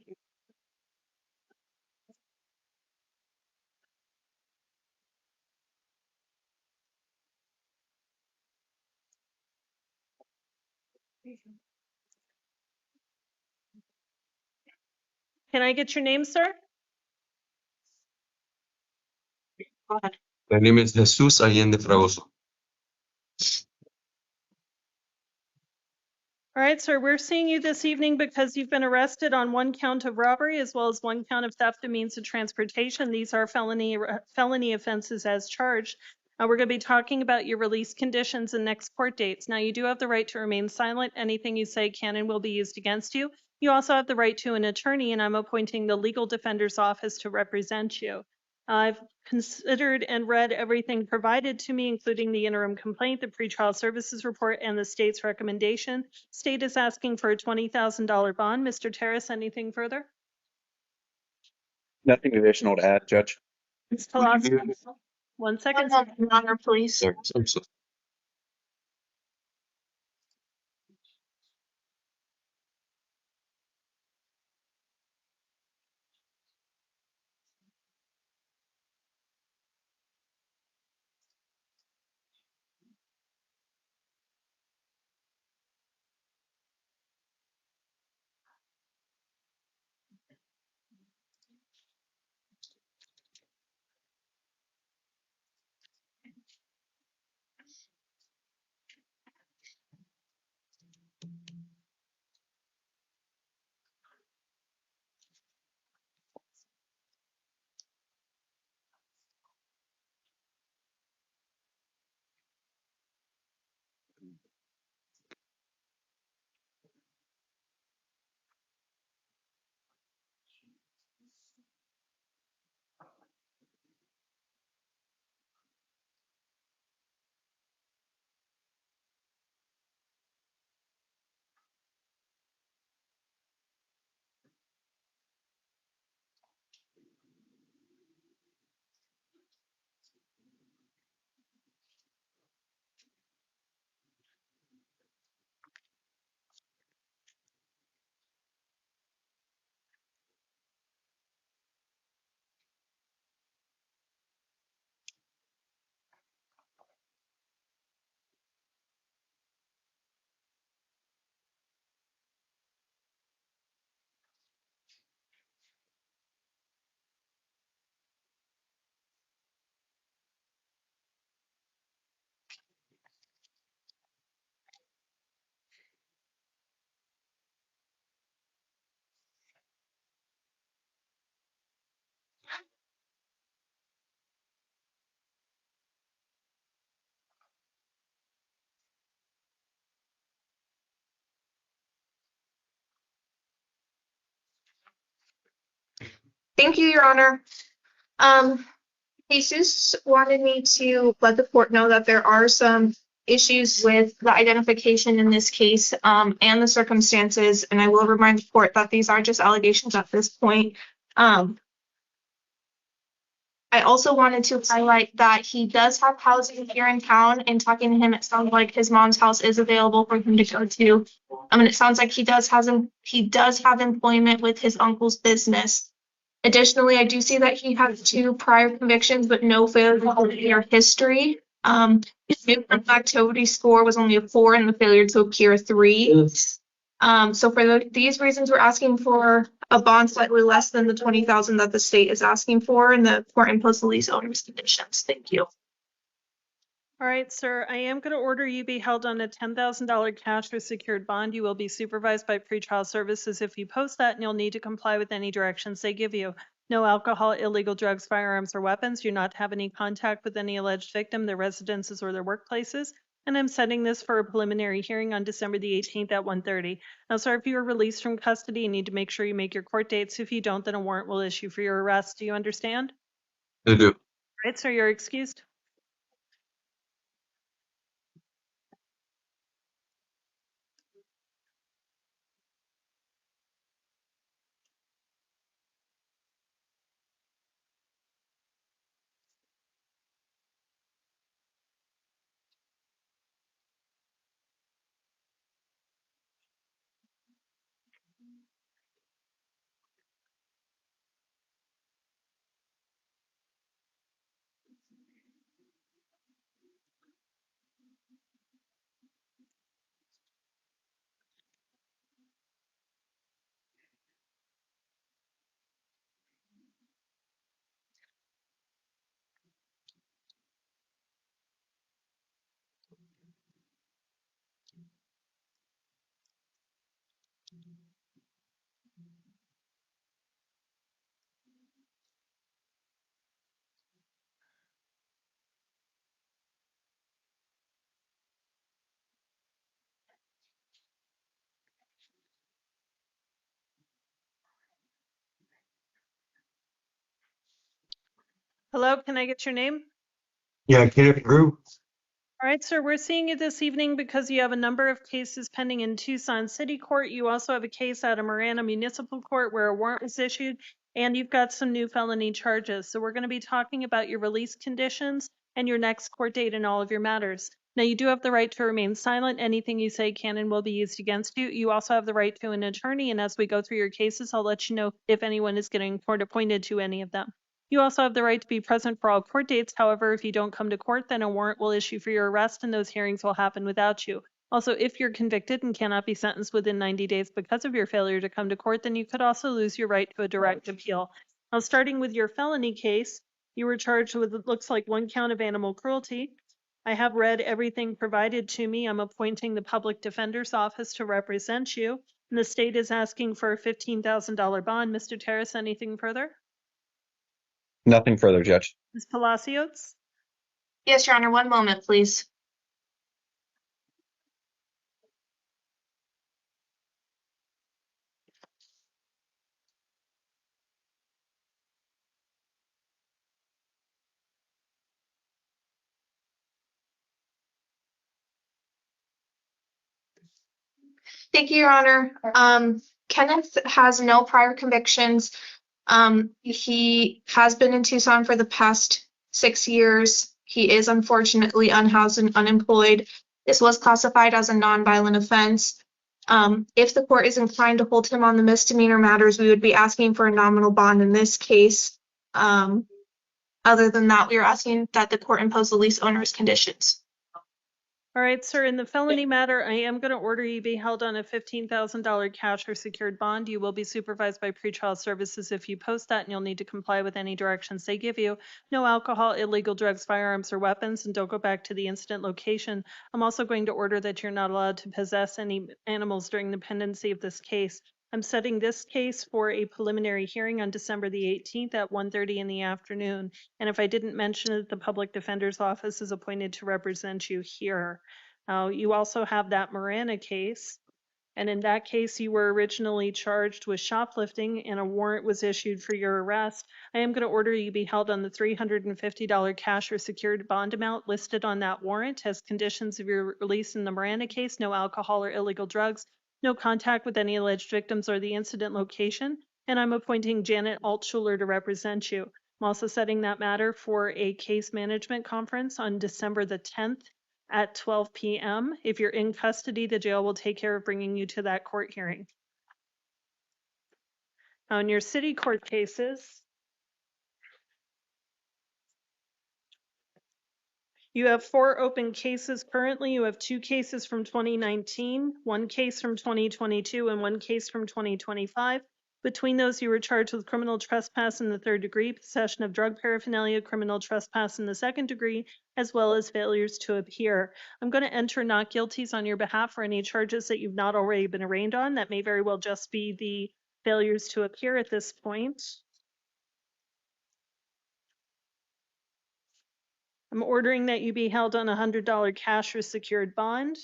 Can I get your name, sir? Go ahead.
My name is Jesus Allende Fragoso.
All right, sir, we're seeing you this evening because you've been arrested on 1 count of robbery as well as 1 count of theft of means of transportation. These are felony offenses as charged. We're going to be talking about your release conditions and next court dates. Now, you do have the right to remain silent. Anything you say can and will be used against you. You also have the right to an attorney, and I'm appointing the legal defender's office to represent you. I've considered and read everything provided to me, including the interim complaint, the pretrial services report, and the state's recommendation. State is asking for a $20,000 bond. Mr. Terrace, anything further?
Nothing additional to add, Judge.
Ms. Colosimo? 1 second.
Your Honor, please. Thank you, Your Honor. Jesus wanted me to let the court know that there are some issues with the identification in this case, and the circumstances, and I will remind the court that these are just allegations at this point. I also wanted to highlight that he does have housing here in town, and talking to him, it sounds like his mom's house is available for him to go to. It sounds like he does have employment with his uncle's business. Additionally, I do see that he has 2 prior convictions, but no failure to appear history. His new criminal activity score was only a 4 and the failure to appear 3. So for these reasons, we're asking for a bond slightly less than the 20,000 that the state is asking for, and the court imposed the lease owner's conditions. Thank you.
All right, sir, I am going to order you be held on a $10,000 cash or secured bond. You will be supervised by pretrial services if you post that, and you'll need to comply with any directions they give you. No alcohol, illegal drugs, firearms, or weapons. You're not to have any contact with any alleged victim, their residences, or their workplaces. And I'm setting this for a preliminary hearing on December the 18th at 1:30. Now, sir, if you are released from custody, you need to make sure you make your court dates. If you don't, then a warrant will issue for your arrest. Do you understand?
I do.
All right, sir, you're excused. Hello, can I get your name?
Yeah, Kenneth Drew.
All right, sir, we're seeing you this evening because you have a number of cases pending in Tucson City Court. You also have a case out of Marana Municipal Court where a warrant was issued, and you've got some new felony charges. So we're going to be talking about your release conditions and your next court date and all of your matters. Now, you do have the right to remain silent. Anything you say can and will be used against you. You also have the right to an attorney, and as we go through your cases, I'll let you know if anyone is getting court appointed to any of them. You also have the right to be present for all court dates. However, if you don't come to court, then a warrant will issue for your arrest and those hearings will happen without you. Also, if you're convicted and cannot be sentenced within 90 days because of your failure to come to court, then you could also lose your right to a direct appeal. Now, starting with your felony case, you were charged with, it looks like, 1 count of animal cruelty. I have read everything provided to me. I'm appointing the public defender's office to represent you. And the state is asking for a $15,000 bond. Mr. Terrace, anything further?
Nothing further, Judge.
Ms. Palacios?
Yes, Your Honor. One moment, please. Thank you, Your Honor. Kenneth has no prior convictions. He has been in Tucson for the past 6 years. He is unfortunately unhoused and unemployed. This was classified as a nonviolent offense. If the court is inclined to hold him on the misdemeanor matters, we would be asking for a nominal bond in this case. Other than that, we are asking that the court impose the lease owner's conditions.
All right, sir, in the felony matter, I am going to order you be held on a $15,000 cash or secured bond. You will be supervised by pretrial services if you post that, and you'll need to comply with any directions they give you. No alcohol, illegal drugs, firearms, or weapons, and don't go back to the incident location. I'm also going to order that you're not allowed to possess any animals during the pendency of this case. I'm setting this case for a preliminary hearing on December the 18th at 1:30 in the afternoon. And if I didn't mention it, the public defender's office is appointed to represent you here. You also have that Marana case. And in that case, you were originally charged with shoplifting and a warrant was issued for your arrest. I am going to order you be held on the $350 cash or secured bond amount listed on that warrant as conditions of your release in the Marana case. No alcohol or illegal drugs. No contact with any alleged victims or the incident location, and I'm appointing Janet Altschuler to represent you. I'm also setting that matter for a case management conference on December the 10th at 12 p.m. If you're in custody, the jail will take care of bringing you to that court hearing. On your city court cases, you have 4 open cases currently. You have 2 cases from 2019, 1 case from 2022, and 1 case from 2025. Between those, you were charged with criminal trespass in the 3rd degree, possession of drug paraphernalia, criminal trespass in the 2nd degree, as well as failures to appear. I'm going to enter not guilties on your behalf for any charges that you've not already been arraigned on. That may very well just be the failures to appear at this point. I'm ordering that you be held on a $100 cash or secured bond.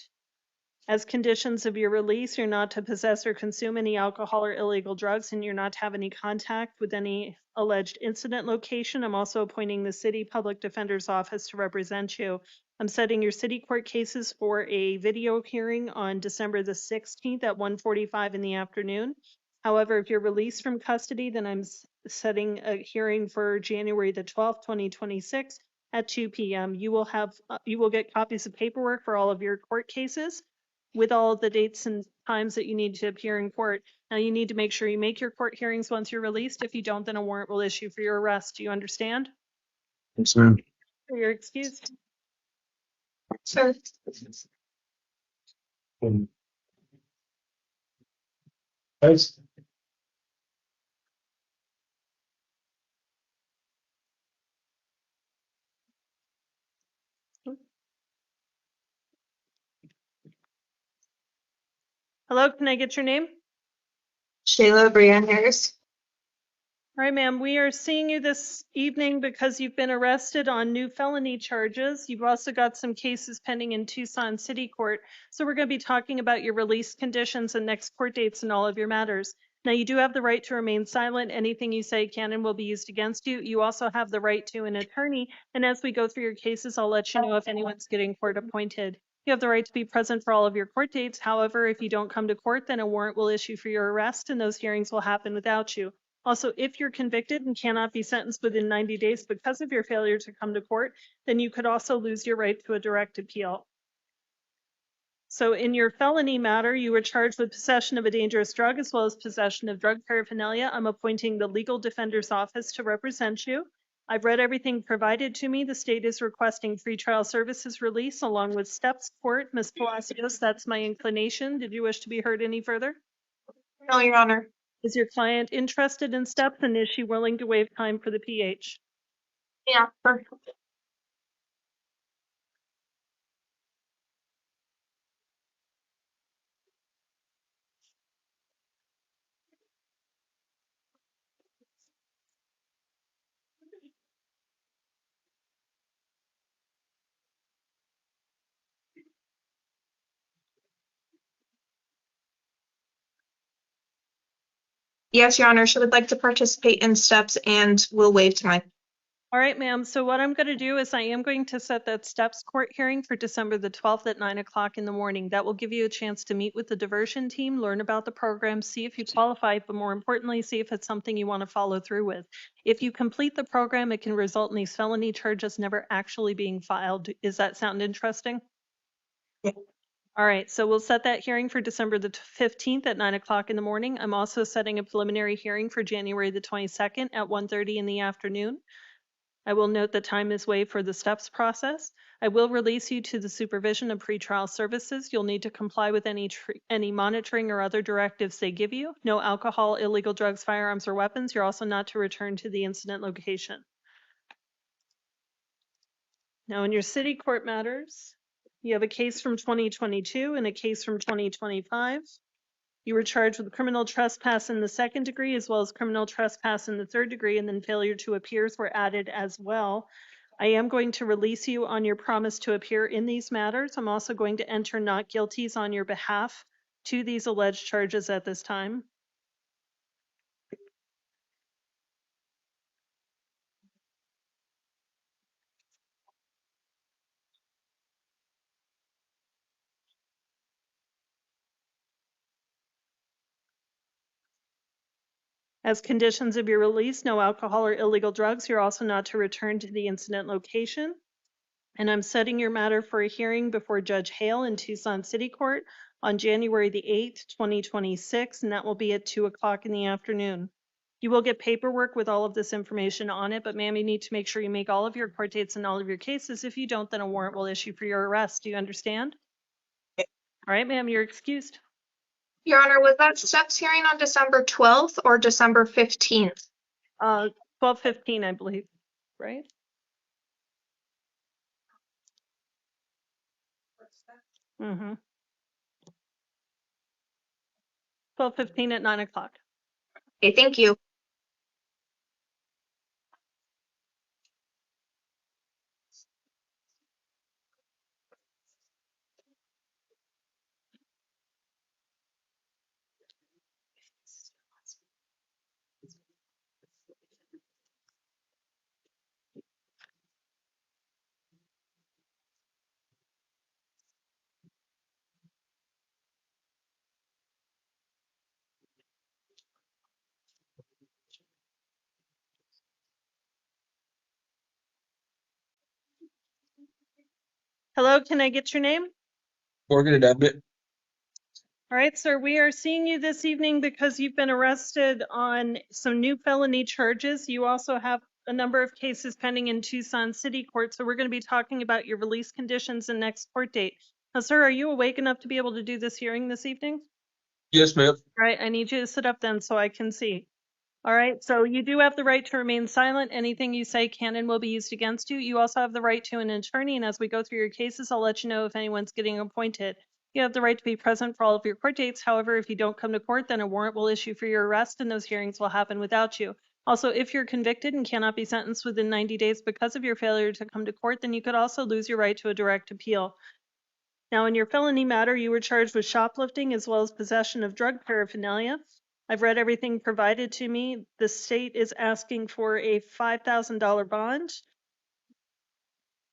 As conditions of your release, you're not to possess or consume any alcohol or illegal drugs, and you're not to have any contact with any alleged incident location. I'm also appointing the City Public Defender's Office to represent you. I'm setting your city court cases for a video hearing on December the 16th at 1:45 in the afternoon. However, if you're released from custody, then I'm setting a hearing for January the 12th, 2026 at 2 p.m. You will get copies of paperwork for all of your court cases with all of the dates and times that you need to appear in court. Now you need to make sure you make your court hearings once you're released. If you don't, then a warrant will issue for your arrest. Do you understand?
Yes, ma'am.
You're excused.
Sir.
Guys,
Hello, can I get your name?
Shayla Brianne Harris.
All right, ma'am, we are seeing you this evening because you've been arrested on new felony charges. You've also got some cases pending in Tucson City Court. So we're going to be talking about your release conditions and next court dates and all of your matters. Now, you do have the right to remain silent. Anything you say can and will be used against you. You also have the right to an attorney. And as we go through your cases, I'll let you know if anyone's getting court appointed. You have the right to be present for all of your court dates. However, if you don't come to court, then a warrant will issue for your arrest, and those hearings will happen without you. Also, if you're convicted and cannot be sentenced within 90 days because of your failure to come to court, then you could also lose your right to a direct appeal. So in your felony matter, you were charged with possession of a dangerous drug as well as possession of drug paraphernalia. I'm appointing the Legal Defender's Office to represent you. I've read everything provided to me. The state is requesting pretrial services release along with step support. Ms. Palacios, that's my inclination. Did you wish to be heard any further?
No, Your Honor.
Is your client interested in steps, and is she willing to waive time for the PH?
Yeah. Yes, Your Honor. She would like to participate in steps and will waive time.
All right, ma'am. So what I'm going to do is I am going to set that steps court hearing for December the 12th at 9 o'clock in the morning. That will give you a chance to meet with the diversion team, learn about the program, see if you qualify, but more importantly, see if it's something you want to follow through with. If you complete the program, it can result in these felony charges never actually being filed. Does that sound interesting?
Yeah.
All right, so we'll set that hearing for December the 15th at 9 o'clock in the morning. I'm also setting a preliminary hearing for January the 22nd at 1:30 in the afternoon. I will note that time is waived for the steps process. I will release you to the supervision of pretrial services. You'll need to comply with any monitoring or other directives they give you. No alcohol, illegal drugs, firearms, or weapons. You're also not to return to the incident location. Now, in your city court matters, you have a case from 2022 and a case from 2025. You were charged with criminal trespass in the 2nd degree as well as criminal trespass in the 3rd degree, and then failure to appears were added as well. I am going to release you on your promise to appear in these matters. I'm also going to enter not guilties on your behalf to these alleged charges at this time. As conditions of your release, no alcohol or illegal drugs. You're also not to return to the incident location. And I'm setting your matter for a hearing before Judge Hale in Tucson City Court on January the 8th, 2026, and that will be at 2 o'clock in the afternoon. You will get paperwork with all of this information on it, but ma'am, you need to make sure you make all of your court dates and all of your cases. If you don't, then a warrant will issue for your arrest. Do you understand? All right, ma'am, you're excused.
Your Honor, was that steps hearing on December 12th or December 15th?
12:15, I believe, right? Mm-hmm. 12:15 at 9 o'clock.
Okay, thank you.
Hello, can I get your name?
Morgan and Abbott.
All right, sir, we are seeing you this evening because you've been arrested on some new felony charges. You also have a number of cases pending in Tucson City Court, so we're going to be talking about your release conditions and next court date. Now, sir, are you awake enough to be able to do this hearing this evening?
Yes, ma'am.
All right, I need you to sit up then so I can see. All right, so you do have the right to remain silent. Anything you say can and will be used against you. You also have the right to an attorney, and as we go through your cases, I'll let you know if anyone's getting appointed. You have the right to be present for all of your court dates. However, if you don't come to court, then a warrant will issue for your arrest, and those hearings will happen without you. Also, if you're convicted and cannot be sentenced within 90 days because of your failure to come to court, then you could also lose your right to a direct appeal. Now, in your felony matter, you were charged with shoplifting as well as possession of drug paraphernalia. I've read everything provided to me. The state is asking for a $5,000 bond.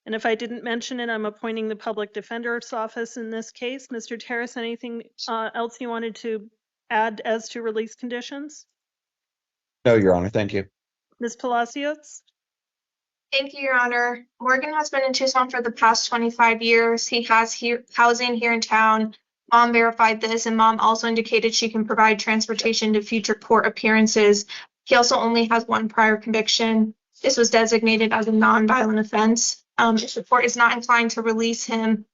And if I didn't mention it, I'm appointing the public defender's office in this case. Mr. Terrace, anything else you wanted to add as to release conditions?
No, Your Honor. Thank you.
Ms. Palacios?
Thank you, Your Honor. Morgan has been in Tucson for the past 25 years. He has housing here in town. Mom verified this, and Mom also indicated she can provide transportation to future court appearances. He also only has one prior conviction. This was designated as a non-violent offense. If the court is not inclined to release him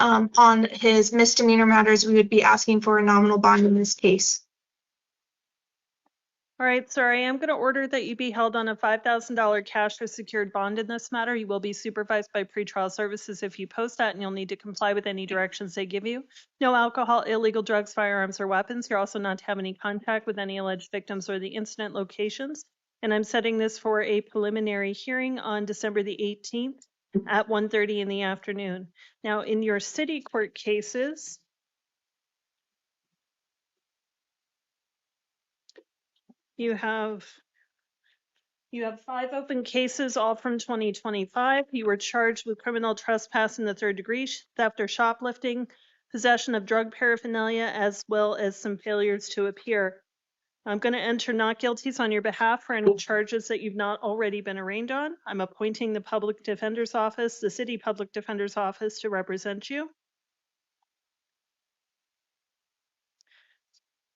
on his misdemeanor matters, we would be asking for a nominal bond in this case.
All right, sir, I am going to order that you be held on a $5,000 cash or secured bond in this matter. You will be supervised by pretrial services if you post that, and you'll need to comply with any directions they give you. No alcohol, illegal drugs, firearms, or weapons. You're also not to have any contact with any alleged victims or the incident locations. And I'm setting this for a preliminary hearing on December the 18th at 1:30 in the afternoon. Now, in your city court cases, you have 5 open cases, all from 2025. You were charged with criminal trespass in the 3rd degree, theft or shoplifting, possession of drug paraphernalia, as well as some failures to appear. I'm going to enter not guilties on your behalf for any charges that you've not already been arraigned on. I'm appointing the public defender's office, the city public defender's office, to represent you.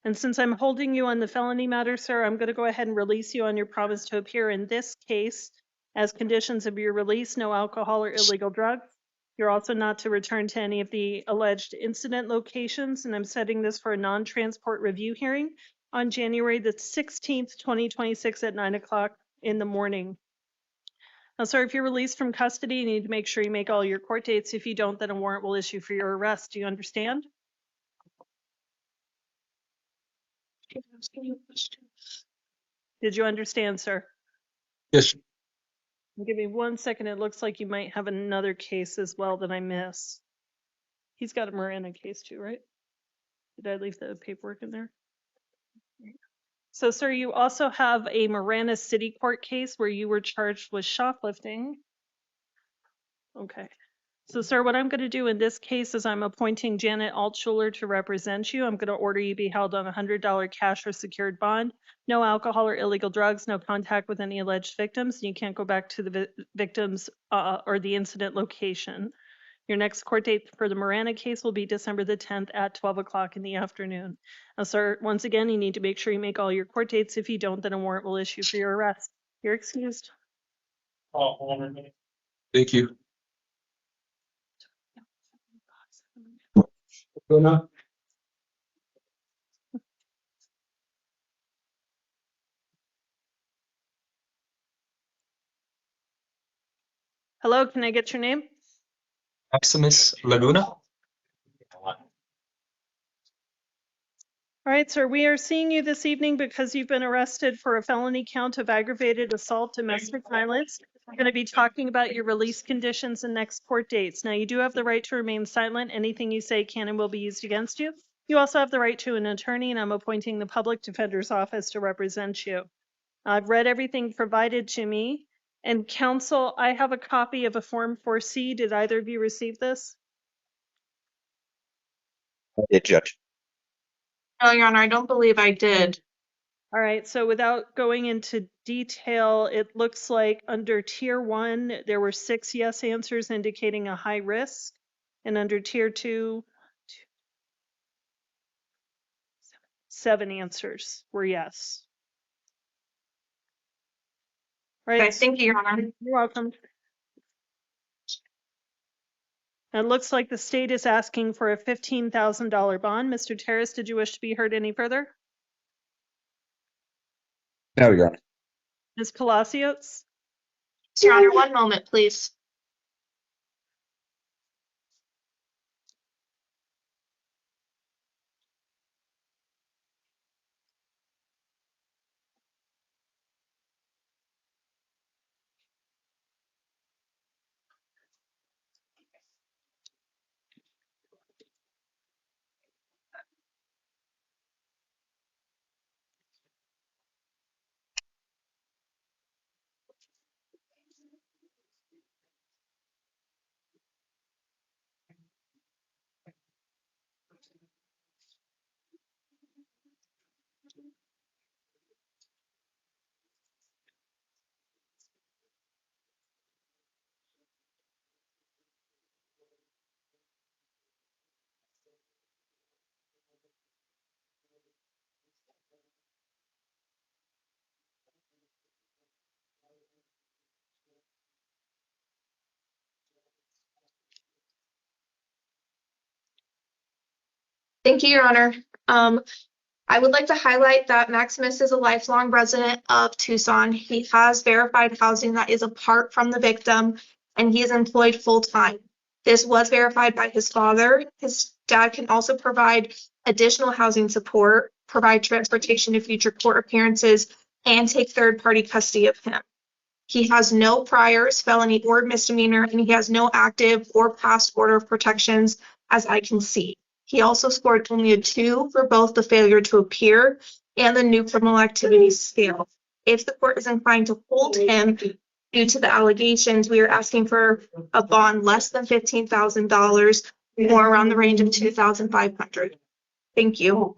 And since I'm holding you on the felony matter, sir, I'm going to go ahead and release you on your promise to appear in this case. As conditions of your release, no alcohol or illegal drugs. You're also not to return to any of the alleged incident locations, and I'm setting this for a non-transport review hearing on January the 16th, 2026 at 9 o'clock in the morning. Now, sir, if you're released from custody, you need to make sure you make all your court dates. If you don't, then a warrant will issue for your arrest. Do you understand? Did you understand, sir?
Yes.
Give me 1 second. It looks like you might have another case as well that I missed. He's got a Miranda case too, right? Did I leave the paperwork in there? So, sir, you also have a Miranda City Court case where you were charged with shoplifting. Okay. So, sir, what I'm going to do in this case is I'm appointing Janet Altschuler to represent you. I'm going to order you be held on a $100 cash or secured bond, no alcohol or illegal drugs, no contact with any alleged victims, and you can't go back to the victims or the incident location. Your next court date for the Miranda case will be December the 10th at 12 o'clock in the afternoon. Now, sir, once again, you need to make sure you make all your court dates. If you don't, then a warrant will issue for your arrest. You're excused.
Thank you.
Laguna,
Hello, can I get your name?
Maximus Laguna.
All right, sir, we are seeing you this evening because you've been arrested for a felony count of aggravated assault, domestic violence. We're going to be talking about your release conditions and next court dates. Now, you do have the right to remain silent. Anything you say can and will be used against you. You also have the right to an attorney, and I'm appointing the public defender's office to represent you. I've read everything provided to me. And counsel, I have a copy of a Form 4C. Did either of you receive this?
Yeah, Judge.
No, Your Honor, I don't believe I did.
All right, so without going into detail, it looks like under tier 1, there were 6 yes answers indicating a high risk. And under tier 2, 7 answers were yes. All right.
Okay, thank you, Your Honor.
You're welcome. It looks like the state is asking for a $15,000 bond. Mr. Terrace, did you wish to be heard any further?
No, Your Honor.
Ms. Palacios?
Your Honor, one moment, please. Thank you, Your Honor. I would like to highlight that Maximus is a lifelong resident of Tucson. He has verified housing that is apart from the victim, and he is employed full-time. This was verified by his father. His dad can also provide additional housing support, provide transportation to future court appearances, and take third-party custody of him. He has no priors, felony or misdemeanor, and he has no active or past order of protections, as I can see. He also scored only a 2 for both the failure to appear and the new criminal activity scale. If the court is inclined to hold him due to the allegations, we are asking for a bond less than $15,000, more around the range of $2,500. Thank you.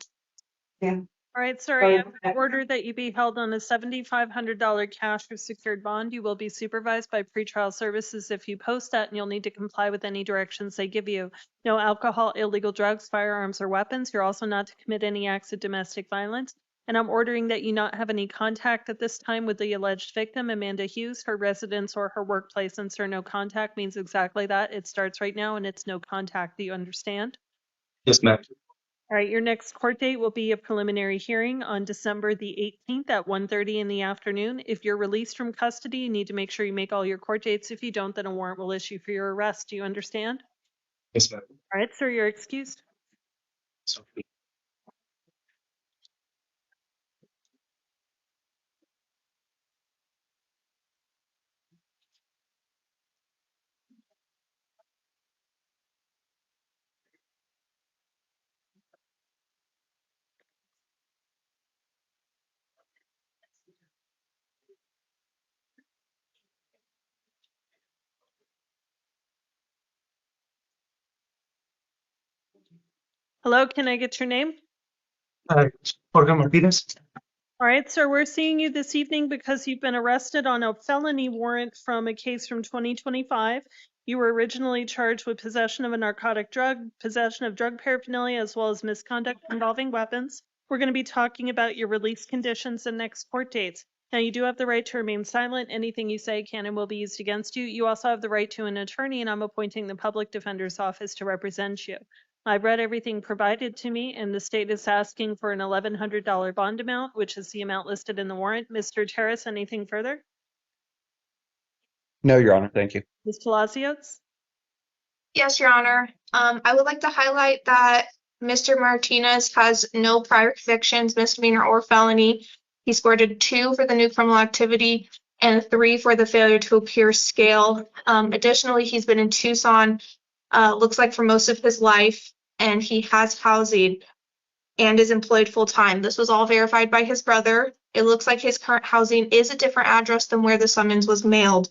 All right, sir, I am in order that you be held on a $7,500 cash or secured bond. You will be supervised by pretrial services if you post that, and you'll need to comply with any directions they give you. No alcohol, illegal drugs, firearms, or weapons. You're also not to commit any acts of domestic violence. And I'm ordering that you not have any contact at this time with the alleged victim, Amanda Hughes, her residence or her workplace. And sir, no contact means exactly that. It starts right now and it's no contact. Do you understand?
Yes, ma'am.
All right, your next court date will be a preliminary hearing on December the 18th at 1:30 in the afternoon. If you're released from custody, you need to make sure you make all your court dates. If you don't, then a warrant will issue for your arrest. Do you understand?
Yes, ma'am.
All right, sir, you're excused. Hello, can I get your name?
Jorge Martinez.
All right, sir, we're seeing you this evening because you've been arrested on a felony warrant from a case from 2025. You were originally charged with possession of a narcotic drug, possession of drug paraphernalia, as well as misconduct involving weapons. We're going to be talking about your release conditions and next court dates. Now, you do have the right to remain silent. Anything you say can and will be used against you. You also have the right to an attorney, and I'm appointing the public defender's office to represent you. I've read everything provided to me, and the state is asking for an $1,100 bond amount, which is the amount listed in the warrant. Mr. Terrace, anything further?
No, Your Honor, thank you.
Ms. Palacios?
Yes, Your Honor. I would like to highlight that Mr. Martinez has no prior convictions, misdemeanor or felony. He scored a 2 for the new criminal activity and 3 for the failure to appear scale. Additionally, he's been in Tucson, looks like for most of his life, and he has housing and is employed full-time. This was all verified by his brother. It looks like his current housing is a different address than where the summons was mailed.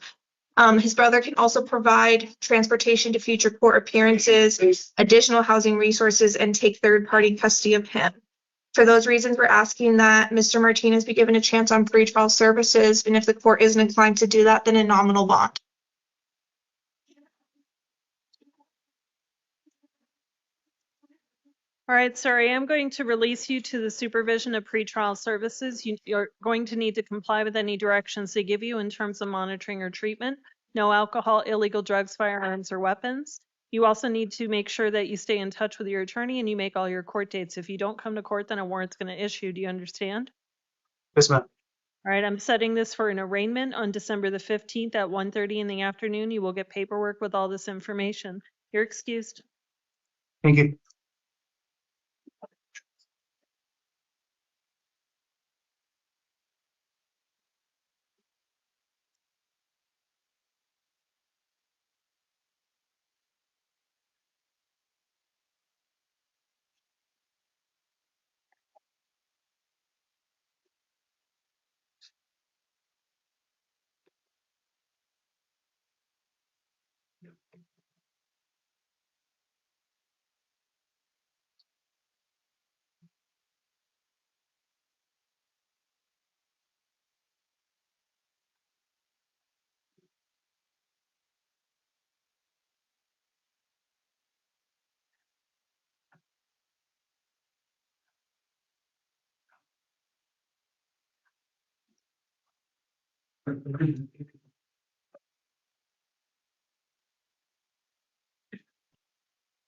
His brother can also provide transportation to future court appearances, additional housing resources, and take third-party custody of him. For those reasons, we're asking that Mr. Martinez be given a chance on pretrial services, and if the court isn't inclined to do that, then a nominal bond.
All right, sir, I am going to release you to the supervision of pretrial services. You're going to need to comply with any directions they give you in terms of monitoring or treatment. No alcohol, illegal drugs, firearms, or weapons. You also need to make sure that you stay in touch with your attorney and you make all your court dates. If you don't come to court, then a warrant's going to issue. Do you understand?
Yes, ma'am.
All right, I'm setting this for an arraignment on December the 15th at 1:30 in the afternoon. You will get paperwork with all this information. You're excused.
Thank you.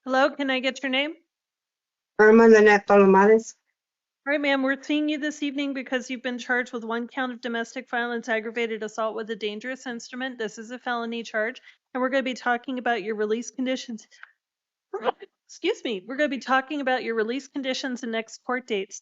Hello, can I get your name?
Irma Lynette Palomares.
All right, ma'am, we're seeing you this evening because you've been charged with 1 count of domestic violence, aggravated assault with a dangerous instrument. This is a felony charge, and we're going to be talking about your release conditions. Excuse me. We're going to be talking about your release conditions and next court dates.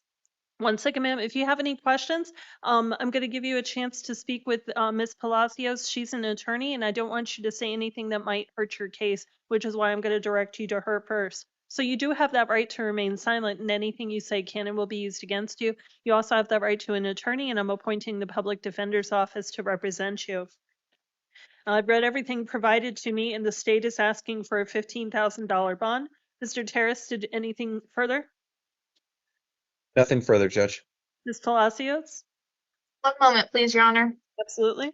1 second, ma'am. If you have any questions, I'm going to give you a chance to speak with Ms. Palacios. She's an attorney, and I don't want you to say anything that might hurt your case, which is why I'm going to direct you to her first. So you do have that right to remain silent, and anything you say can and will be used against you. You also have that right to an attorney, and I'm appointing the public defender's office to represent you. I've read everything provided to me, and the state is asking for a $15,000 bond. Mr. Terrace, did anything further?
Nothing further, Judge.
Ms. Palacios?
1 moment, please, Your Honor.
Absolutely.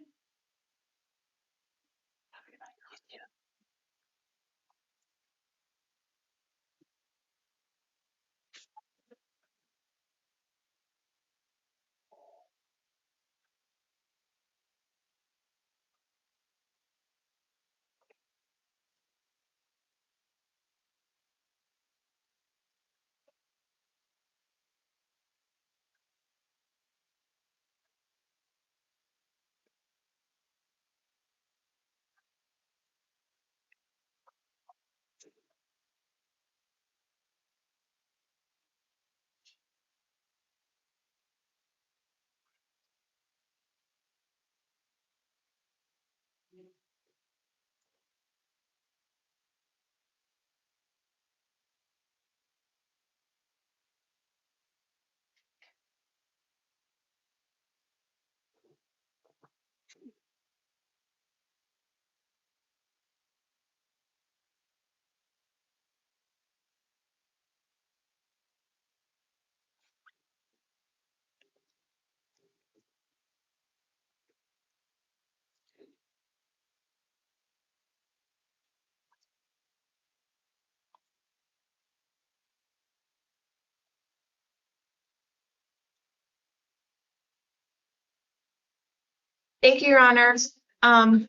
Thank you, Your Honors. I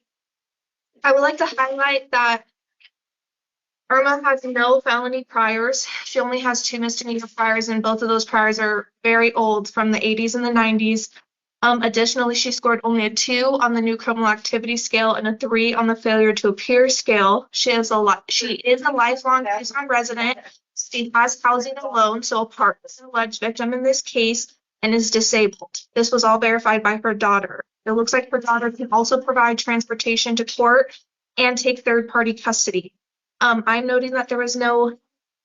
would like to highlight that Irma has no felony priors. She only has 2 misdemeanor priors, and both of those priors are very old, from the 80s and the 90s. Additionally, she scored only a 2 on the new criminal activity scale and a 3 on the failure to appear scale. She is a lifelong Tucson resident. She has housing alone, so a part of the alleged victim in this case, and is disabled. This was all verified by her daughter. It looks like her daughter can also provide transportation to court and take third-party custody. I'm noting that there was no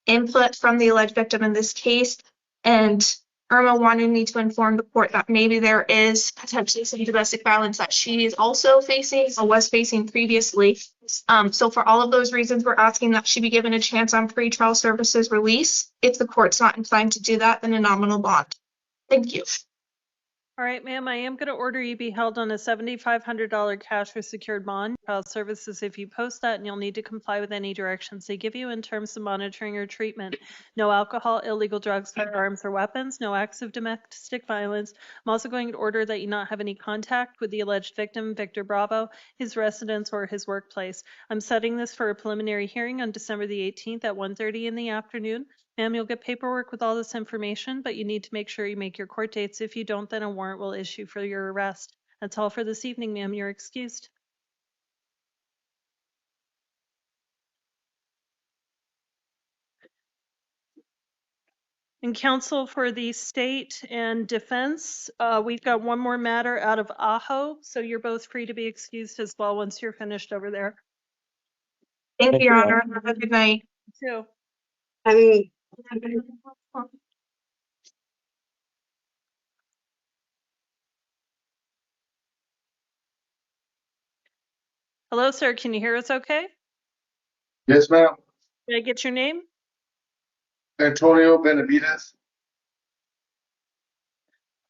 input from the alleged victim in this case, and Irma wanted me to inform the court that maybe there is potentially some domestic violence that she is also facing or was facing previously. So for all of those reasons, we're asking that she be given a chance on pretrial services release. If the court's not inclined to do that, then a nominal bond. Thank you.
All right, ma'am, I am going to order you be held on a $7,500 cash or secured bond. Child services, if you post that, and you'll need to comply with any directions they give you in terms of monitoring or treatment. No alcohol, illegal drugs, firearms, or weapons. No acts of domestic violence. I'm also going to order that you not have any contact with the alleged victim, Victor Bravo, his residence, or his workplace. I'm setting this for a preliminary hearing on December the 18th at 1:30 in the afternoon. Ma'am, you'll get paperwork with all this information, but you need to make sure you make your court dates. If you don't, then a warrant will issue for your arrest. That's all for this evening, ma'am. You're excused. And counsel for the state and defense, we've got one more matter out of Ajo, so you're both free to be excused as well once you're finished over there.
Thank you, Your Honor. Have a good night.
You too. Hello, sir. Can you hear us okay?
Yes, ma'am.
Can I get your name?
Antonio Benavides.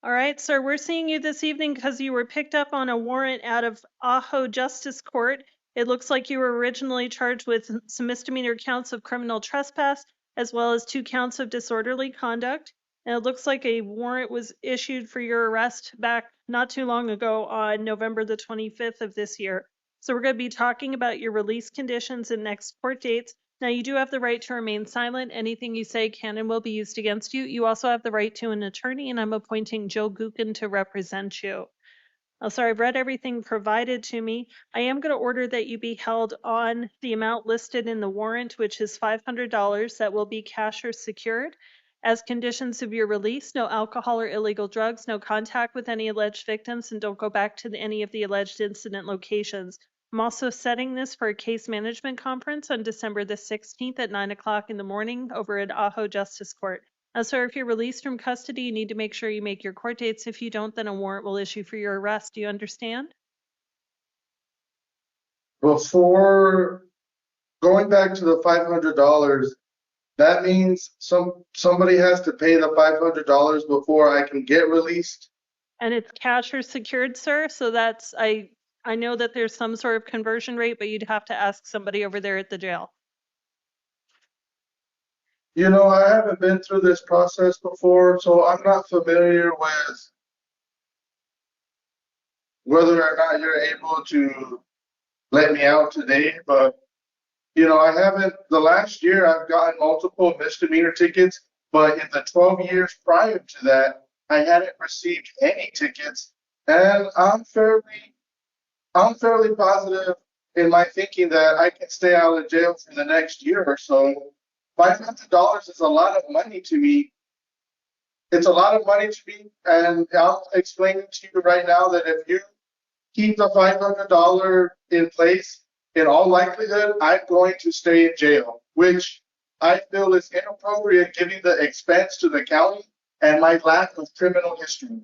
All right, sir, we're seeing you this evening because you were picked up on a warrant out of Ajo Justice Court. It looks like you were originally charged with some misdemeanor counts of criminal trespass, as well as 2 counts of disorderly conduct. And it looks like a warrant was issued for your arrest back not too long ago on November the 25th of this year. So we're going to be talking about your release conditions and next court dates. Now, you do have the right to remain silent. Anything you say can and will be used against you. You also have the right to an attorney, and I'm appointing Joe Gukin to represent you. Sorry, I've read everything provided to me. I am going to order that you be held on the amount listed in the warrant, which is $500. That will be cash or secured. As conditions of your release, no alcohol or illegal drugs, no contact with any alleged victims, and don't go back to any of the alleged incident locations. I'm also setting this for a case management conference on December the 16th at 9 o'clock in the morning over at Ajo Justice Court. Now, sir, if you're released from custody, you need to make sure you make your court dates. If you don't, then a warrant will issue for your arrest. Do you understand?
Before going back to the $500, that means somebody has to pay the $500 before I can get released.
And it's cash or secured, sir. So that's, I know that there's some sort of conversion rate, but you'd have to ask somebody over there at the jail.
You know, I haven't been through this process before, so I'm not familiar with whether or not you're able to let me out today. But, you know, I haven't, the last year I've gotten multiple misdemeanor tickets, but in the 12 years prior to that, I hadn't received any tickets. And I'm fairly positive in my thinking that I can stay out of jail for the next year or so. $500 is a lot of money to me. It's a lot of money to me, and I'll explain it to you right now that if you keep the $500 in place, in all likelihood, I'm going to stay in jail, which I feel is inappropriate given the expense to the county and my lack of criminal history.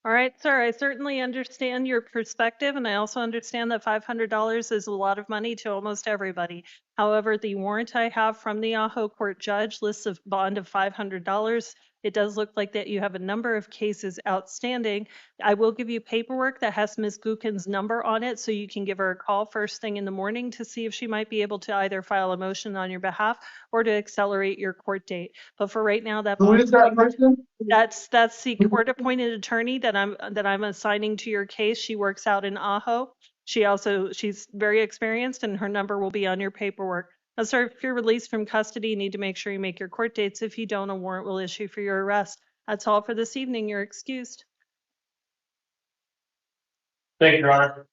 All right, sir, I certainly understand your perspective, and I also understand that $500 is a lot of money to almost everybody. However, the warrant I have from the Ajo court judge lists a bond of $500. It does look like that you have a number of cases outstanding. I will give you paperwork that has Ms. Gookin's number on it, so you can give her a call first thing in the morning to see if she might be able to either file a motion on your behalf or to accelerate your court date. But for right now, that
Who is that person?
that's the court-appointed attorney that I'm assigning to your case. She works out in Ajo. She's very experienced, and her number will be on your paperwork. Now, sir, if you're released from custody, you need to make sure you make your court dates. If you don't, a warrant will issue for your arrest. That's all for this evening. You're excused.
Thank you, Your Honor.